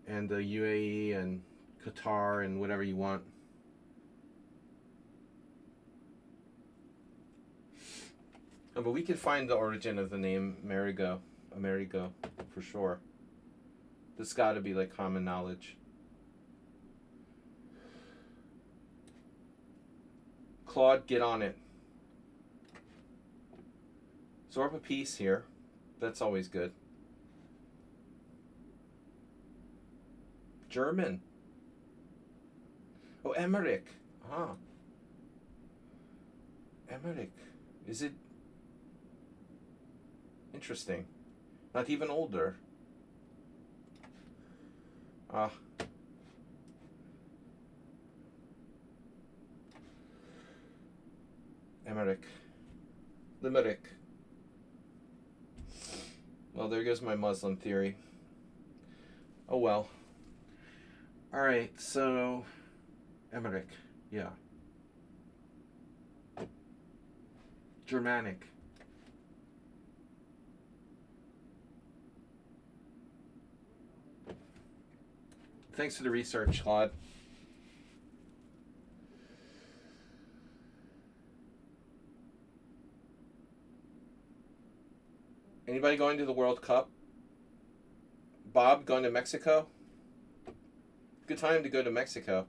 [SPEAKER 1] the UAE and Qatar and whatever you want. Oh, but we can find the origin of the name Amerigo for sure. This got to be like common knowledge. Claude, get on it. Absorb a piece here. That's always good. German. Oh, Emmerich. Ah. Emmerich. Is it interesting? Not even older. Ah. Emmerich. Limerick. Well, there goes my Muslim theory. Oh well. Alright, so Emmerich. Yeah. Germanic. Thanks for the research, Claude. Anybody going to the World Cup? Bob, going to Mexico? Good time to go to Mexico.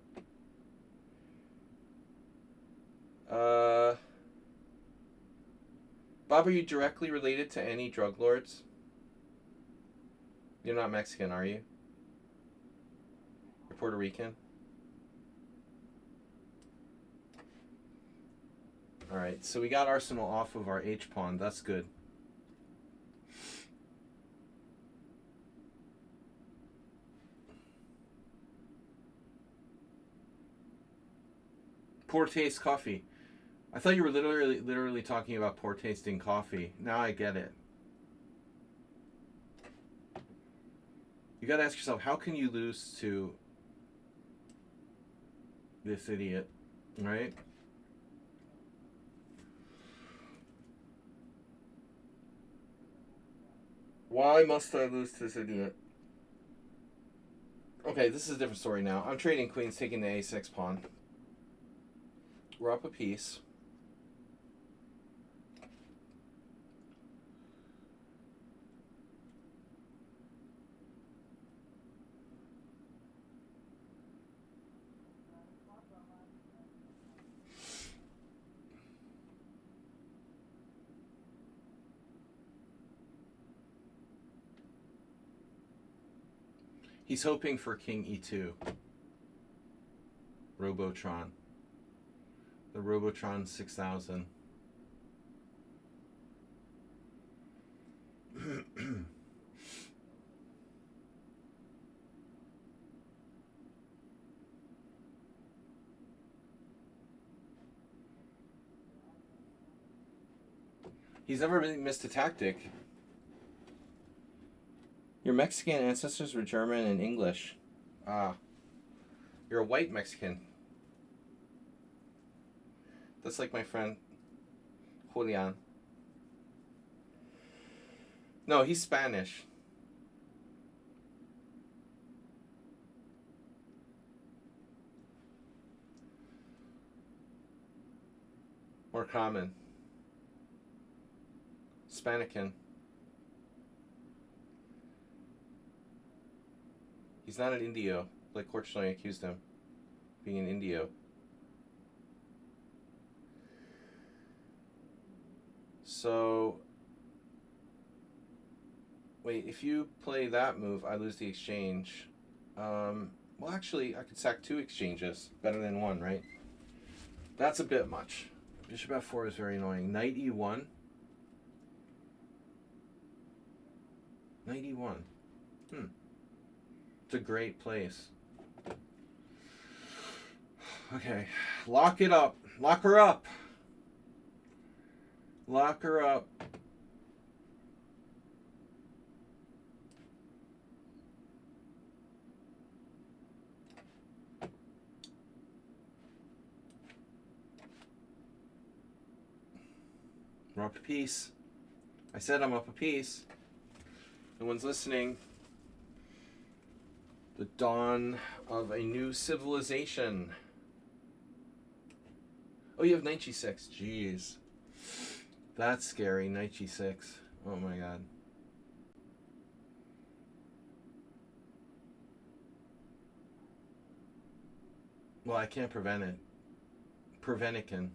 [SPEAKER 1] Bob, are you directly related to any drug lords? You're not Mexican, are you? You're Puerto Rican? Alright, so we got Arsenal off of our H-pawn. That's good. Poor taste coffee. I thought you were literally talking about poor tasting coffee. Now I get it. You gotta ask yourself, how can you lose to this idiot, right? Why must I lose to this idiot? Okay, this is a different story now. I'm trading queens, taking the a6 pawn. We're up a piece. He's hoping for king e2. Robotron. The Robotron 6000. He's never really missed a tactic. Your Mexican ancestors were German and English. Ah. You're a white Mexican. That's like my friend Julian. No, he's Spanish. More common. Spanican. He's not an Indio, like Korchnoi accused him of being an Indio. So, wait, if you play that move, I lose the exchange. Well, actually, I could sack 2 exchanges. Better than 1, right? That's a bit much. Bishop f4 is very annoying. Knight e1. Knight e1. It's a great place. Okay, lock it up. Lock her up. Lock her up. We're up a piece. I said I'm up a piece. No one's listening. The dawn of a new civilization. Oh, you have knight g6. Jeez. That's scary. Knight g6. Oh my god. Well, I can't prevent it. Preventican.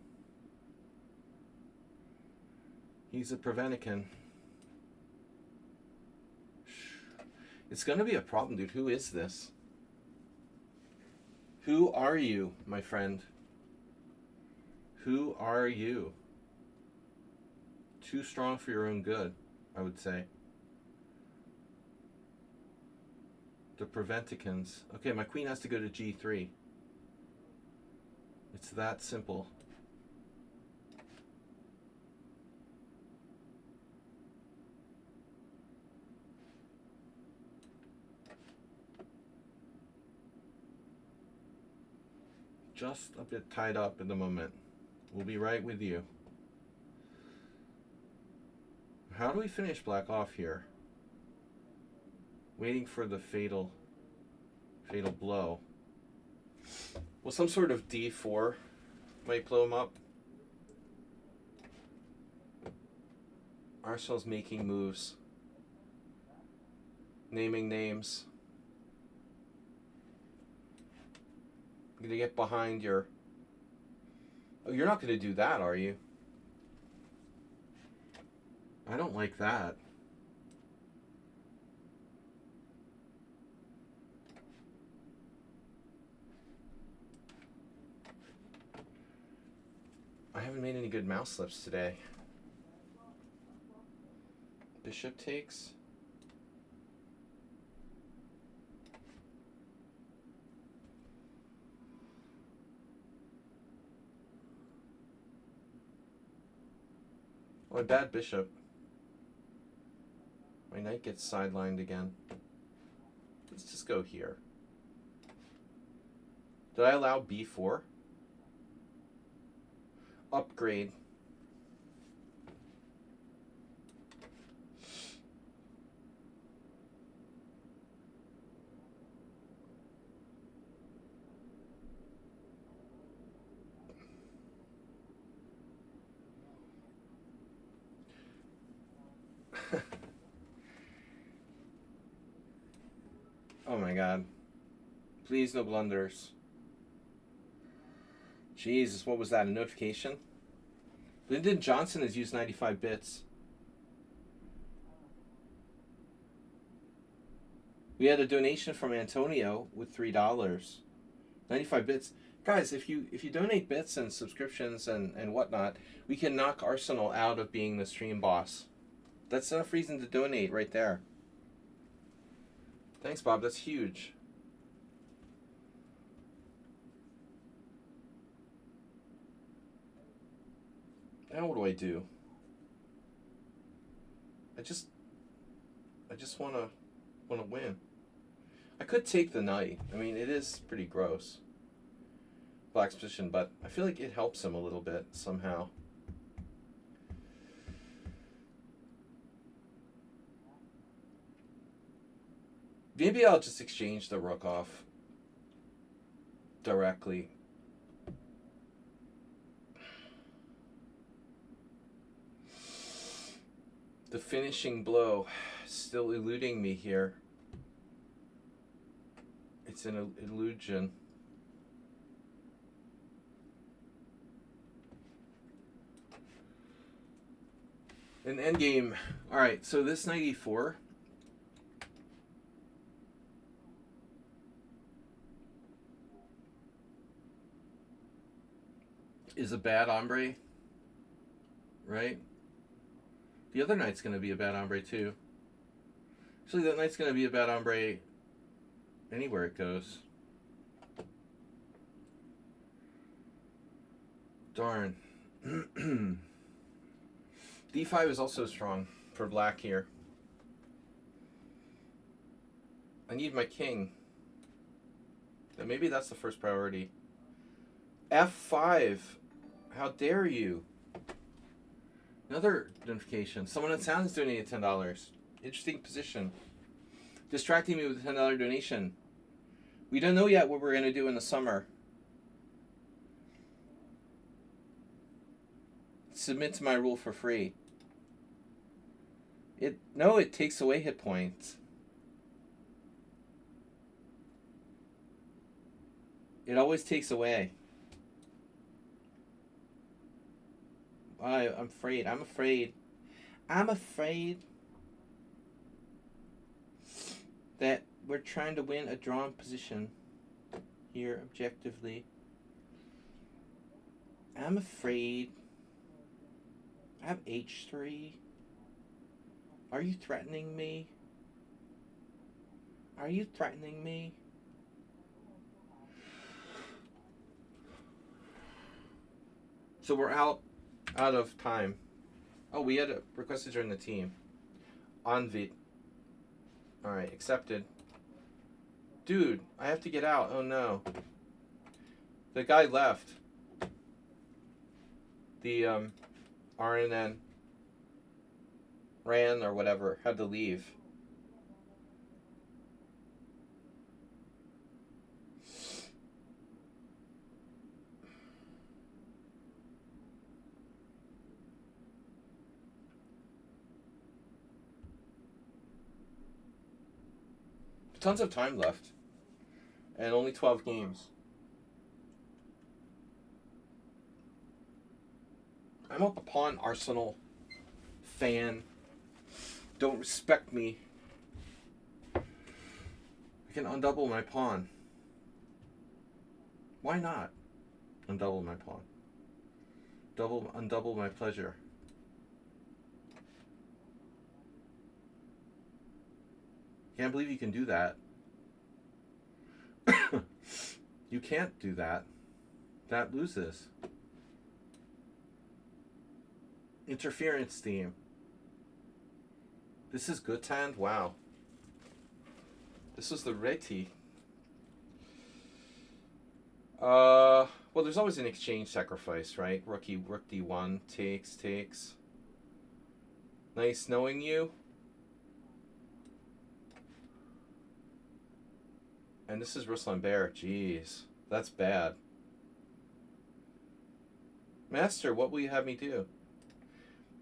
[SPEAKER 1] He's a Preventican. It's gonna be a problem, dude. Who is this? Who are you, my friend? Who are you? Too strong for your own good, I would say. The Preventicans. Okay, my queen has to go to g3. It's that simple. Just a bit tied up in the moment. We'll be right with you. How do we finish black off here? Waiting for the fatal blow. Well, some sort of d4 might blow him up. Arsenal's making moves. Naming names. I'm gonna get behind your... Oh, you're not gonna do that, are you? I don't like that. I haven't made any good mouse slips today. Bishop takes. My bad bishop. My knight gets sidelined again. Let's just go here. Did I allow b4? Upgrade. Oh my god. Please, no blunders. Jesus, what was that? A notification? Lyndon Johnson has used 95 bits. We had a donation from Antonio with $3. 95 bits. Guys, if you donate bits and subscriptions and whatnot, we can knock Arsenal out of being the stream boss. That's enough reason to donate right there. Thanks, Bob. That's huge. Now what do I do? I just wanna win. I could take the knight. I mean, it is pretty gross. Black's position, but I feel like it helps him a little bit somehow. Maybe I'll just exchange the rook off directly. The finishing blow still eluding me here. It's an illusion. An endgame. Alright, so this 94 is a bad hombre, right? The other knight's going to be a bad hombre too. Actually, that knight's going to be a bad hombre anywhere it goes. Darn. D5 is also strong for black here. I need my king. And maybe that's the first priority. F5. How dare you? Another notification. Someone in sound is donating $10. Interesting position. Distracting me with a $10 donation. We don't know yet what we're going to do in the summer. Submit to my rule for free. It takes away hit points. It always takes away. I'm afraid. I'm afraid that we're trying to win a drawn position here objectively. I'm afraid. I have H3. Are you threatening me? Are you threatening me? So we're out of time. Oh, we had a request to join the team. Onvid. Alright, accepted. Dude, I have to get out. Oh no. The guy left. The RNN ran or whatever, had to leave. Tons of time left. And only 12 games. I'm up upon Arsenal fan. Don't respect me. I can undouble my pawn. Why not undouble my pawn? Undouble my pleasure. Can't believe you can do that. You can't do that. That loses. Interference theme. This is good hand? Wow. This was the Reti. Well, there's always an exchange sacrifice, right? Rook D1, takes. Nice knowing you. And this is Ruslan Bear. Jeez, that's bad. Master, what will you have me do?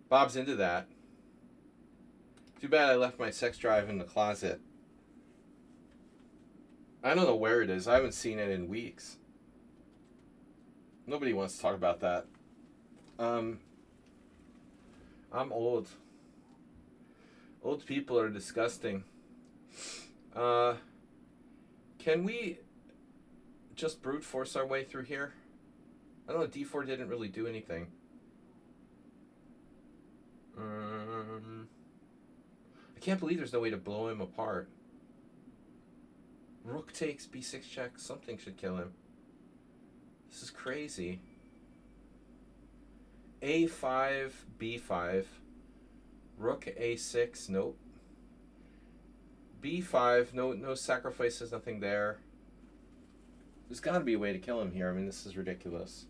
[SPEAKER 1] Bob's into that. Too bad I left my sex drive in the closet. I don't know where it is. I haven't seen it in weeks. Nobody wants to talk about that. I'm old. Old people are disgusting. Can we just brute force our way through here? I don't know, D4 didn't really do anything. I can't believe there's no way to blow him apart. Rook takes, B6 check, something should kill him. This is crazy. A5, B5. Rook A6, nope. B5, no sacrifices, nothing there. There's got to be a way to kill him here. I mean, this is ridiculous.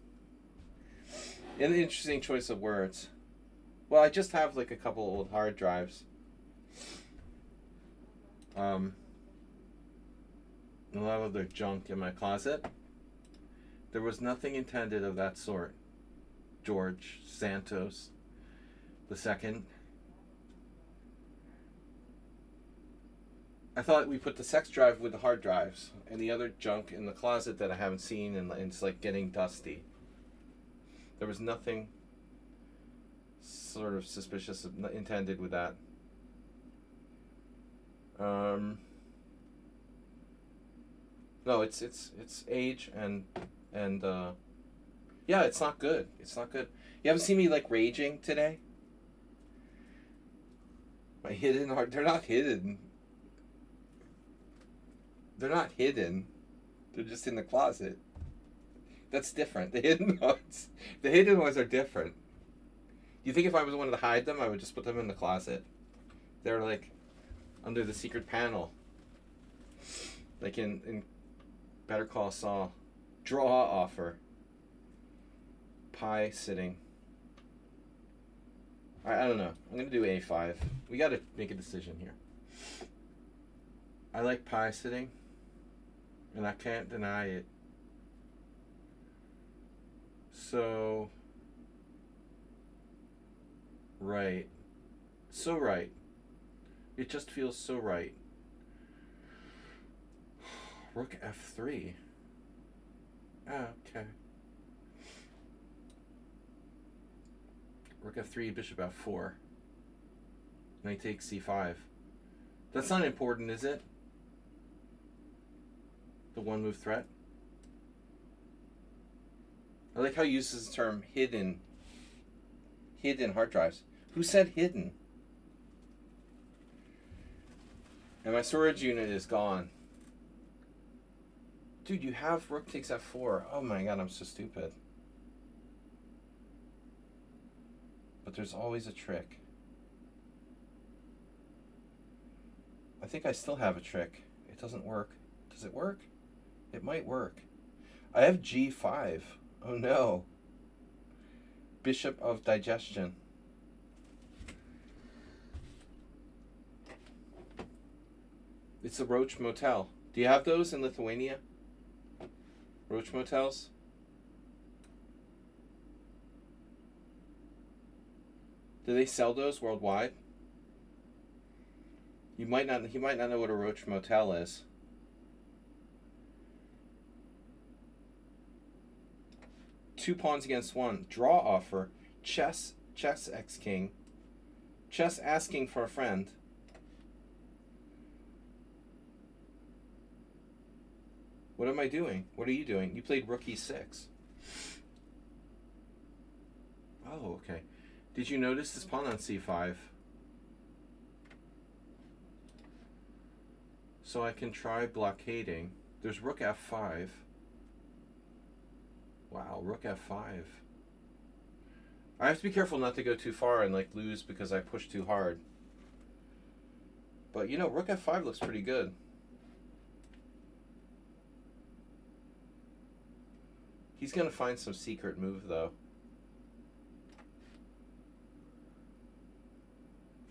[SPEAKER 1] An interesting choice of words. Well, I just have like a couple old hard drives. A lot of their junk in my closet. There was nothing intended of that sort. George Santos II. I thought we put the sex drive with the hard drives and the other junk in the closet that I haven't seen, and it's like getting dusty. There was nothing sort of suspicious intended with that. No, it's age and yeah, it's not good. It's not good. You haven't seen me like raging today? My hidden heart, they're not hidden. They're not hidden. They're just in the closet. That's different. The hidden ones are different. You think if I was wanted to hide them, I would just put them in the closet? They're like under the secret panel. Like in Better Call Saul. Draw offer. Pie sitting. I don't know. I'm going to do A5. We got to make a decision here. I like pie sitting, and I can't deny it. So, right. So right. It just feels so right. Rook F3. Okay. Rook F3, Bishop F4. Knight takes C5. That's not important, is it? The one move threat. I like how he uses the term hidden. Hidden hard drives. Who said hidden? And my storage unit is gone. Dude, you have rook takes F4. Oh my god, I'm so stupid. But there's always a trick. I think I still have a trick. It doesn't work. Does it work? It might work. I have G5. Oh no. Bishop of digestion. It's a Roach Motel. Do you have those in Lithuania? Roach Motels? Do they sell those worldwide? He might not know what a Roach Motel is. Two pawns against one. Draw offer. Chess X King. Chess asking for a friend. What am I doing? What are you doing? You played rook e6. Oh, okay. Did you notice this pawn on c5? So I can try blockading. There's rook f5. Wow, rook f5. I have to be careful not to go too far and like lose because I push too hard. But you know, rook f5 looks pretty good. He's gonna find some secret move though.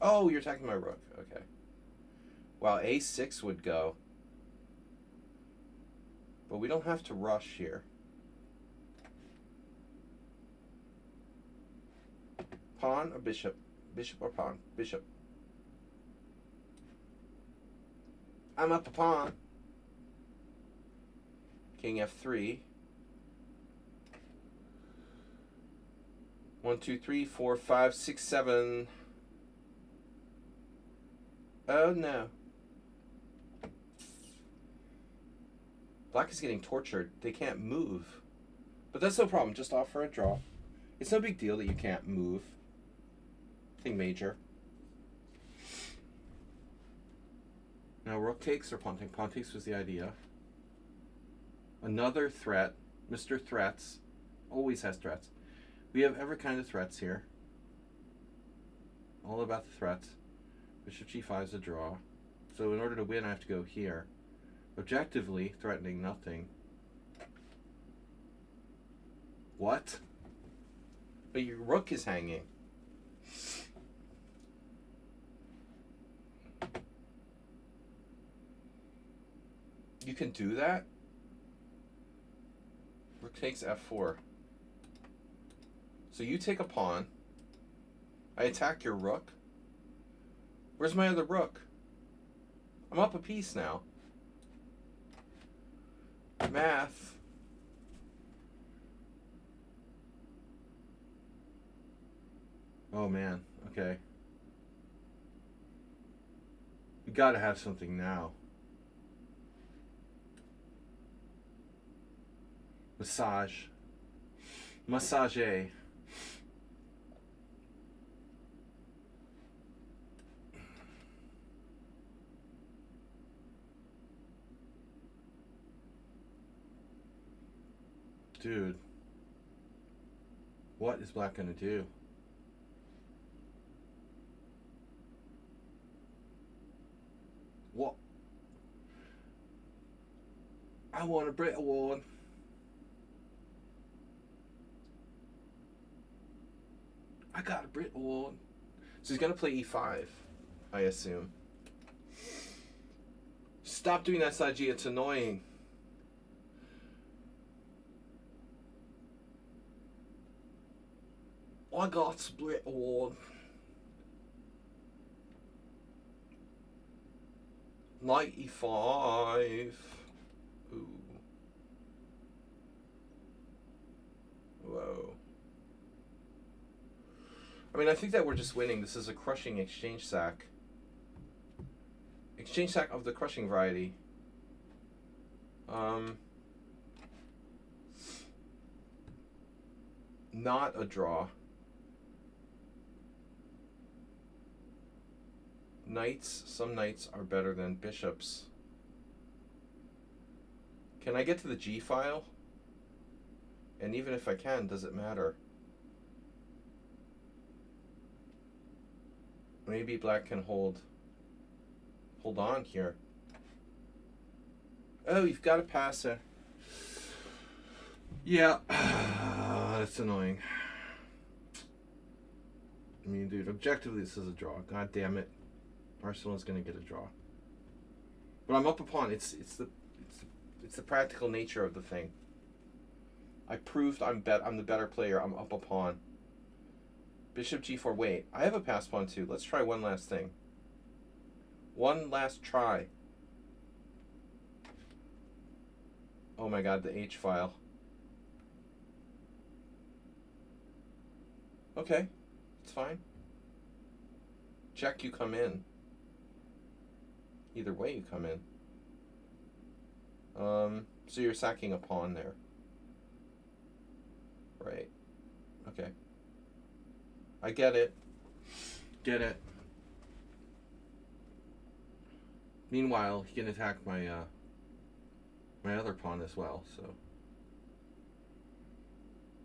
[SPEAKER 1] Oh, you're attacking my rook. Okay. Wow, a6 would go. But we don't have to rush here. Pawn or bishop? Bishop or pawn? Bishop. I'm up a pawn. King f3. 1, 2, 3, 4, 5, 6, 7. Oh no. Black is getting tortured. They can't move. But that's no problem. Just offer a draw. It's no big deal that you can't move. Nothing major. Now rook takes or pawn takes? Pawn takes was the idea. Another threat. Mr. Threats. Always has threats. We have every kind of threats here. All about the threats. Bishop g5 is a draw. So in order to win, I have to go here. Objectively, threatening nothing. What? But your rook is hanging. You can do that? Rook takes f4. So you take a pawn. I attack your rook. Where's my other rook? I'm up a piece now. Math. Oh man, okay. We gotta have something now. Massage. Massage. Dude. What is black gonna do? What? I want a Brit Award. I got a Brit Award. So he's gonna play e5, I assume. Stop doing that, Saji. It's annoying. I got split award. Knight e5. Ooh. Whoa. I mean, I think that we're just winning. This is a crushing exchange sack. Exchange sack of the crushing variety. Not a draw. Knights, some knights are better than bishops. Can I get to the G file? And even if I can, does it matter? Maybe black can hold on here. Oh, you've got a passer. Yeah, that's annoying. I mean, dude, objectively this is a draw. God damn it. Barcelona's gonna get a draw. But I'm up a pawn. It's the practical nature of the thing. I proved I'm the better player. I'm up a pawn. Bishop g4. Wait, I have a pass pawn too. Let's try one last thing. One last try. Oh my god, the H file. Okay, it's fine. Check, you come in. Either way you come in. So you're sacking a pawn there. Right. Okay. I get it. Get it. Meanwhile, he can attack my my other pawn as well, so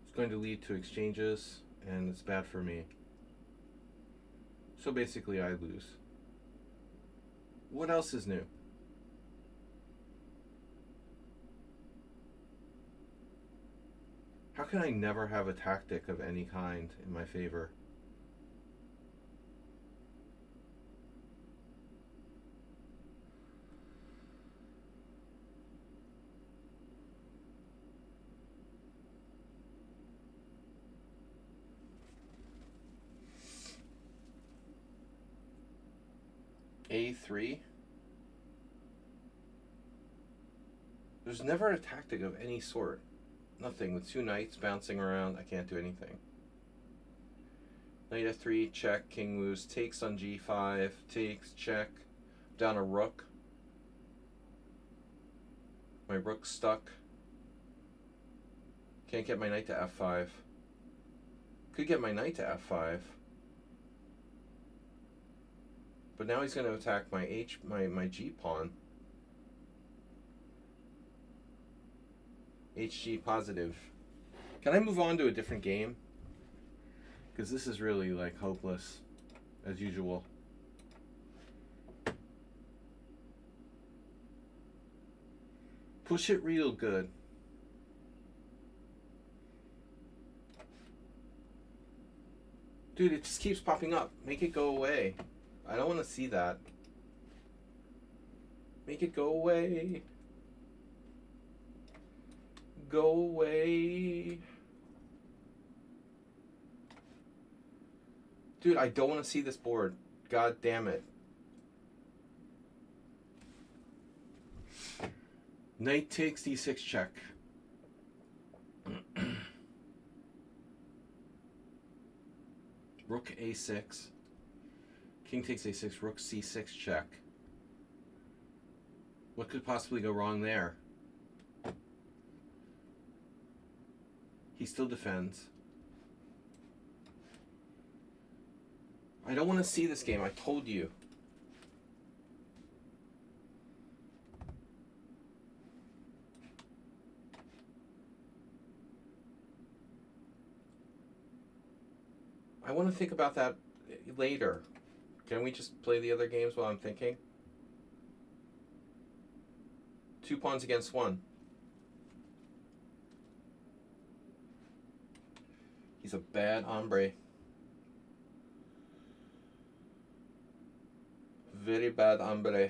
[SPEAKER 1] it's going to lead to exchanges and it's bad for me. So basically I lose. What else is new? How can I never have a tactic of any kind in my favor? A3. There's never a tactic of any sort. Nothing. With two knights bouncing around, I can't do anything. Knight F3, check, king moves, takes on G5, takes, check, down a rook. My rook's stuck. Can't get my knight to F5. Could get my knight to F5. But now he's going to attack my G pawn. HG positive. Can I move on to a different game? Because this is really like hopeless, as usual. Push it real good. Dude, it just keeps popping up. Make it go away. I don't want to see that. Make it go away. Go away. Dude, I don't want to see this board. God damn it. Knight takes D6 check. Rook A6. King takes A6, Rook C6 check. What could possibly go wrong there? He still defends. I don't want to see this game, I told you. I want to think about that later. Can we just play the other games while I'm thinking? 2 pawns against 1. He's a bad hombre. Very bad hombre.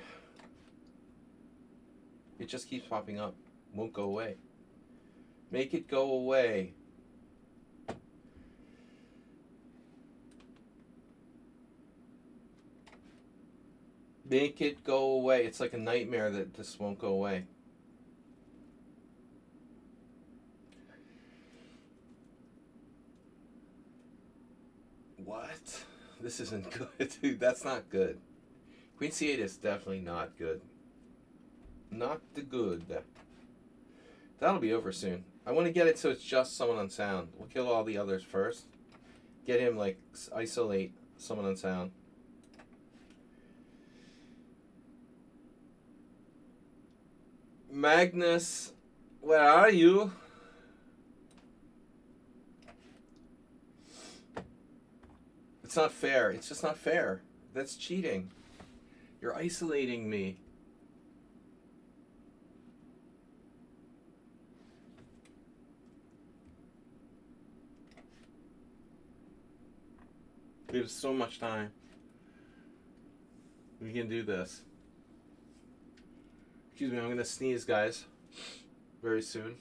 [SPEAKER 1] It just keeps popping up. Won't go away. Make it go away. Make it go away. It's like a nightmare that this won't go away. What? This isn't good, dude. That's not good. Queen C8 is definitely not good. Not the good. That'll be over soon. I want to get it so it's just someone on sound. We'll kill all the others first. Get him, like, isolate someone on sound. Magnus, where are you? It's not fair. It's just not fair. That's cheating. You're isolating me. We have so much time. We can do this. Excuse me, I'm going to sneeze, guys, very soon.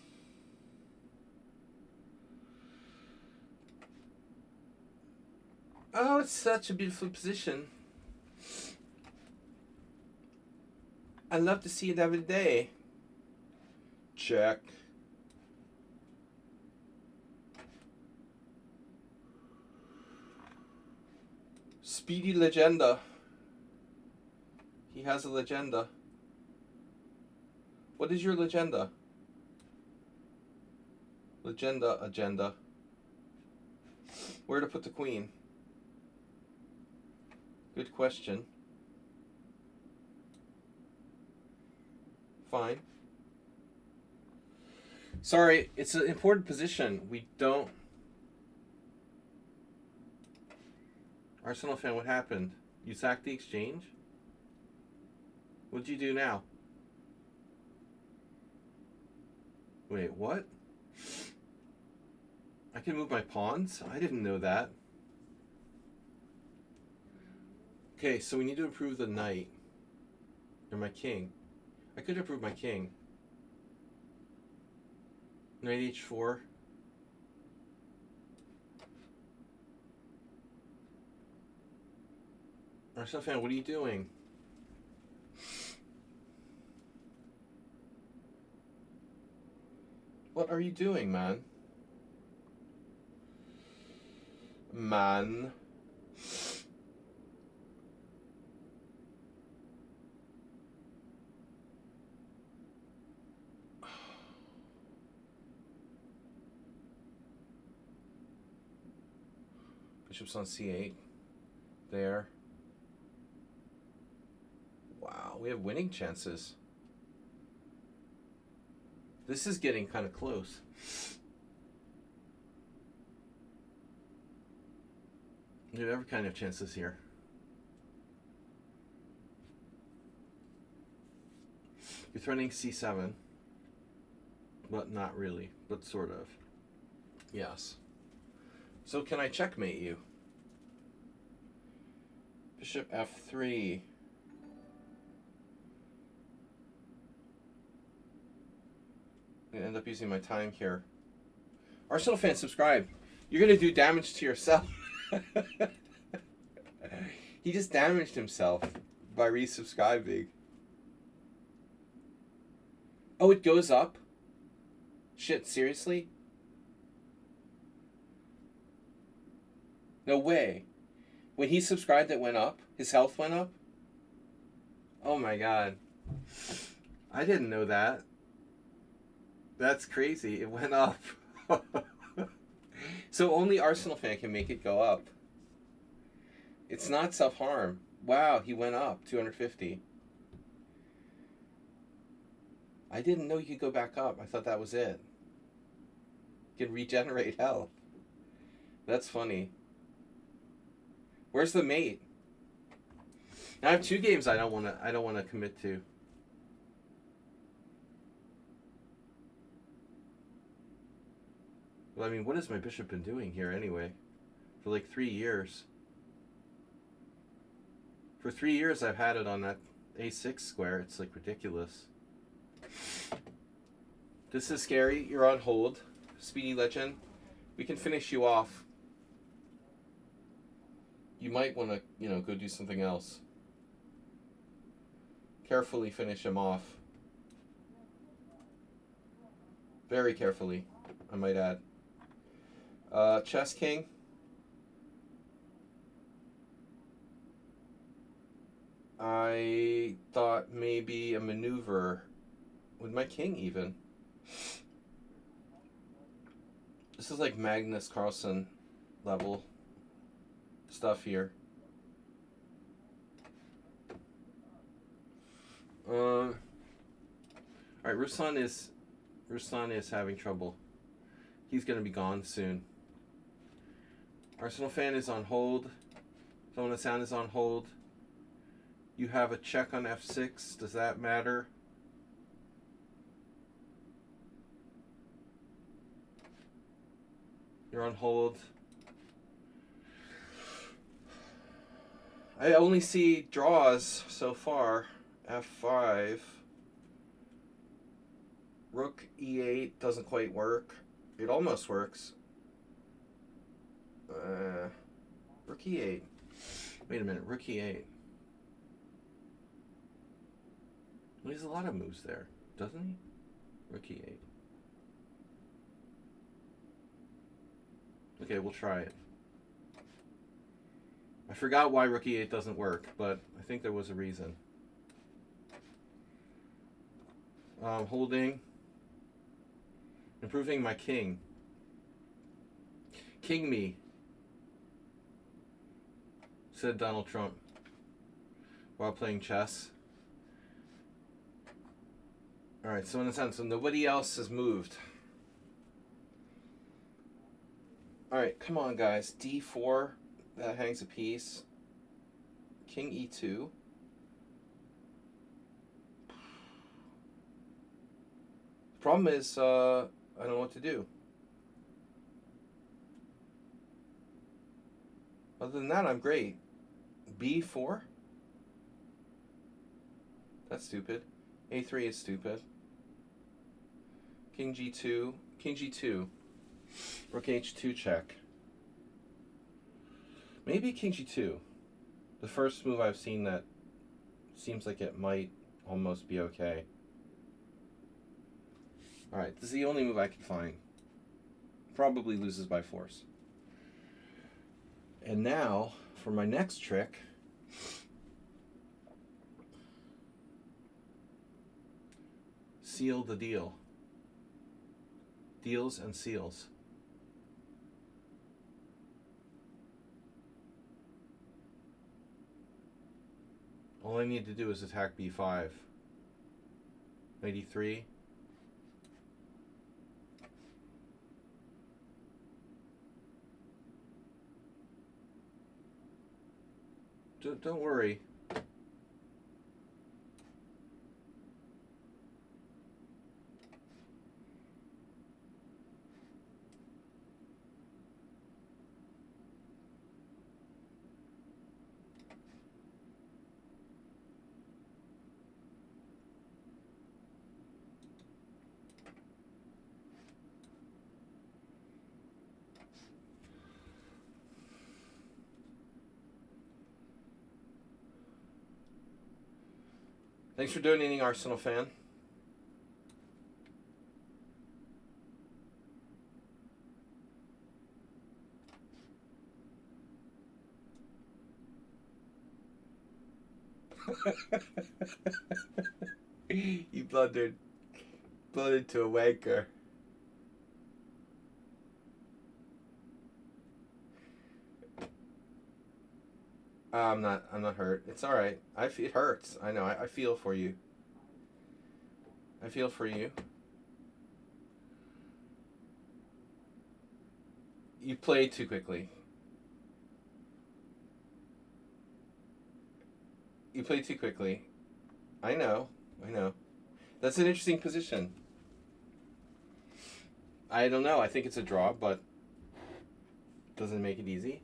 [SPEAKER 1] Oh, it's such a beautiful position. I love to see it every day. Check. Speedy Legenda. He has a Legenda. What is your Legenda? Legenda agenda. Where to put the queen? Good question. Fine. Sorry, it's an important position. We don't... Arsenal fan, what happened? You sacked the exchange? What'd you do now? Wait, what? I can move my pawns? I didn't know that. Okay, so we need to improve the knight. Or my king. I could improve my king. Knight h4. Arsenal fan, what are you doing? What are you doing, man? Man. Bishop's on c8. There. Wow, we have winning chances. This is getting kind of close. We have every kind of chances here. You're threatening c7. But not really, but sort of. Yes. So can I checkmate you? Bishop f3. I'm gonna end up using my time here. Arsenal fans, subscribe. You're gonna do damage to yourself. He just damaged himself by resubscribing. Oh, it goes up? Shit, seriously? No way. When he subscribed, it went up? His health went up? Oh my god. I didn't know that. That's crazy. It went up. So only Arsenal fan can make it go up. It's not self-harm. Wow, he went up 250. I didn't know you could go back up. I thought that was it. You can regenerate health. That's funny. Where's the mate? Now I have 2 games I don't want to commit to. Well, I mean, what has my bishop been doing here anyway? For like 3 years. For 3 years I've had it on that a6 square. It's like ridiculous. This is scary. You're on hold. Speedy Legend. We can finish you off. You might want to, go do something else. Carefully finish him off. Very carefully, I might add. Chess King. I thought maybe a maneuver with my king even. This is like Magnus Carlsen level stuff here. Alright, Ruslan is having trouble. He's gonna be gone soon. Arsenal fan is on hold. Someone sound is on hold. You have a check on f6. Does that matter? You're on hold. I only see draws so far. f5. Rook e8 doesn't quite work. It almost works. Rook e8. Wait a minute, rook e8. Well, he has a lot of moves there, doesn't he? Rook e8. Okay, we'll try it. I forgot why rook e8 doesn't work, but I think there was a reason. Holding. Improving my king. King me, said Donald Trump while playing chess. Alright, so in a sense, so nobody else has moved. Alright, come on guys. D4. That hangs a piece. King e2. The problem is, I don't know what to do. Other than that, I'm great. b4? That's stupid. a3 is stupid. King g2. King g2. Rook h2 check. Maybe king g2. The first move I've seen that seems like it might almost be okay. Alright, this is the only move I can find. Probably loses by force. And now, for my next trick, seal the deal. Deals and seals. All I need to do is attack b5. Knight e3. Don't worry. Thanks for donating, Arsenal fan. You blundered to a wanker. I'm not hurt. It's all right. It hurts. I know. I feel for you. I feel for you. You played too quickly. You played too quickly. I know. That's an interesting position. I don't know. I think it's a draw, but doesn't make it easy.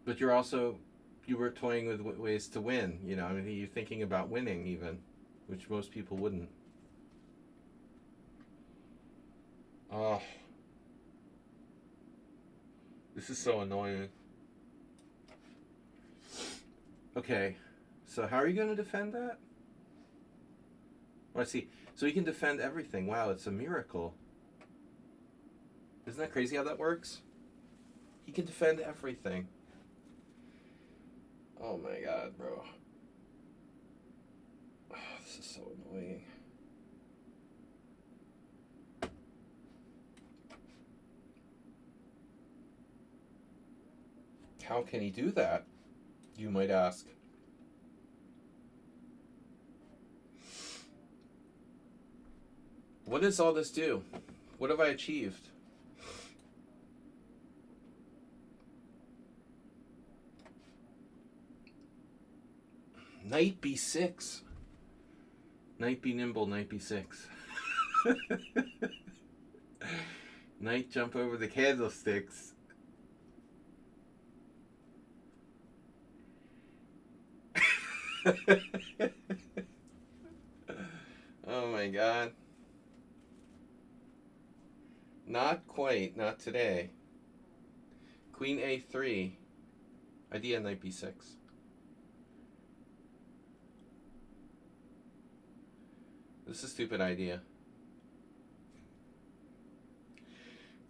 [SPEAKER 1] But you were toying with ways to win. You know, I mean, you're thinking about winning even, which most people wouldn't. Oh, this is so annoying. Okay, so how are you going to defend that? Oh, I see. So he can defend everything. Wow, it's a miracle. Isn't that crazy how that works? He can defend everything. Oh my god, bro. Oh, this is so annoying. How can he do that, you might ask? What does all this do? What have I achieved? Knight b6. Knight be nimble, knight b6. Knight jump over the candlesticks. Oh my god. Not quite, not today. Queen a3. Idea knight b6. This is a stupid idea.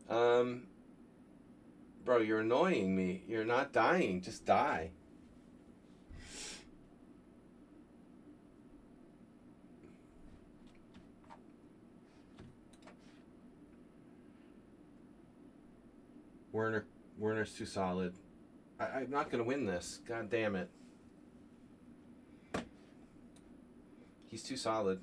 [SPEAKER 1] Bro, you're annoying me. You're not dying. Just die. Werner's too solid. I'm not going to win this. God damn it. He's too solid.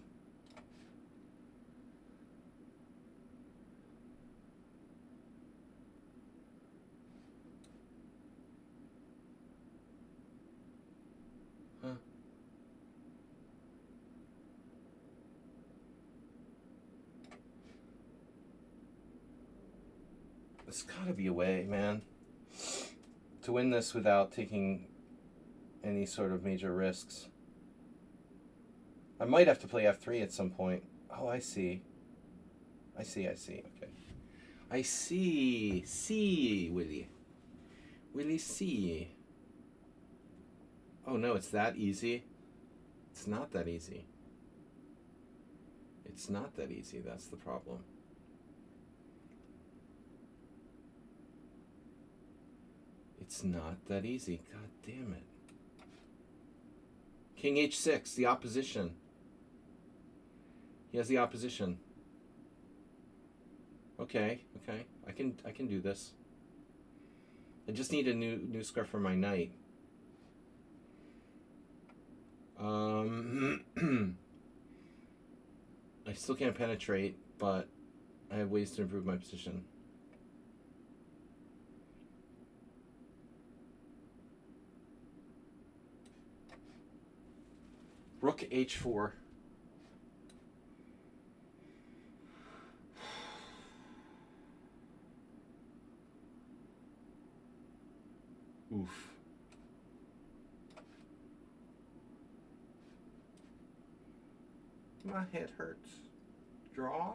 [SPEAKER 1] There's gotta be a way, man, to win this without taking any sort of major risks. I might have to play f3 at some point. Oh, I see. Okay. I see. See, Willie. Willie, see. Oh, no, it's that easy? It's not that easy. It's not that easy. That's the problem. It's not that easy. God damn it. King h6, the opposition. He has the opposition. Okay. I can do this. I just need a new square for my knight. I still can't penetrate, but I have ways to improve my position. Rook h4. Oof. My head hurts. Draw.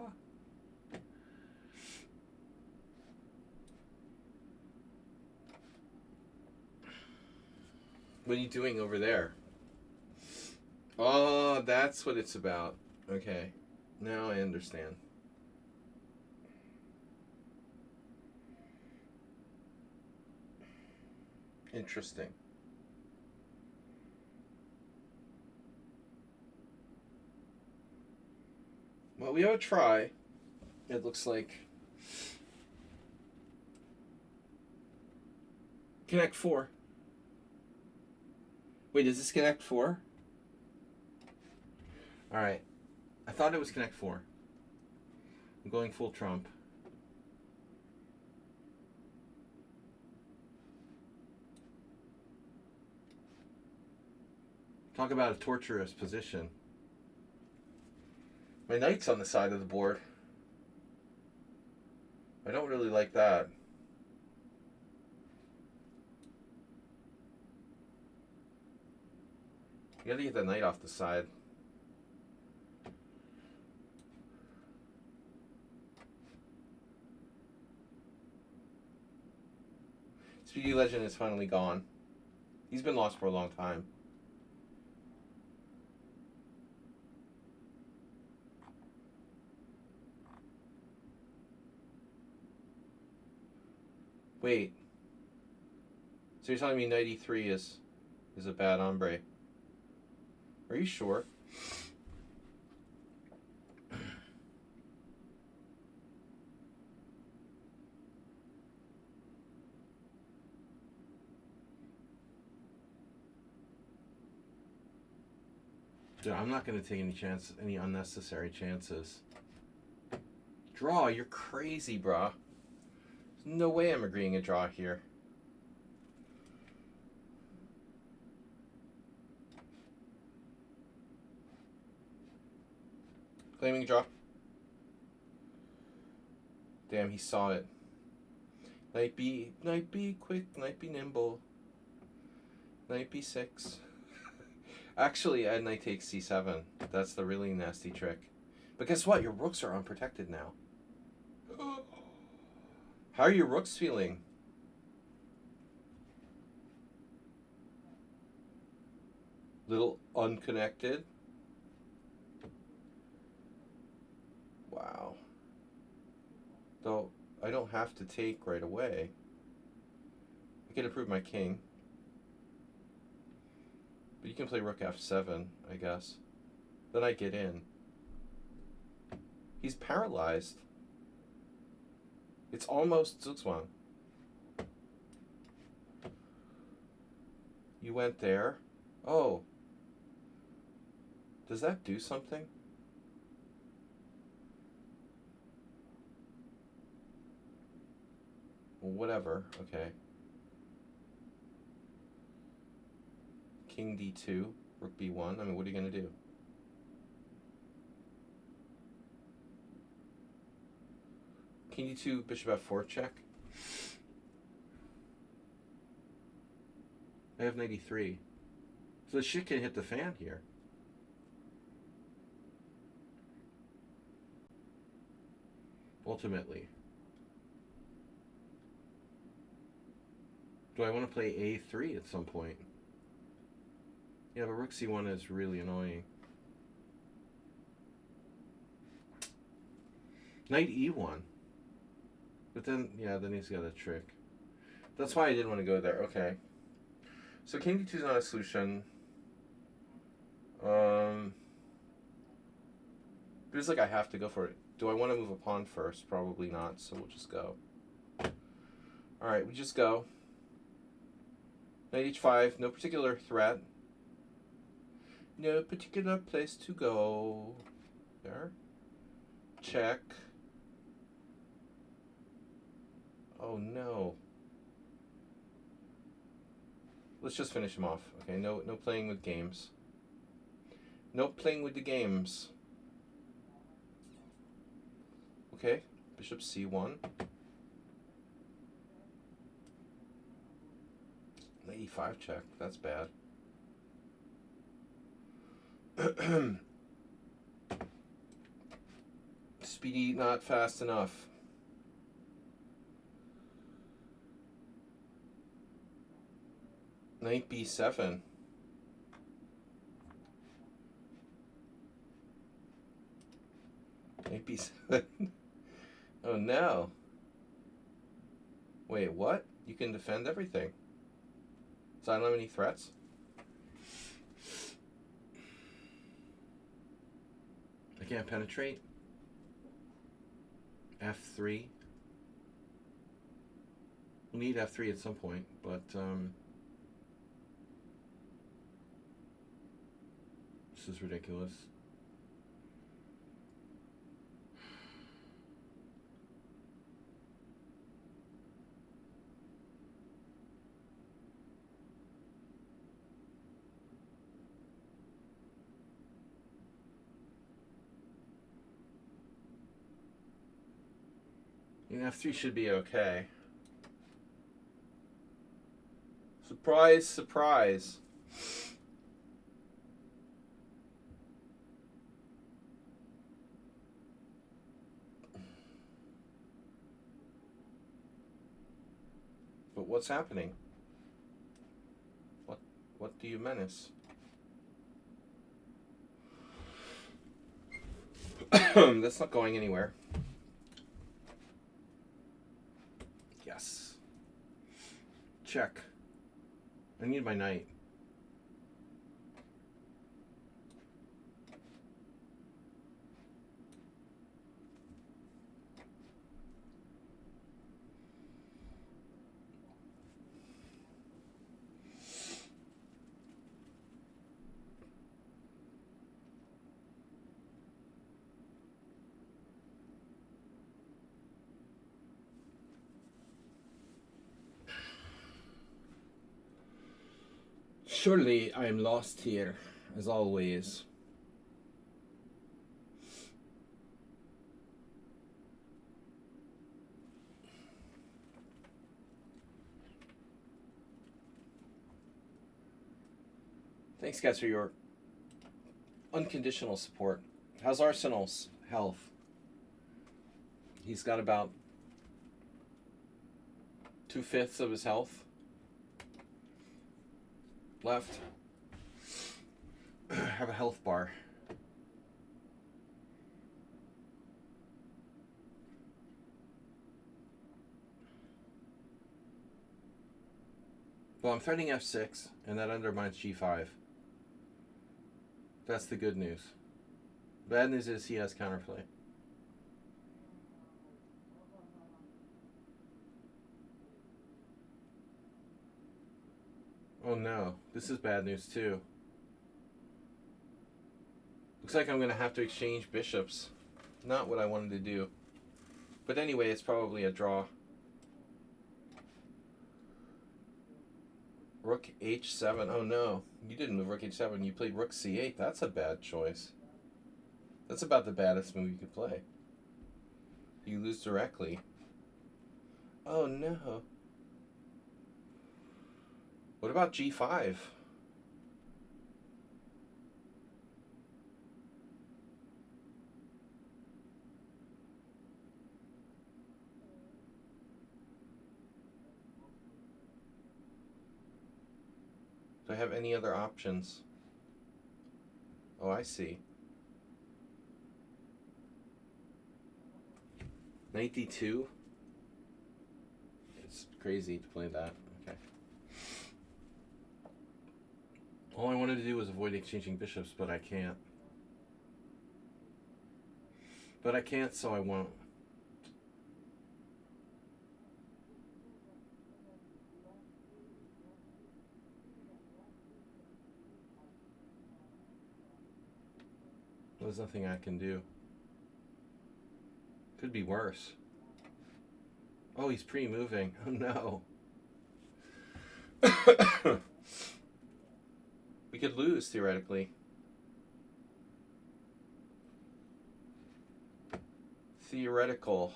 [SPEAKER 1] What are you doing over there? Oh, that's what it's about. Okay. Now I understand. Interesting. Well, we have a try. It looks like. Connect 4. Wait, does this connect 4? Alright. I thought it was connect 4. I'm going full trump. Talk about a torturous position. My knight's on the side of the board. I don't really like that. You gotta get the knight off the side. Speedy Legend is finally gone. He's been lost for a long time. Wait. So you're telling me knight e3 is a bad hombre? Are you sure? Dude, I'm not going to take any unnecessary chances. Draw, you're crazy, brah. There's no way I'm agreeing a draw here. Claiming draw. Damn, he saw it. Knight B, quick, knight B nimble. Knight B6. Actually, I knight takes C7. That's the really nasty trick. But guess what? Your rooks are unprotected now. How are your rooks feeling? Little unconnected. Wow. Though I don't have to take right away. I can improve my king. But you can play rook f7, I guess. Then I get in. He's paralyzed. It's almost Zugzwang. You went there. Oh. Does that do something? Well, whatever. Okay. King d2, rook b1. I mean, what are you going to do? King d2, bishop f4 check. I have 93. So the shit can hit the fan here. Ultimately. Do I want to play A3 at some point? Yeah, but Rook C1 is really annoying. Knight E1. But then, yeah, then he's got a trick. That's why I didn't want to go there. Okay. So King D2 is not a solution. Feels like I have to go for it. Do I want to move a pawn first? Probably not, so we'll just go. Alright, we just go. Knight H5, no particular threat. No particular place to go. There. Check. Oh no. Let's just finish him off. Okay, no playing with games. No playing with the games. Okay, bishop C1. Knight E5 check. That's bad. Speedy, not fast enough. Knight B7. Knight B7. Oh no. Wait, what? You can defend everything. So I don't have any threats? I can't penetrate. F3. We'll need F3 at some point, but this is ridiculous. F3 should be okay. Surprise, surprise. But what's happening? What do you menace? That's not going anywhere. Yes. Check. I need my knight. Surely I am lost here, as always. Thanks, guys, for your unconditional support. How's Arsenal's health? He's got about 2/5 of his health left. Have a health bar. Well, I'm threatening F6, and that undermines G5. That's the good news. Bad news is he has counterplay. Oh no, this is bad news too. Looks like I'm going to have to exchange bishops. Not what I wanted to do. But anyway, it's probably a draw. Rook H7. Oh no, you didn't move Rook H7. You played Rook C8. That's a bad choice. That's about the baddest move you could play. You lose directly. Oh no. What about G5? Do I have any other options? Oh, I see. Knight D2? It's crazy to play that. Okay. All I wanted to do was avoid exchanging bishops, but I can't. But I can't, so I won't. There's nothing I can do. Could be worse. Oh, he's pre-moving. Oh no. We could lose, theoretically. Theoretical.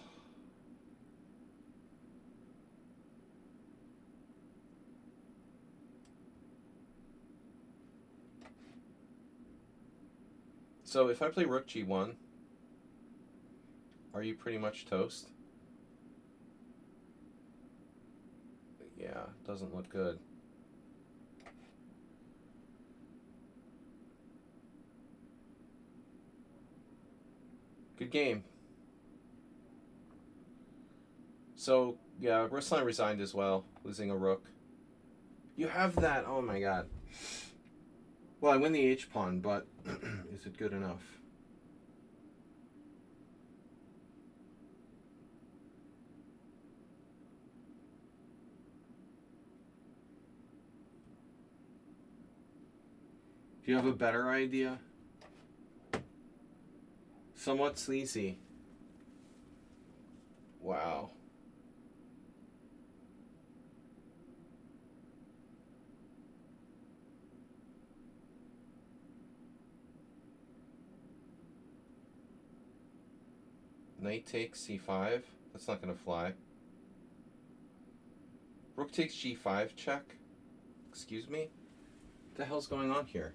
[SPEAKER 1] So if I play rook G1, are you pretty much toast? Yeah, doesn't look good. Good game. So, yeah, Ruslan resigned as well, losing a rook. You have that. Oh my god. Well, I win the H-pawn, but is it good enough? Do you have a better idea? Somewhat sleazy. Wow. Knight takes C5. That's not going to fly. Rook takes G5 check. Excuse me? What the hell's going on here?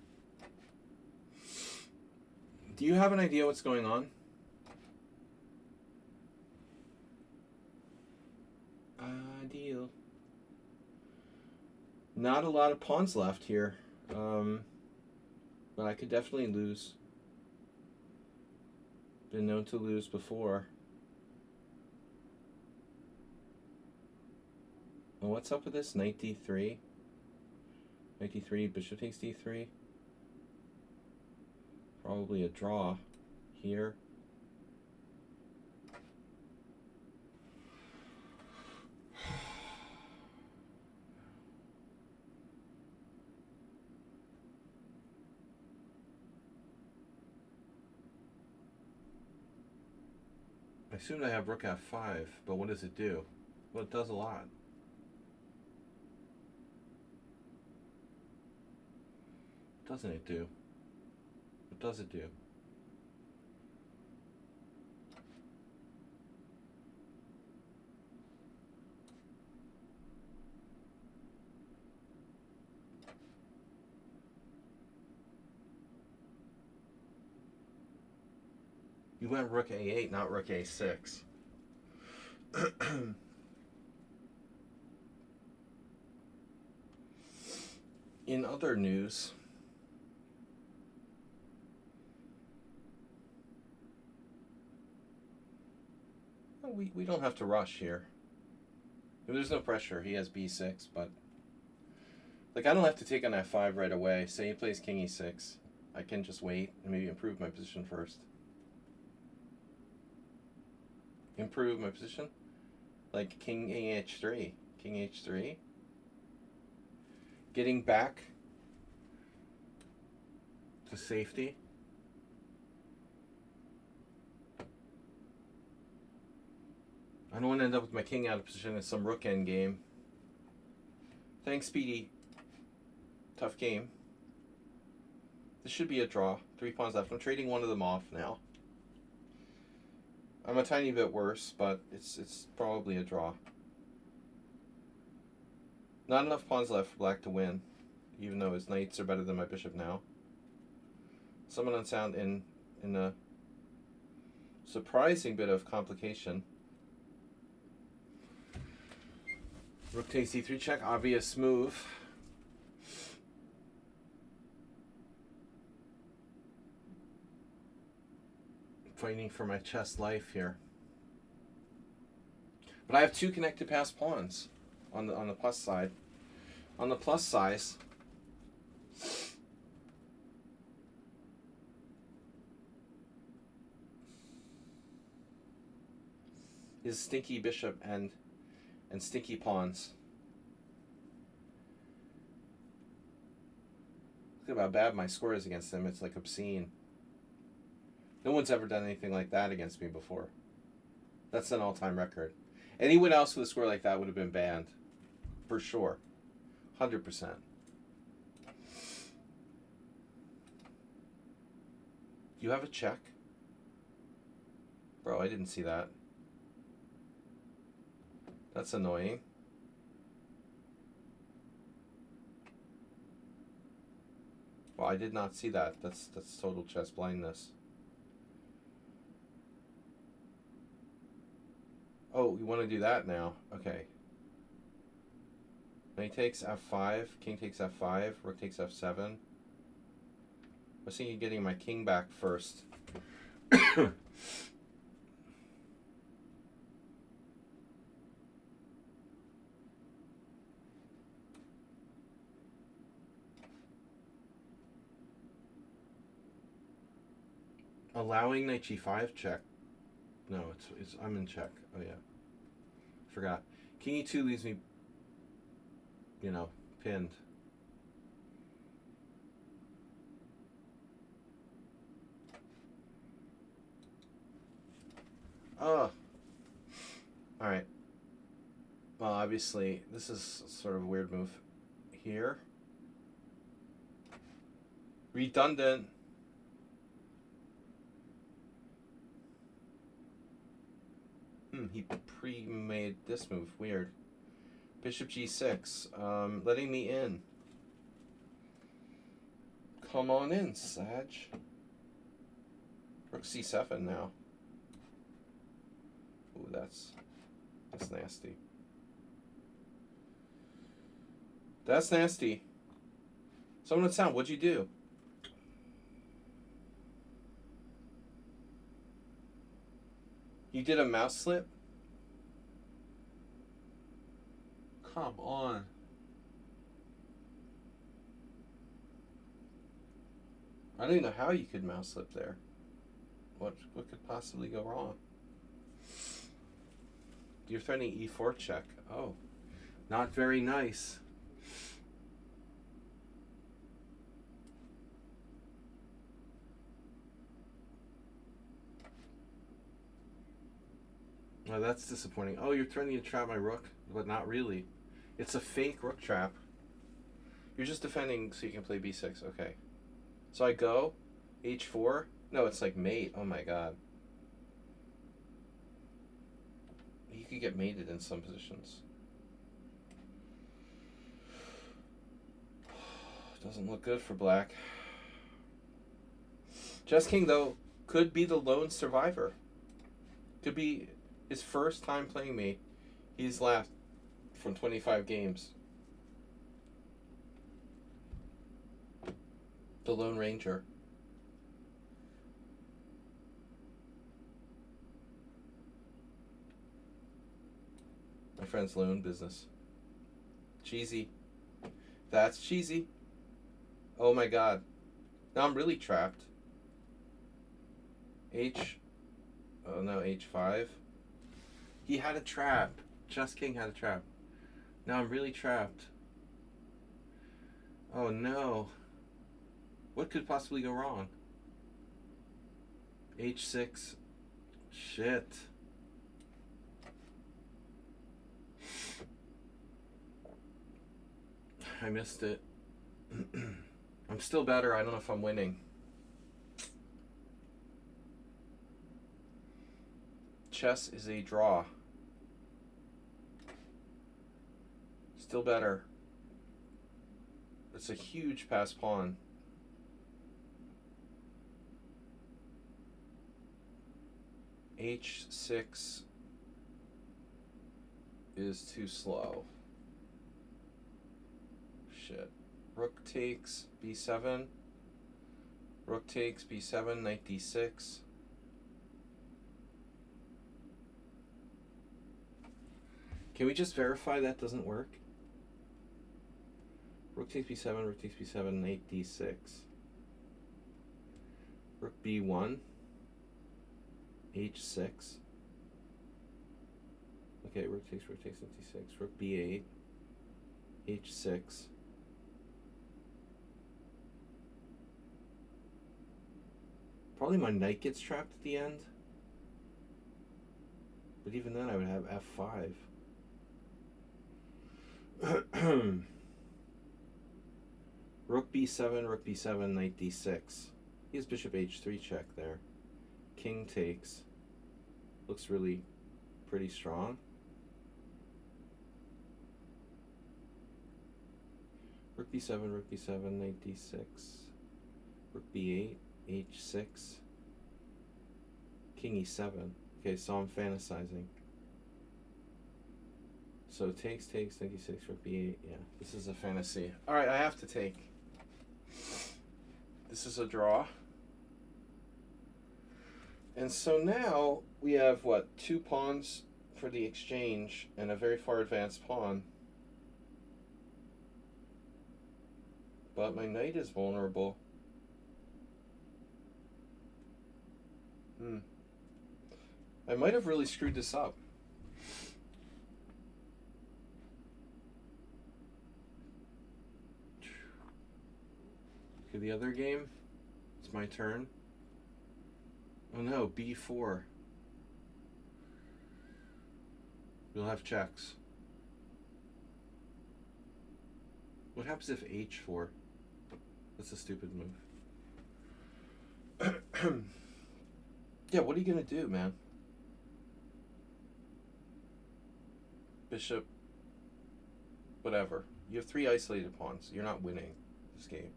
[SPEAKER 1] Do you have an idea what's going on? Ideal. Not a lot of pawns left here. But I could definitely lose. Been known to lose before. Well, what's up with this? Knight D3. Knight D3, bishop takes D3. Probably a draw here. I assume I have rook F5, but what does it do? Well, it does a lot. What doesn't it do? What does it do? You went rook A8, not rook A6. In other news, we don't have to rush here. There's no pressure. He has B6, but like I don't have to take on F5 right away. Say he plays King E6. I can just wait and maybe improve my position first. Improve my position? Like King H3. King H3. Getting back to safety. I don't want to end up with my king out of position in some rook end game. Thanks, Speedy. Tough game. This should be a draw. 3 pawns left. I'm trading one of them off now. I'm a tiny bit worse, but it's probably a draw. Not enough pawns left for black to win, even though his knights are better than my bishop now. Summon unsound in a surprising bit of complication. Rook takes e3 check, obvious move. Fighting for my chess life here. But I have 2 connected pass pawns on the plus side. On the plus size, is stinky bishop and stinky pawns. Look at how bad my score is against them. It's like obscene. No one's ever done anything like that against me before. That's an all-time record. Anyone else with a score like that would have been banned. For sure. 100%. You have a check? Bro, I didn't see that. That's annoying. Well, I did not see that. That's total chess blindness. Oh, you want to do that now? Okay. Knight takes f5, king takes f5, rook takes f7. I was thinking of getting my king back first. Allowing knight g5 check. No, it's I'm in check. Oh yeah, forgot. King e2 leaves me, you know, pinned. Oh. All right. Well, obviously, this is sort of a weird move here. Redundant. He pre-made this move. Weird. Bishop g6. Letting me in. Come on in, Sag. Rook c7 now. Ooh, that's nasty. That's nasty. Someone at sound, what'd you do? You did a mouse slip? Come on. I don't even know how you could mouse slip there. What could possibly go wrong? You're threatening e4 check. Oh, not very nice. Oh, that's disappointing. Oh, you're threatening to trap my rook, but not really. It's a fake rook trap. You're just defending so you can play b6. Okay. So I go h4. No, it's like mate. Oh my god. You could get mated in some positions. Doesn't look good for black. Chess King, though, could be the lone survivor. Could be his first time playing me. He's left from 25 games. The Lone Ranger. My friend's loan business. Cheesy. That's cheesy. Oh my god. Now I'm really trapped. Oh no, h5. He had a trap. Chess King had a trap. Now I'm really trapped. Oh no. What could possibly go wrong? h6. Shit. I missed it. I'm still better. I don't know if I'm winning. Chess is a draw. Still better. It's a huge pass pawn. H6 is too slow. Shit. Rook takes b7. Rook takes b7, knight d6. Can we just verify that doesn't work? Rook takes b7, rook takes b7, knight d6. Rook b1, h6. Okay, rook takes knight d6. Rook b8, h6. Probably my knight gets trapped at the end. But even then I would have f5. Rook b7, knight d6. He has bishop h3 check there. King takes. Looks really pretty strong. Rook b7, knight d6. Rook b8, h6. King e7. Okay, so I'm fantasizing. So takes, knight d6, rook b8. Yeah, this is a fantasy. All right, I have to take. This is a draw. And so now we have, what, 2 pawns for the exchange and a very far advanced pawn. But my knight is vulnerable. I might have really screwed this up. Okay, the other game, it's my turn. Oh no, b4. We'll have checks. What happens if h4? That's a stupid move. Yeah, what are you gonna do, man? Bishop, whatever. You have 3 isolated pawns. You're not winning this game.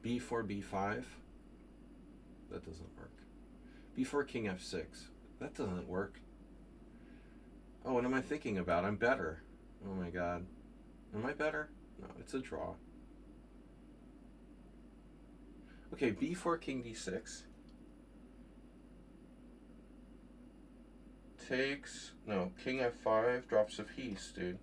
[SPEAKER 1] b4, b5. That doesn't work. b4, king f6. That doesn't work. Oh, what am I thinking about? I'm better. Oh my god. Am I better? No, it's a draw. Okay, b4, king d6. Takes, no, king f5, drops a piece, dude.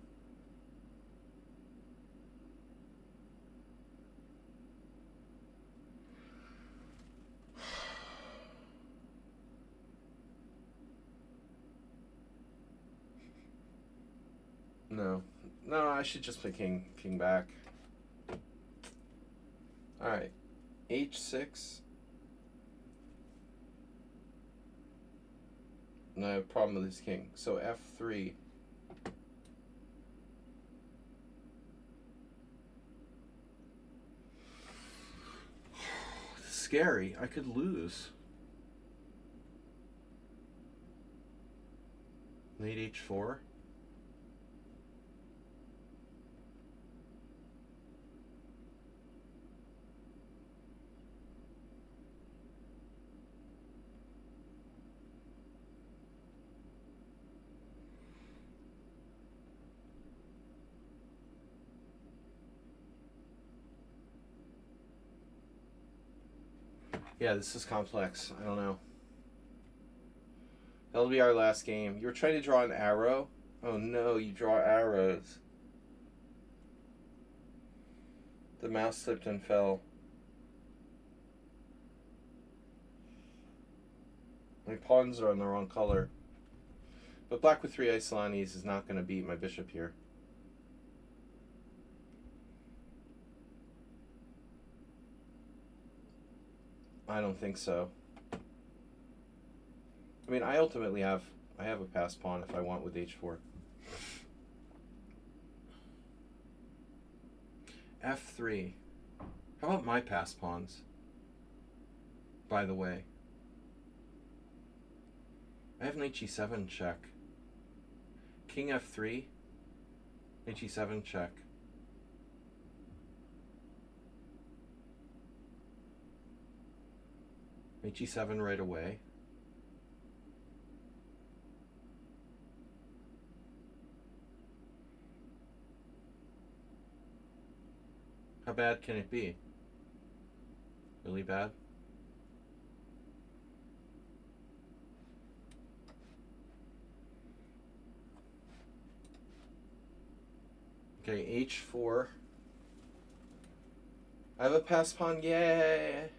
[SPEAKER 1] No, I should just play king back. All right, h6. No, I have a problem with his king. So f3. This is scary. I could lose. Knight h4. Yeah, this is complex. I don't know. That'll be our last game. You were trying to draw an arrow? Oh no, you draw arrows. The mouse slipped and fell. My pawns are on the wrong color. But black with 3 Isolanis is not going to beat my bishop here. I don't think so. I mean, I ultimately have a passed pawn if I want with h4. f3. How about my passed pawns? By the way, I have knight g7 check. King f3, knight g7 check. Knight g7 right away. How bad can it be? Really bad? Okay, h4. I have a pass pawn, yay!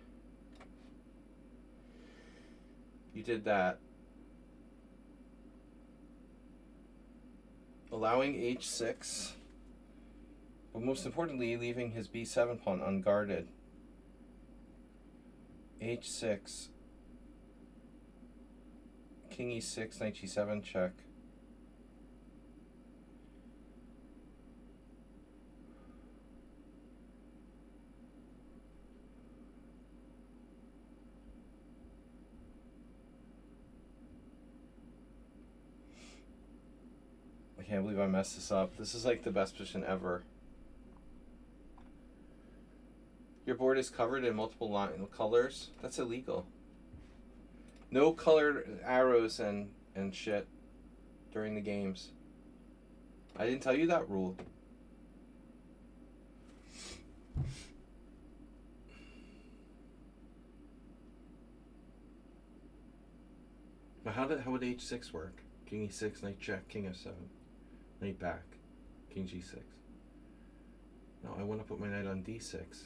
[SPEAKER 1] You did that. Allowing h6. But most importantly, leaving his b7 pawn unguarded. h6. King e6, knight g7 check. I can't believe I messed this up. This is like the best position ever. Your board is covered in multiple colors. That's illegal. No colored arrows and shit during the games. I didn't tell you that rule. But how would h6 work? King e6, knight check, king f7, knight back, king g6. No, I want to put my knight on d6.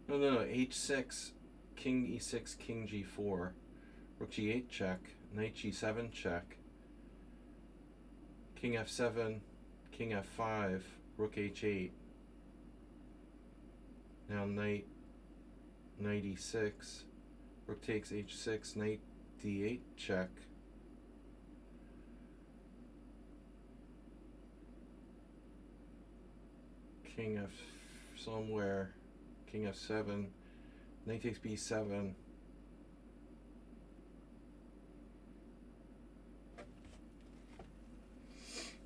[SPEAKER 1] No, h6, king e6, king g4, rook g8 check, knight g7 check, king f7, king f5, rook h8. Now knight e6, rook takes h6, knight d8 check. King f somewhere, king f7, knight takes b7.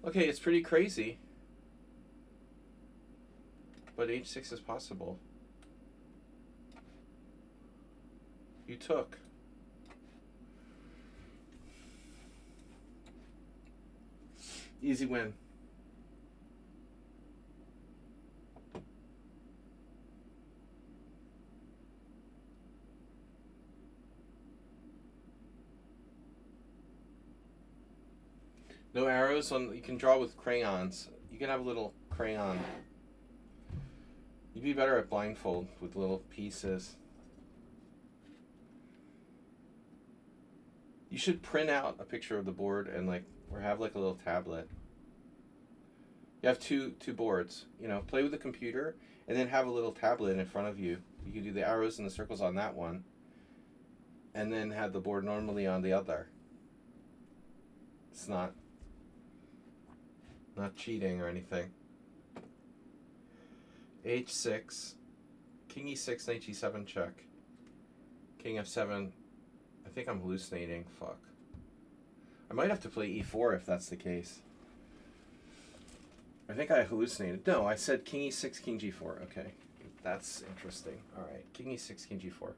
[SPEAKER 1] Okay, it's pretty crazy, but h6 is possible. You took. Easy win. No arrows on. You can draw with crayons. You can have a little crayon. You'd be better at blindfold with little pieces. You should print out a picture of the board and or have like a little tablet. You have two boards. You know, play with the computer and then have a little tablet in front of you. You can do the arrows and the circles on that one, and then have the board normally on the other. It's not cheating or anything. h6, king e6, knight g7 check, king f7. I think I'm hallucinating. Fuck. I might have to play e4 if that's the case. I think I hallucinated. No, I said king e6, king g4. Okay. That's interesting. All right. King e6, king g4.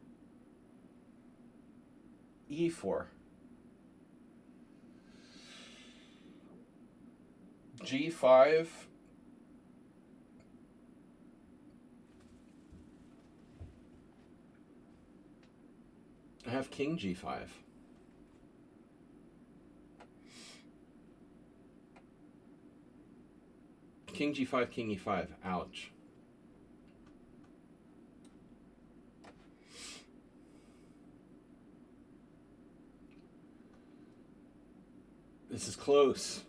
[SPEAKER 1] e4. g5. I have king g5. King g5, king e5. Ouch. This is close.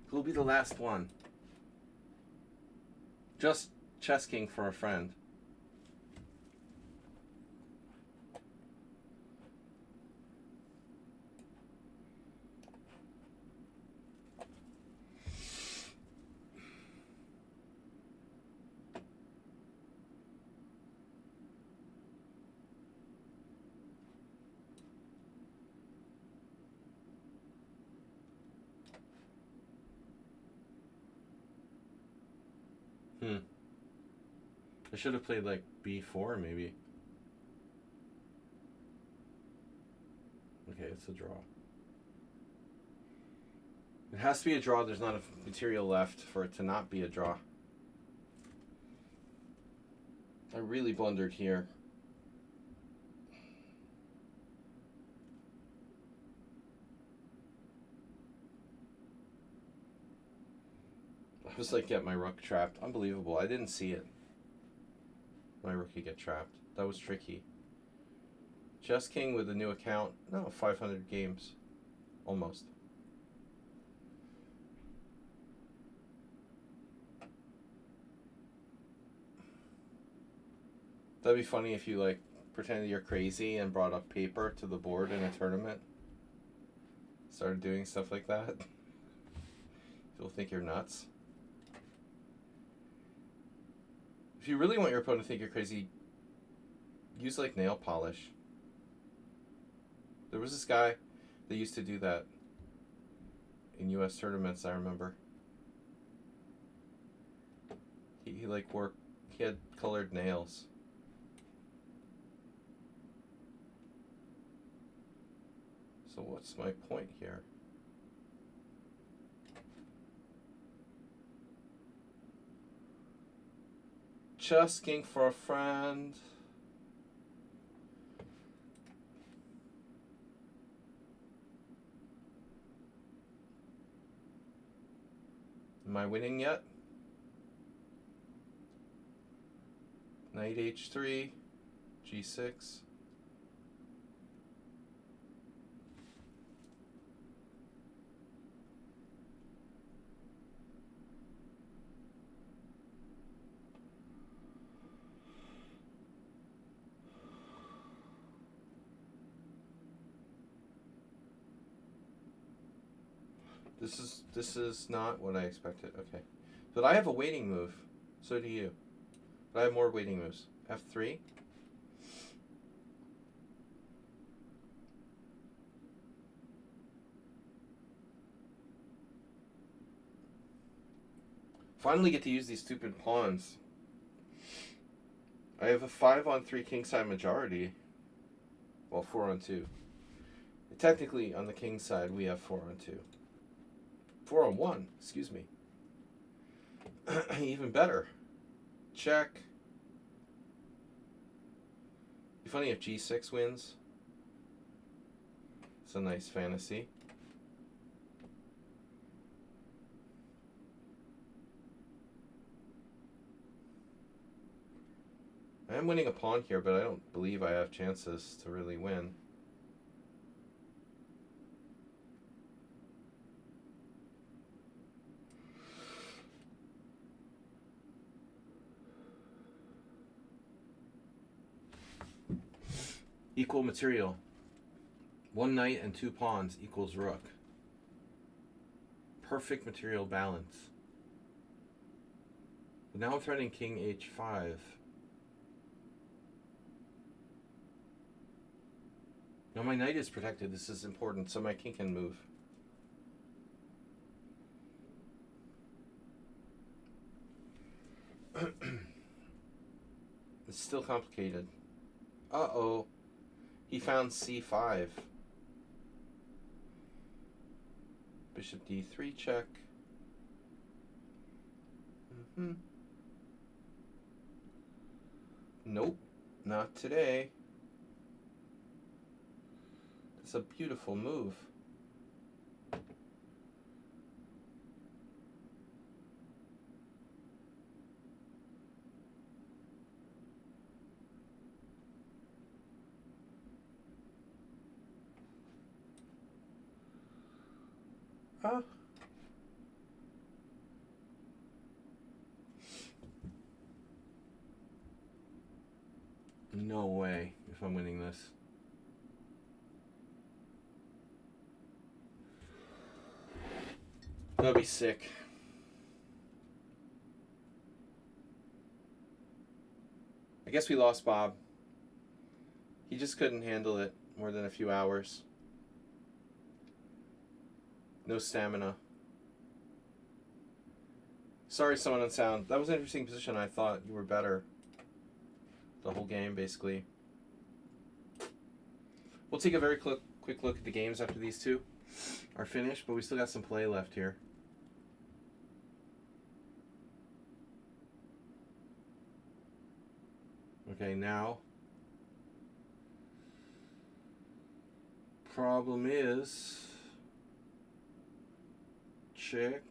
[SPEAKER 1] Who'll be the last one? Just chess king for a friend. I should have played like b4 maybe. Okay, it's a draw. It has to be a draw. There's not enough material left for it to not be a draw. I really blundered here. I was like, get my rook trapped. Unbelievable. I didn't see it. My rook could get trapped. That was tricky. Just King with a new account. No, 500 games. Almost. That'd be funny if you like pretended you're crazy and brought up paper to the board in a tournament. Started doing stuff like that. People think you're nuts. If you really want your opponent to think you're crazy, use like nail polish. There was this guy that used to do that in US tournaments, I remember. He like worked, he had colored nails. So what's my point here? Just King for a friend. Am I winning yet? Knight h3, g6. This is not what I expected. Okay. But I have a waiting move. So do you. But I have more waiting moves. f3. Finally get to use these stupid pawns. I have a 5-on-3 kingside majority. Well, 4-on-2. Technically, on the king side, we have 4-on-2. 4-on-1, excuse me. Even better. Check. Be funny if g6 wins. It's a nice fantasy. I am winning a pawn here, but I don't believe I have chances to really win. Equal material. 1 knight and 2 pawns equals rook. Perfect material balance. But now I'm threatening king h5. Now my knight is protected. This is important, so my king can move. It's still complicated. Uh-oh. He found c5. Bishop d3 check. Nope, not today. It's a beautiful move. Huh? No way if I'm winning this. That'd be sick. I guess we lost Bob. He just couldn't handle it more than a few hours. No stamina. Sorry, someone on sound. That was an interesting position. I thought you were better. the whole game, basically. We'll take a very quick look at the games after these two are finished, but we still got some play left here. Okay, now problem is check.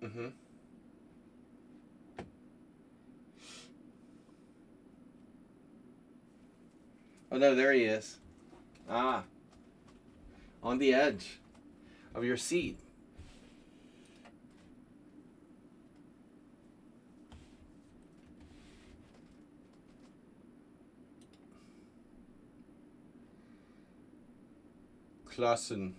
[SPEAKER 1] Mm-hmm. Oh no, there he is. Ah. On the edge of your seat. Clausen.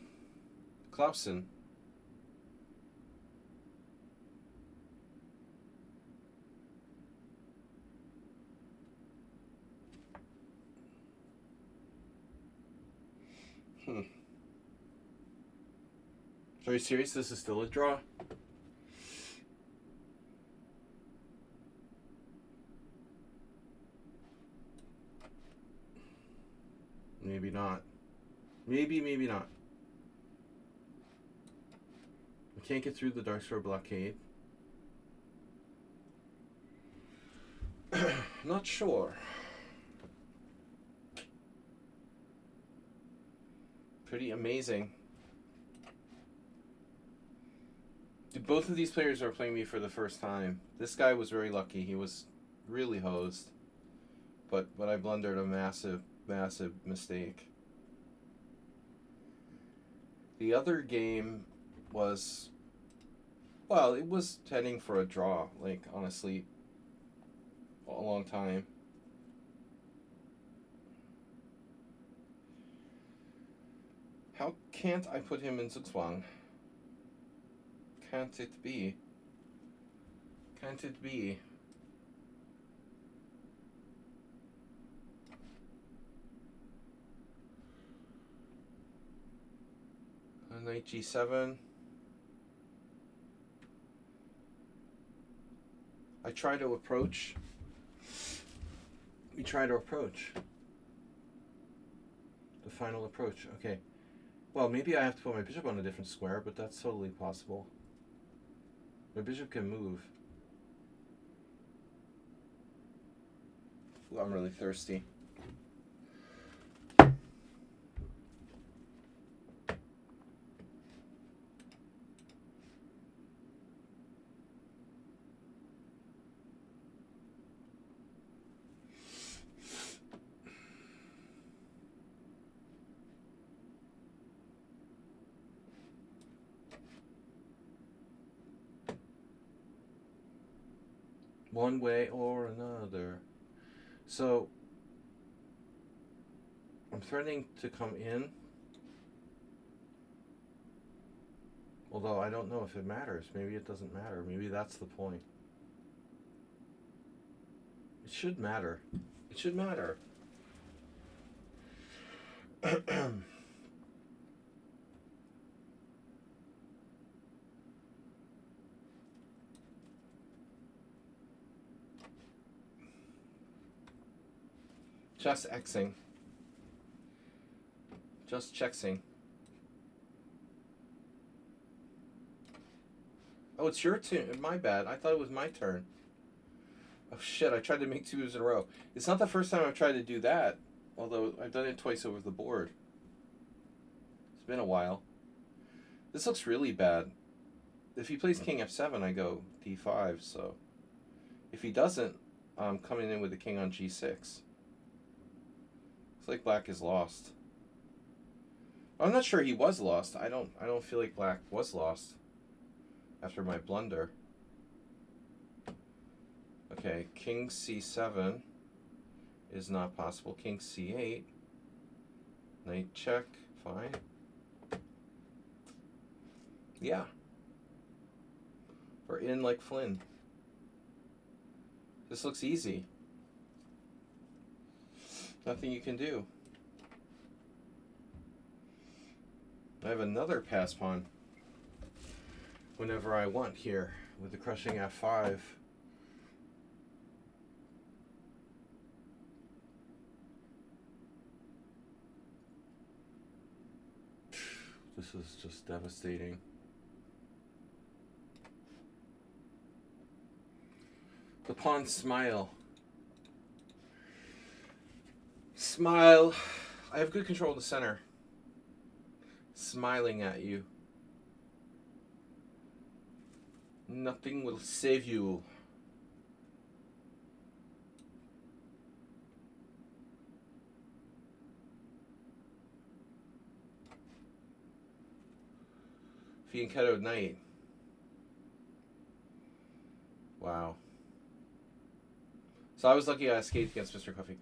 [SPEAKER 1] Are you serious? This is still a draw? Maybe not. Maybe not. We can't get through the Dark Sword blockade. Not sure. Pretty amazing. Dude, both of these players are playing me for the first time. This guy was very lucky. He was really hosed. But I blundered a massive mistake. The other game was, well, it was heading for a draw, like, honestly, a long time. How can't I put him in Zugzwang? Can't it be? Can't it be? Knight G7. I try to approach. We try to approach. The final approach. Okay. Well, maybe I have to put my bishop on a different square, but that's totally possible. My bishop can move. Ooh, I'm really thirsty. One way or another. So I'm threatening to come in, although I don't know if it matters. Maybe it doesn't matter. Maybe that's the point. It should matter. It should matter. Just Xing. Just checksing. Oh, it's your turn. My bad. I thought it was my turn. Oh shit, I tried to make 2 moves in a row. It's not the first time I've tried to do that, although I've done it twice over the board. It's been a while. This looks really bad. If he plays king f7, I go d5, so if he doesn't, I'm coming in with the king on g6. It's like black is lost. I'm not sure he was lost. I don't feel like black was lost after my blunder. Okay, king c7 is not possible. King c8. Knight check. Fine. Yeah. Or in like Flynn. This looks easy. Nothing you can do. I have another pass pawn whenever I want here with the crushing f5. This is just devastating. The pawns smile. Smile. I have good control of the center. Smiling at you. Nothing will save you. Fianchetto Knight. Wow. So I was lucky I escaped against Mr. Coffee.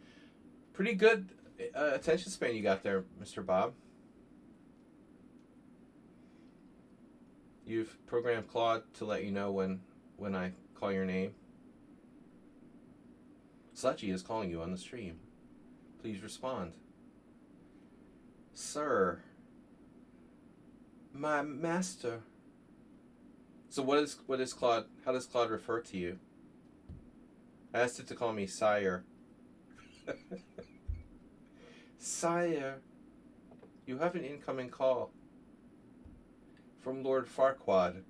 [SPEAKER 1] Pretty good attention span you got there, Mr. Bob. You've programmed Claude to let you know when I call your name. Sludgy is calling you on the stream. Please respond. Sir. My master. So what is Claude? How does Claude refer to you? I asked it to call me sire. Sire, you have an incoming call from Lord Farquaad.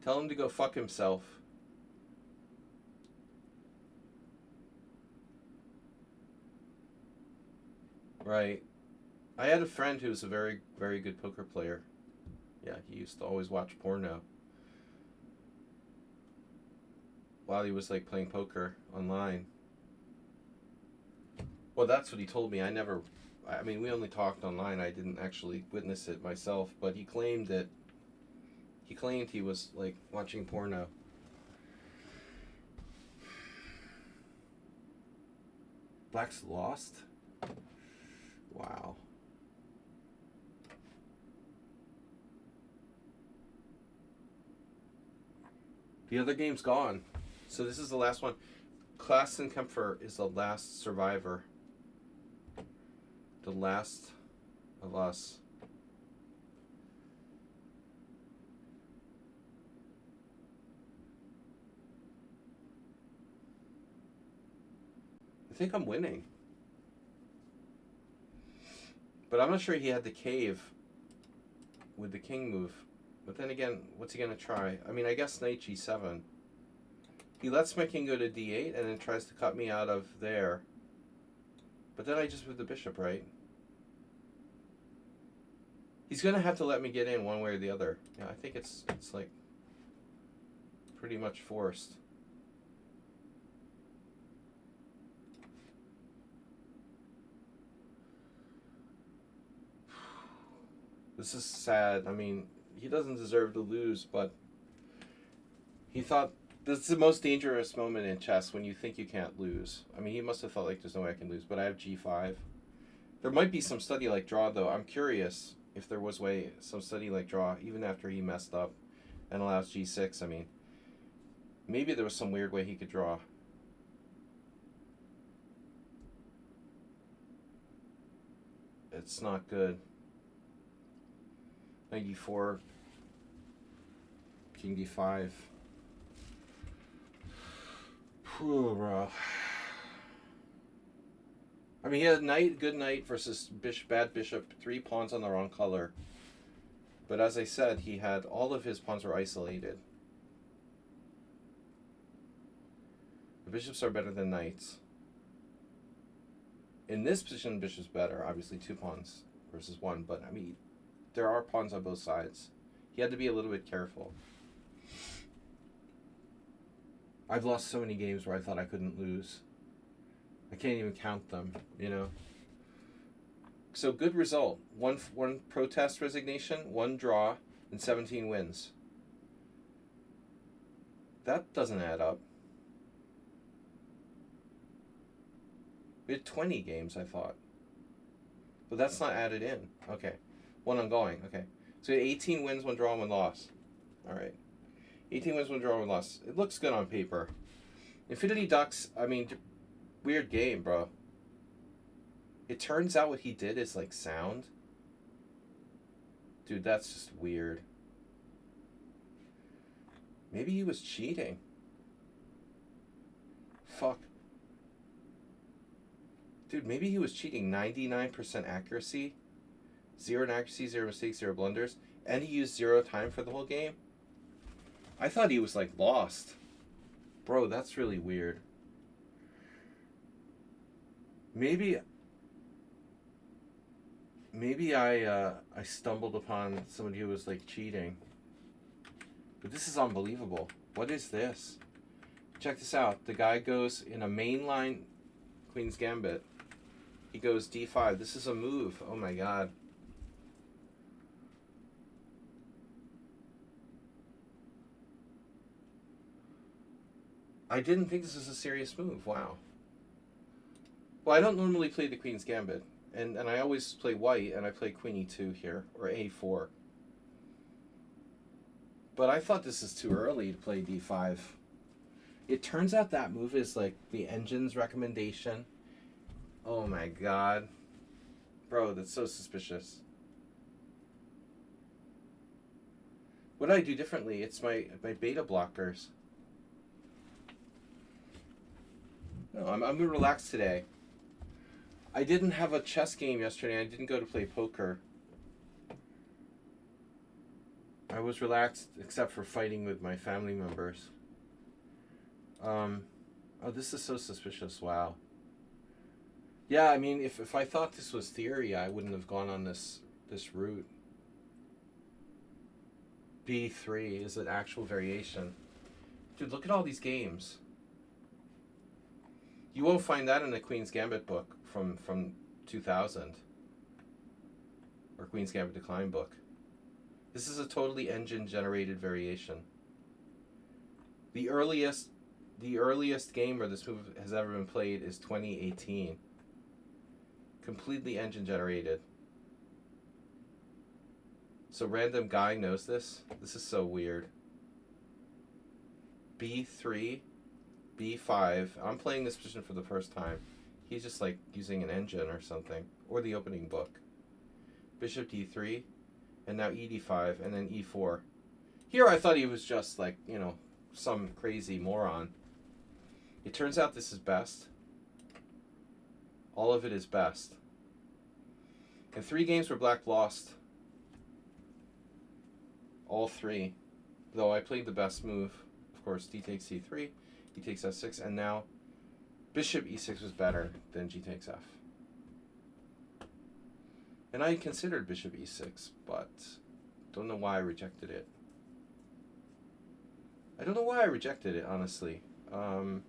[SPEAKER 1] Tell him to go fuck himself. Right. I had a friend who was a very, very good poker player. Yeah, he used to always watch porno while he was like playing poker online. Well, that's what he told me. I mean, we only talked online. I didn't actually witness it myself, but he claimed he was like watching porno. Black's lost? Wow. The other game's gone. So this is the last one. Klassenkämpfer is the last survivor. The last of us. I think I'm winning. But I'm not sure he had the cave with the king move. But then again, what's he going to try? I mean, I guess knight g7. He lets my king go to d8 and then tries to cut me out of there. But then I just move the bishop, right? He's going to have to let me get in one way or the other. Yeah, I think it's like pretty much forced. This is sad. I mean, he doesn't deserve to lose, but he thought this is the most dangerous moment in chess when you think you can't lose. I mean, he must have felt like there's no way I can lose, but I have g5. There might be some study like draw, though. I'm curious if there was some study like draw, even after he messed up and allows g6. I mean, maybe there was some weird way he could draw. It's not good. 94, king d5. Whew, bro. I mean, he had good knight versus bad bishop, 3 pawns on the wrong color. But as I said, he had all of his pawns were isolated. The bishops are better than knights. In this position, bishop's better. Obviously, 2 pawns versus 1. But I mean, there are pawns on both sides. He had to be a little bit careful. I've lost so many games where I thought I couldn't lose. I can't even count them, you know. So good result. One protest resignation, 1 draw, and 17 wins. That doesn't add up. We had 20 games, I thought. But that's not added in. Okay. One ongoing. Okay. So 18 wins, 1 draw, 1 loss. All right. 18 wins, 1 draw, 1 loss. It looks good on paper. Infinity Ducks, I mean, weird game, bro. It turns out what he did is like sound. Dude, that's just weird. Maybe he was cheating. Fuck. Dude, maybe he was cheating. 99% accuracy. 0 inaccuracy, 0 mistakes, 0 blunders. And he used 0 time for the whole game. I thought he was like lost. Bro, that's really weird. Maybe I stumbled upon somebody who was like cheating. But this is unbelievable. What is this? Check this out. The guy goes in a mainline Queen's Gambit. He goes d5. This is a move. Oh my god. I didn't think this was a serious move. Wow. Well, I don't normally play the Queen's Gambit. And I always play white, and I play Queen e2 here, or a4. But I thought this is too early to play d5. It turns out that move is like the engine's recommendation. Oh my god. Bro, that's so suspicious. What did I do differently? It's my beta blockers. No, I'm relaxed today. I didn't have a chess game yesterday. I didn't go to play poker. I was relaxed except for fighting with my family members. Oh, this is so suspicious. Wow. Yeah, I mean, if I thought this was theory, I wouldn't have gone on this route. B3 is an actual variation. Dude, look at all these games. You won't find that in the Queen's Gambit book from 2000. Or Queen's Gambit Decline book. This is a totally engine-generated variation. The earliest game where this move has ever been played is 2018. Completely engine-generated. So random guy knows this? This is so weird. B3, B5. I'm playing this position for the first time. He's just like using an engine or something. Or the opening book. Bishop D3. And now ED5 and then E4. Here I thought he was just like, you know, some crazy moron. It turns out this is best. All of it is best. In 3 games where Black lost. All 3. Though I played the best move. Of course, D takes C3. E takes F6. And now Bishop E6 was better than G takes F. And I considered Bishop E6, but don't know why I rejected it. I don't know why I rejected it, honestly. No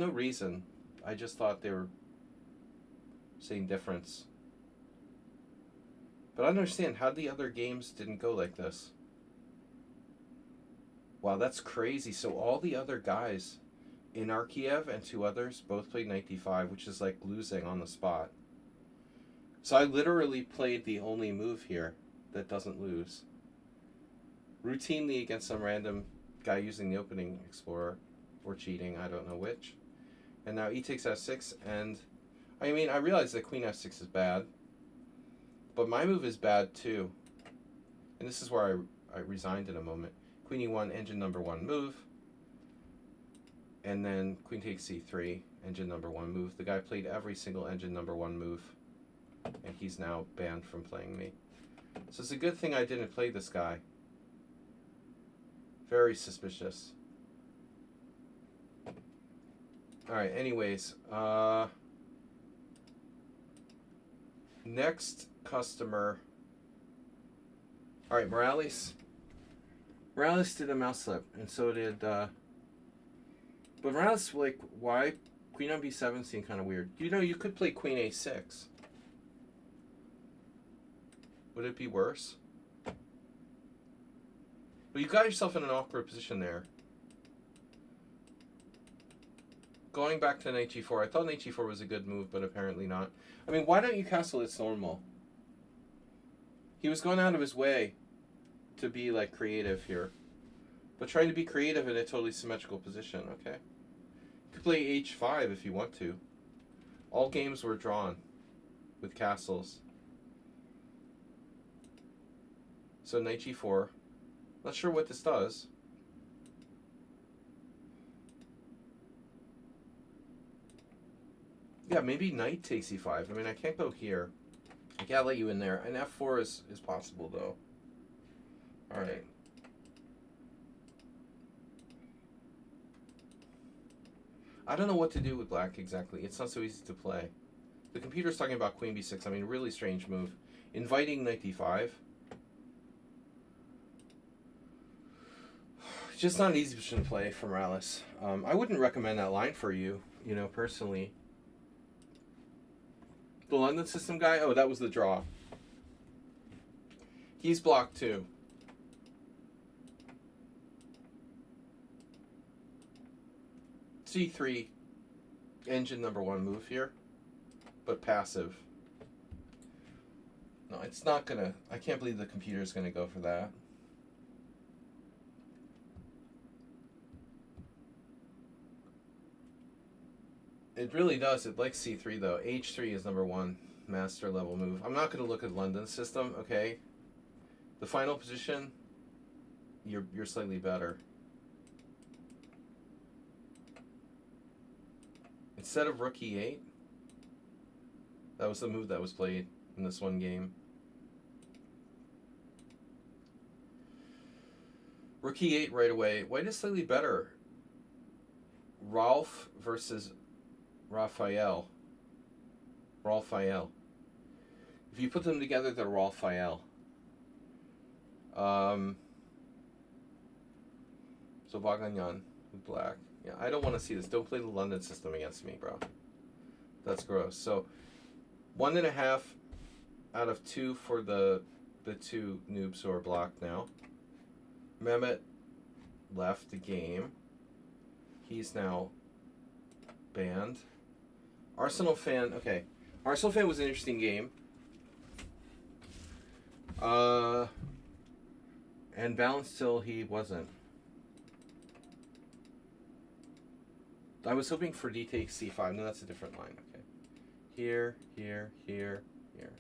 [SPEAKER 1] reason. I just thought they were saying difference. But I don't understand how the other games didn't go like this. Wow, that's crazy. So all the other guys, Inarkiev and 2 others, both played knight d5, which is like losing on the spot. So I literally played the only move here that doesn't lose. Routinely against some random guy using the opening explorer. Or cheating, I don't know which. And now E takes F6, and I mean, I realize that Queen F6 is bad. But my move is bad too. And this is where I resigned in a moment. Queen E1, engine number 1 move. And then Queen takes C3, engine number 1 move. The guy played every single engine number 1 move. And he's now banned from playing me. So it's a good thing I didn't play this guy. Very suspicious. Alright, anyways. Next customer. Alright, Morales. Morales did a mouse slip, and so did, but Morales, like, why? Queen on b7 seemed kind of weird. You know, you could play Queen a6. Would it be worse? Well, you got yourself in an awkward position there. going back to knight g4. I thought knight g4 was a good move, but apparently not. I mean, why don't you castle It's normal? He was going out of his way to be, like, creative here. But trying to be creative in a totally symmetrical position, okay? You could play h5 if you want to. All games were drawn with castles. So knight g4. Not sure what this does. Yeah, maybe knight takes e5. I mean, I can't go here. I can't let you in there. And f4 is possible, though. All right. I don't know what to do with black exactly. It's not so easy to play. The computer's talking about queen b6. I mean, really strange move. Inviting knight d5. It's just not an easy position to play for Morales. I wouldn't recommend that line for you, you know, personally. The London system guy? Oh, that was the draw. He's blocked too. C3, engine number 1 move here, but passive. No, it's not gonna, I can't believe the computer's gonna go for that. It really does. It likes C3 though. H3 is number 1 master level move. I'm not gonna look at London system, okay? The final position, you're slightly better. Instead of rook e8, that was the move that was played in this one game. Rook e8 right away. White is slightly better. Rolf versus Raphael. Raphael. If you put them together, they're Raphael. So Vaganyan with black. Yeah, I don't want to see this. Don't play the London system against me, bro. That's gross. So 1.5 out of 2 for the 2 noobs who are blocked now. Mehmet left the game. He's now banned. Arsenal fan, okay. Arsenal fan was an interesting game. And balanced till he wasn't. I was hoping for d takes c5. No, that's a different line. Okay. Here, here, here, here.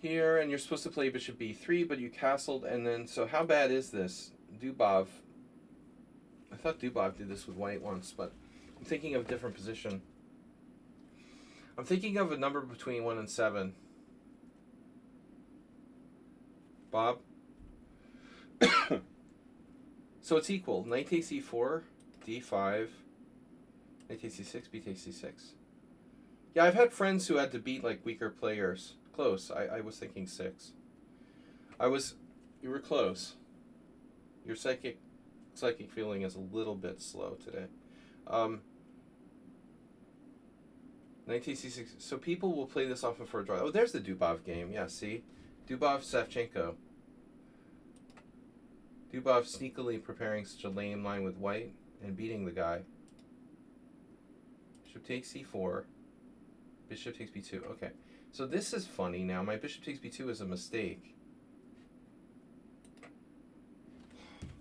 [SPEAKER 1] Here, and you're supposed to play bishop b3, but you castled, and then, so how bad is this? Dubov. I thought Dubov did this with white once, but I'm thinking of a different position. I'm thinking of a number between 1 and 7. Bob? So it's equal. Knight takes e4, d5, knight takes c6, b takes c6. Yeah, I've had friends who had to beat like weaker players. Close. I was thinking 6. You were close. Your psychic feeling is a little bit slow today. Knight takes c6. So people will play this often for a draw. Oh, there's the Dubov game. Yeah, see? Dubov Savchenko. Dubov sneakily preparing such a lame line with white and beating the guy. Bishop takes c4. Bishop takes b2. Okay. So this is funny now. My bishop takes b2 is a mistake.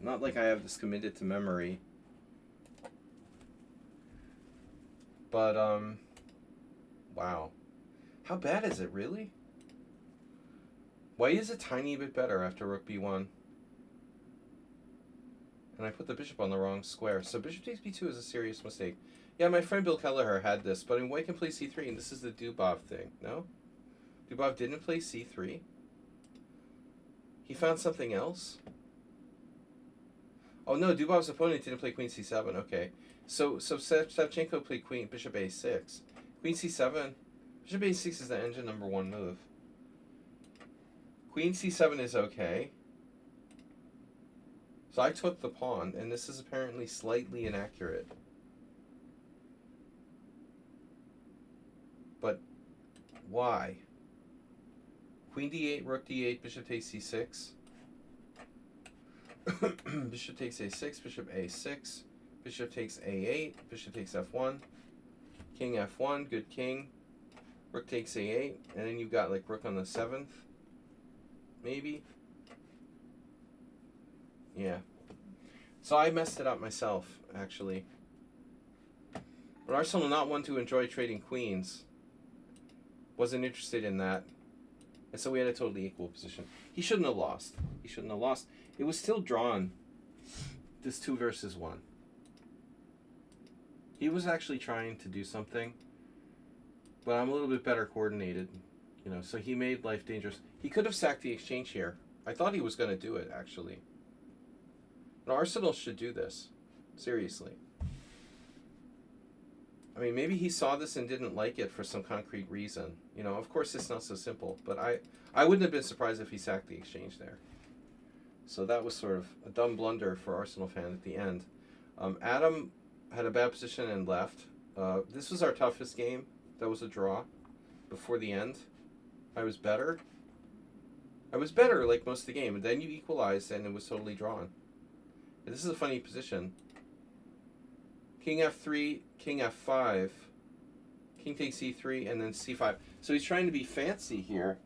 [SPEAKER 1] Not like I have this committed to memory. But, wow. How bad is it, really? White is a tiny bit better after rook b1. And I put the bishop on the wrong square. So bishop takes b2 is a serious mistake. Yeah, my friend Bill Kelleher had this, but white can play c3, and this is the Dubov thing, no? Dubov didn't play c3? He found something else? Oh no, Dubov's opponent didn't play queen c7, okay. So Savchenko played bishop a6. Queen c7, bishop a6 is the engine number 1 move. Queen c7 is okay. So I took the pawn, and this is apparently slightly inaccurate. But why? Queen d8, rook d8, bishop takes c6. Bishop takes a6, bishop a6, Bishop takes a8. Bishop takes f1. King f1. Good king. Rook takes a8. And then you've got like rook on the 7th. Maybe. Yeah. So I messed it up myself, actually. But Arsenal not one to enjoy trading queens. Wasn't interested in that. And so we had a totally equal position. He shouldn't have lost. He shouldn't have lost. It was still drawn. This 2 versus 1. He was actually trying to do something. But I'm a little bit better coordinated. You know, so he made life dangerous. He could have sacked the exchange here. I thought he was going to do it, actually. But Arsenal should do this. Seriously. I mean, maybe he saw this and didn't like it for some concrete reason. You know, of course it's not so simple. But I wouldn't have been surprised if he sacked the exchange there. So that was sort of a dumb blunder for Arsenal fan at the end. Adam had a bad position and left. This was our toughest game. That was a draw before the end. I was better. Like most of the game. And then you equalized and it was totally drawn. And this is a funny position. King f3, king f5. King takes e3 and then c5. So he's trying to be fancy here.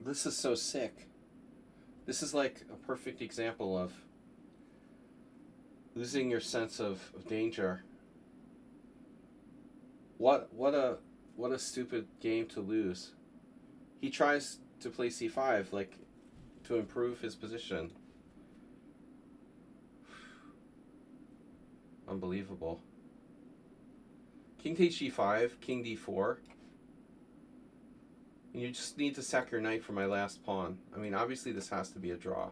[SPEAKER 1] This is so sick. This is like a perfect example of losing your sense of danger. What a stupid game to lose. He tries to play c5 like to improve his position. Unbelievable. King takes g5, king d4. And you just need to sack your knight for my last pawn. I mean, obviously this has to be a draw.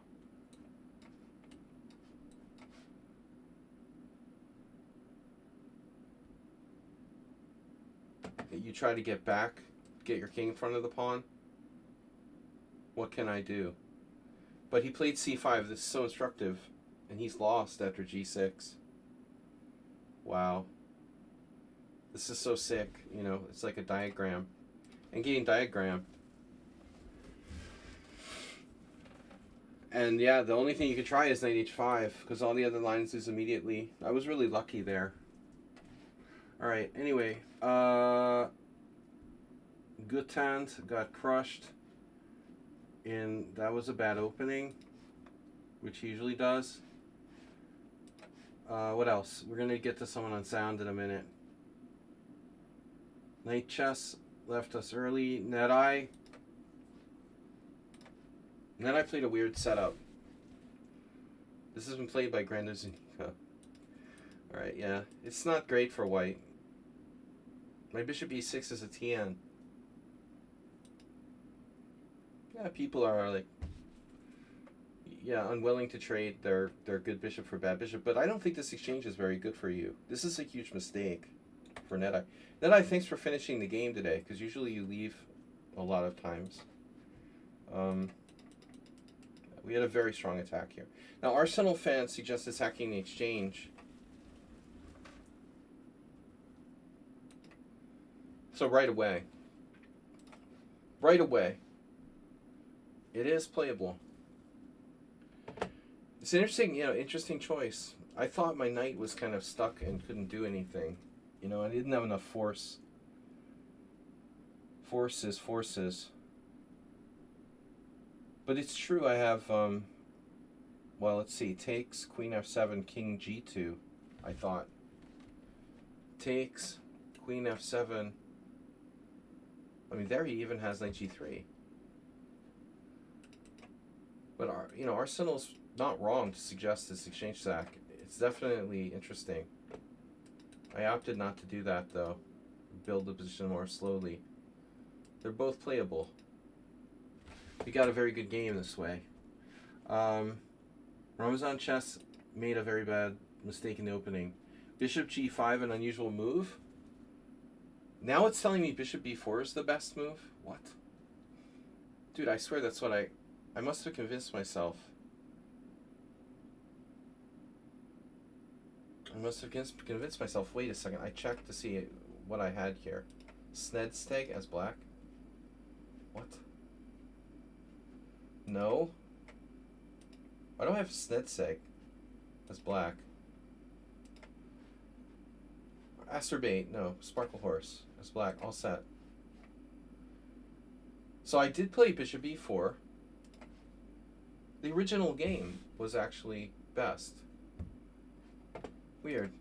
[SPEAKER 1] You try to get back, get your king in front of the pawn. What can I do? But he played c5. This is so instructive. And he's lost after g6. Wow. This is so sick. You know, it's like a diagram. And getting diagram. And yeah, the only thing you could try is knight h5 because all the other lines lose immediately. I was really lucky there. Alright, anyway. Gutant got crushed. And that was a bad opening, which he usually does. What else? We're going to get to someone on sound in a minute. Knight chess left us early. Net-Eye played a weird setup. This has been played by Grando Zuniga. Alright, yeah. It's not great for white. My bishop e6 is a TN. Yeah, people are like, yeah, unwilling to trade their good bishop for bad bishop. But I don't think this exchange is very good for you. This is a huge mistake for Net-Eye. Net-Eye, thanks for finishing the game today, because usually you leave a lot of times. We had a very strong attack here. Now, Arsenal fans suggest attacking the exchange. So right away, it is playable. It's an interesting choice. I thought my knight was kind of stuck and couldn't do anything. You know, I didn't have enough force. Forces. But it's true, I have, well, let's see, takes, queen f7, king g2, I thought. Takes, queen f7. I mean, there he even has knight g3. But, Arsenal's not wrong to suggest this exchange sack. It's definitely interesting. I opted not to do that, though. Build the position more slowly. They're both playable. We got a very good game this way. Ramazan Chess made a very bad mistake in the opening. Bishop g5, an unusual move. Now it's telling me bishop b4 is the best move? What? Dude, I swear that's what I must have convinced myself. I must have convinced myself. Wait a second. I checked to see what I had here. Snedsteg as black. What? No. Why do I have Snetseg as black? Asterbate, no. Sparkle Horse as black, all set. So I did play bishop e4. The original game was actually best. Weird.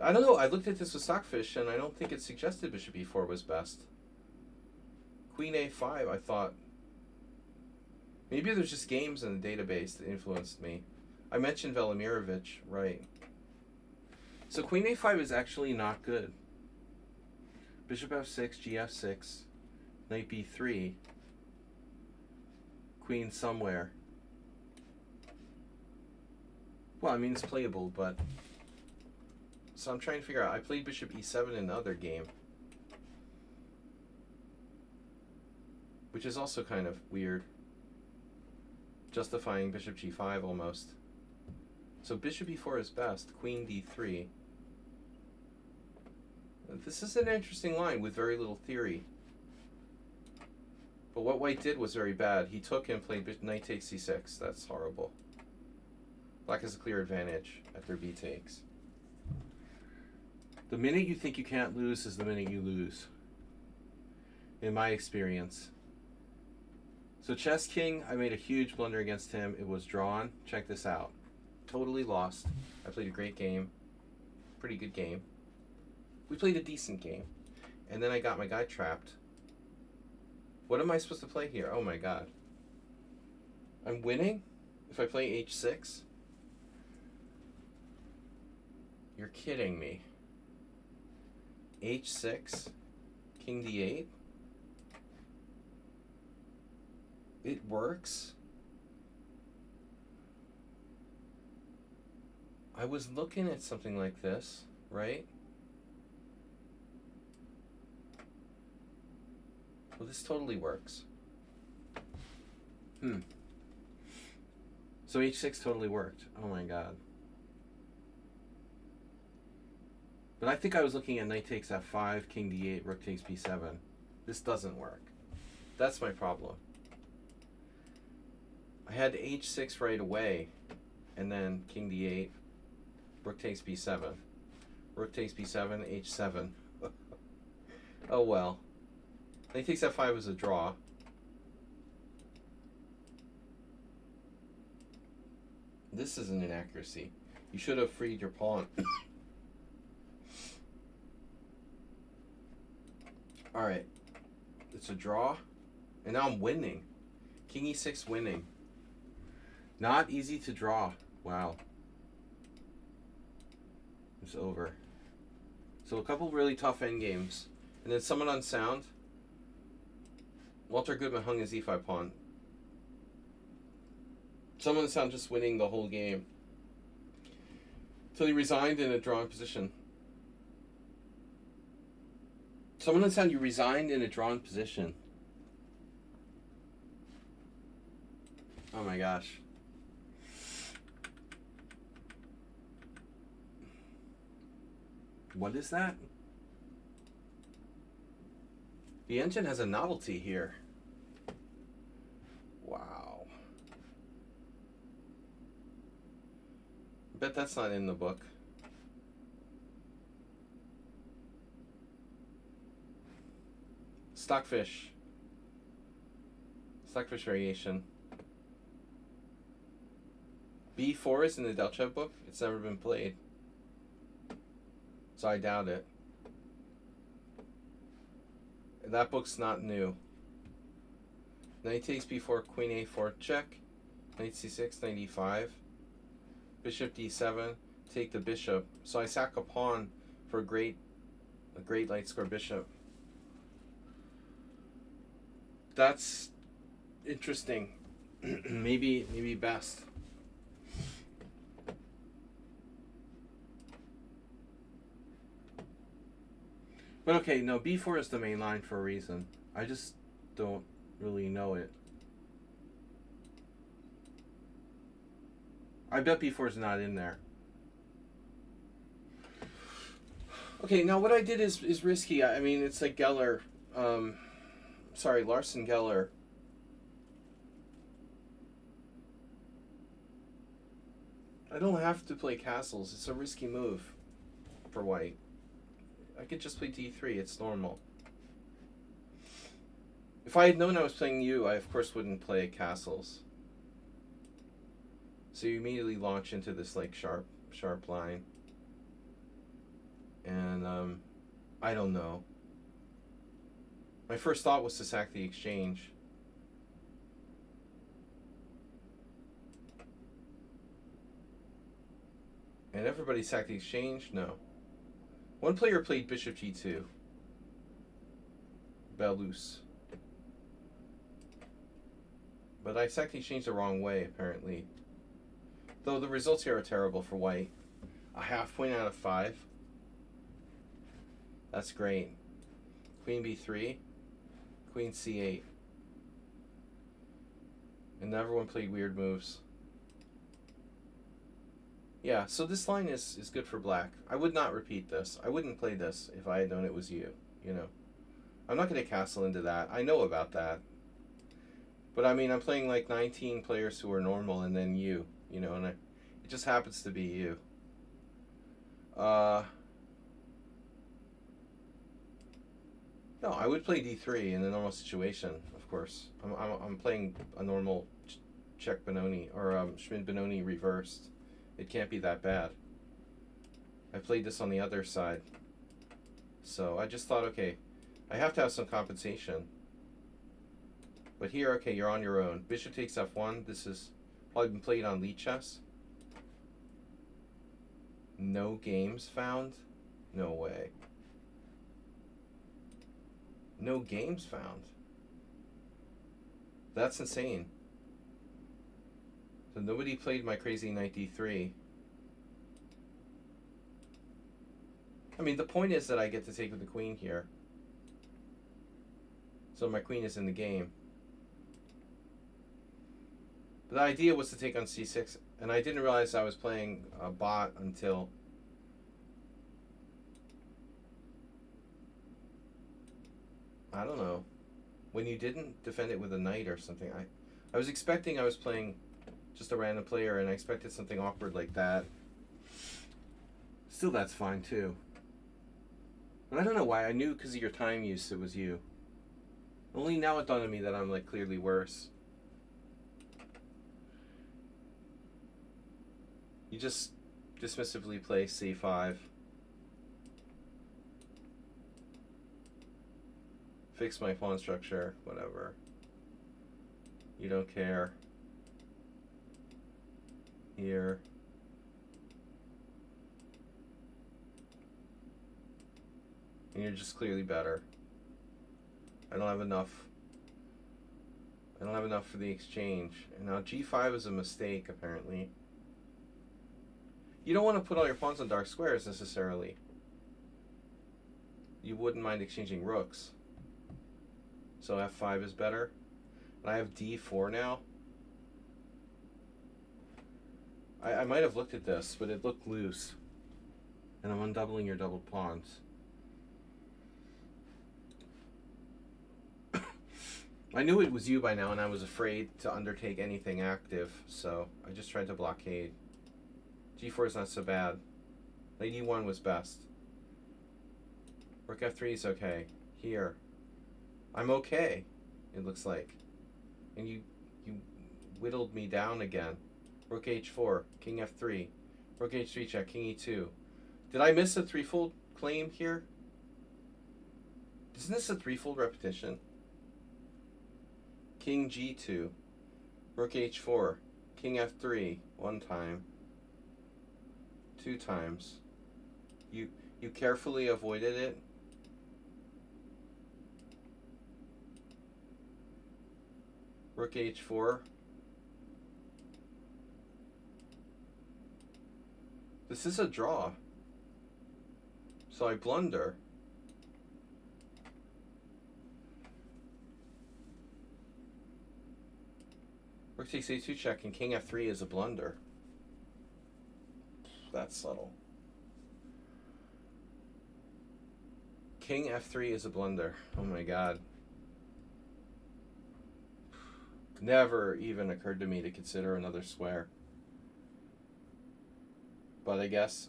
[SPEAKER 1] I don't know, I looked at this with Stockfish and I don't think it suggested bishop e4 was best. Queen a5, I thought. Maybe there's just games in the database that influenced me. I mentioned Velimirovich, right. So queen a5 is actually not good. Bishop f6, gf6, knight b3, queen somewhere. Well, I mean, it's playable, but... So I'm trying to figure out. I played bishop e7 in the other game, which is also kind of weird. Justifying bishop g5 almost. So bishop e4 is best. Queen d3. This is an interesting line with very little theory. But what white did was very bad. He took and played knight takes c6. That's horrible. Black has a clear advantage after b takes. The minute you think you can't lose is the minute you lose, in my experience. So Chess King, I made a huge blunder against him. It was drawn. Check this out. Totally lost. I played a great game. Pretty good game. We played a decent game. And then I got my guy trapped. What am I supposed to play here? Oh my god. I'm winning if I play h6? You're kidding me. h6, king d8. It works. I was looking at something like this, right? Well, this totally works. So h6 totally worked. Oh my god. But I think I was looking at knight takes f5, king d8, rook takes b7. This doesn't work. That's my problem. I had h6 right away, and then king d8, rook takes b7. Rook takes b7, h7. Oh well. Knight takes f5 was a draw. This is an inaccuracy. You should have freed your pawn. Alright. It's a draw. And now I'm winning. King e6 winning. Not easy to draw. Wow. It's over. So a couple really tough endgames. And then someone on sound. Walter Goodman hung his e5 pawn. Someone on sound just winning the whole game. Till he resigned in a drawn position. Someone on sound, you resigned in a drawn position. Oh my gosh. What is that? The engine has a novelty here. Wow. I bet that's not in the book. Stockfish. Stockfish variation. B4 is in the Delchev book. It's never been played. So I doubt it. That book's not new. Knight takes b4, queen a4, check. Knight c6, knight e5. Bishop d7, take the bishop. So I sack a pawn for a great light square bishop. That's interesting. maybe best. But okay, no, b4 is the main line for a reason. I just don't really know it. I bet b4 is not in there. Okay, now what I did is risky. I mean, it's like Geller. Sorry, Larson Geller. don't have to play castles. It's a risky move for white. I could just play d3. It's normal. If I had known I was playing you, I of course wouldn't play castles. So you immediately launch into this like sharp line. And I don't know. My first thought was to sack the exchange. And everybody sacked the exchange? No. One player played bishop g2. Belus. But I sacked the exchange the wrong way, apparently. Though the results here are terrible for white. A half point out of 5. That's great. Queen b3. Queen c8. And everyone played weird moves. Yeah, so this line is good for black. I would not repeat this. I wouldn't play this if I had known it was you, you know. I'm not going to castle into that. I know about that. But I mean, I'm playing like 19 players who are normal and then you know, and it just happens to be you. No, I would play d3 in a normal situation, of course. I'm playing a normal Czech Benoni, or Schmidt Benoni reversed. It can't be that bad. I played this on the other side. So I just thought, okay, I have to have some compensation. But here, okay, you're on your own. Bishop takes f1. This has probably been played on Lee chess. No games found? No way. No games found. That's insane. So nobody played my crazy knight d3. I mean, the point is that I get to take with the queen here. So my queen is in the game. But the idea was to take on c6, and I didn't realize I was playing a bot until I don't know, when you didn't defend it with a knight or something. I was expecting I was playing just a random player, and I expected something awkward like that. Still, that's fine too. But I don't know why. I knew because of your time use it was you. Only now it dawned on me that I'm like clearly worse. You just dismissively play c5. Fix my pawn structure, whatever. You don't care. Here. And you're just clearly better. I don't have enough. I don't have enough for the exchange. And now g5 is a mistake, apparently. You don't want to put all your pawns on dark squares, necessarily. You wouldn't mind exchanging rooks. So f5 is better. And I have d4 now. I might have looked at this, but it looked loose. And I'm undoubling your doubled pawns. I knew it was you by now, and I was afraid to undertake anything active, so I just tried to blockade. g4 is not so bad. Knight e1 was best. Rook f3 is okay. Here. I'm okay, it looks like. And you whittled me down again. Rook h4, king f3, rook h3 check, king e2. Did I miss a threefold claim here? Isn't this a threefold repetition? King g2, rook h4, king f3, one time, two times. You carefully avoided it. Rook h4. This is a draw. So I blunder. Rook takes a2 check and king f3 is a blunder. That's subtle. King f3 is a blunder. Oh my god. Never even occurred to me to consider another square. But I guess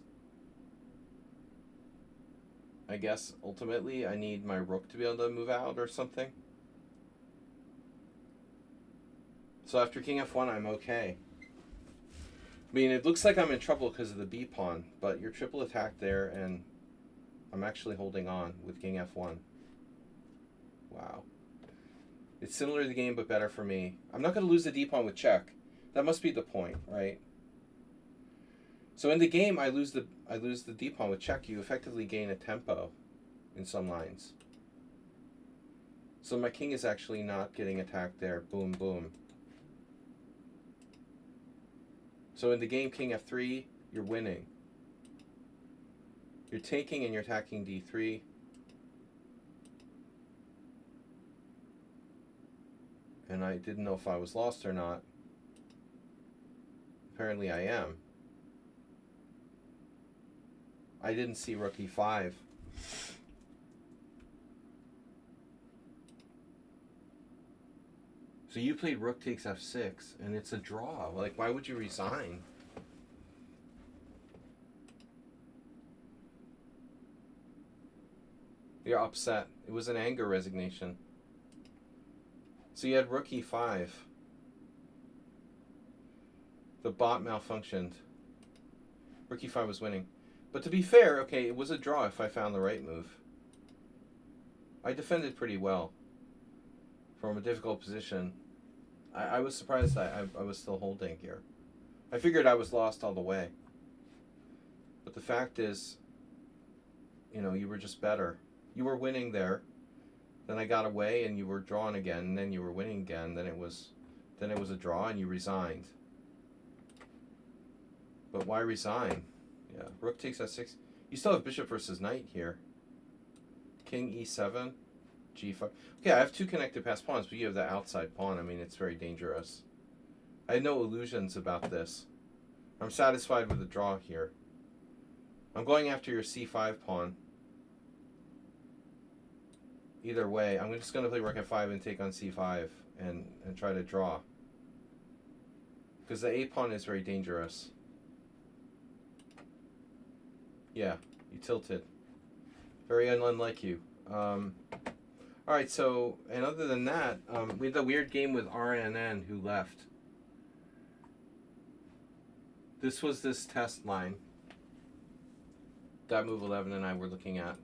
[SPEAKER 1] ultimately I need my rook to be able to move out or something. So after king f1, I'm okay. I mean, it looks like I'm in trouble because of the b pawn, but you're triple attacked there, and I'm actually holding on with king f1. Wow. It's similar to the game, but better for me. I'm not going to lose the d pawn with check. That must be the point, right? So in the game, I lose the d pawn with check. You effectively gain a tempo in some lines. So my king is actually not getting attacked there. Boom, boom. So in the game, king f3, you're winning. You're taking and you're attacking d3. And I didn't know if I was lost or not. Apparently I am. I didn't see rook e5. So you played rook takes f6, and it's a draw. Like, why would you resign? You're upset. It was an anger resignation. So you had rook e5. The bot malfunctioned. Rook e5 was winning. But to be fair, okay, it was a draw if I found the right move. I defended pretty well from a difficult position. I was surprised I was still holding here. I figured I was lost all the way. But the fact is, you know, you were just better. You were winning there. Then I got away and you were drawn again, and then you were winning again. Then it was a draw and you resigned. But why resign? Yeah, rook takes f6. You still have bishop versus knight here. King e7, g5. Okay, I have two connected passed pawns, but you have the outside pawn. I mean, it's very dangerous. I had no illusions about this. I'm satisfied with the draw here. I'm going after your c5 pawn. Either way, I'm just going to play rook f5 and take on c5 and try to draw. Because the a pawn is very dangerous. Yeah, you tilted. Very unlike you. Alright, so, and other than that, we had a weird game with RNN who left. This was this test line that move 11 and I were looking at.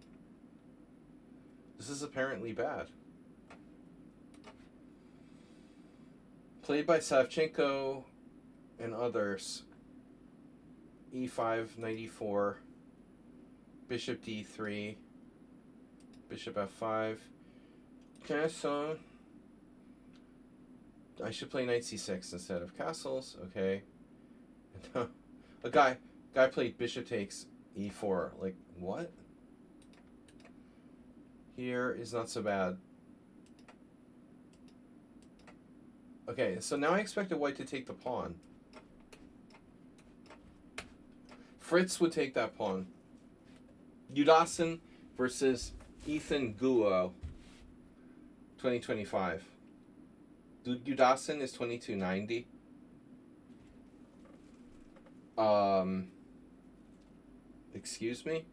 [SPEAKER 1] This is apparently bad. Played by Savchenko and others. e5, knight e4, bishop d3, bishop f5. Castle. I should play knight c6 instead of castles. Okay. A guy played bishop takes e4. Like, what? Here is not so bad. Okay, so now I expect a white to take the pawn. Fritz would take that pawn. Udasin versus Ethan Guo, 2025. Udasin is 2290. Excuse me?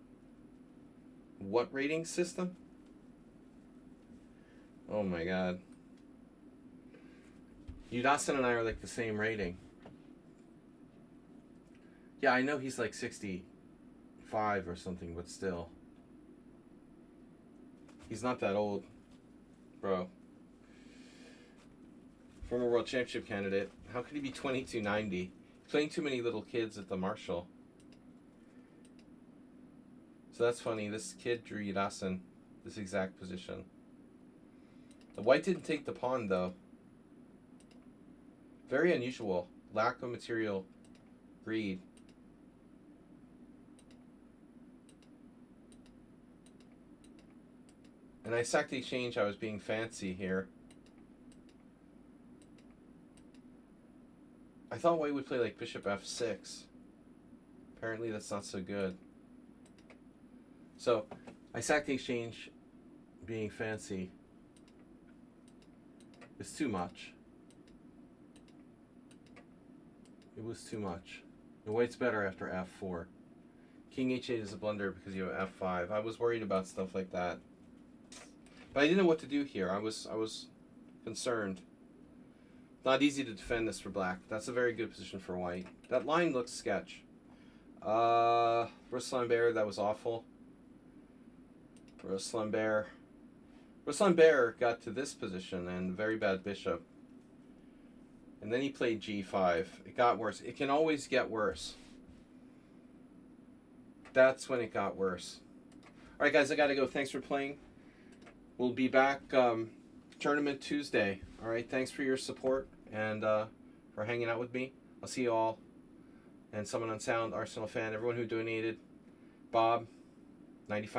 [SPEAKER 1] What rating system? Oh my god. Udasin and I are like the same rating. Yeah, I know he's like 65 or something, but still. He's not that old, bro. Former world championship candidate. How could he be 2290? Playing too many little kids at the Marshall. So that's funny. This kid drew Udasin, this exact position. The white didn't take the pawn, though. Very unusual. Lack of material greed. And I sacked the exchange. I was being fancy here. I thought white would play like bishop f6. Apparently that's not so good. So I sacked the exchange being fancy. It's too much. It was too much. The white's better after f4. King h8 is a blunder because you have f5. I was worried about stuff like that. But I didn't know what to do here. I was concerned. Not easy to defend this for black. That's a very good position for white. That line looks sketch. Ruslan Bear, that was awful. Ruslan Bear. Ruslan Bear got to this position and very bad bishop. And then he played g5. It got worse. It can always get worse. That's when it got worse. Alright guys, I gotta go. Thanks for playing. We'll be back tournament Tuesday. Alright, thanks for your support and for hanging out with me. I'll see you all. And someone on sound, Arsenal fan, everyone who donated. Bob, 95.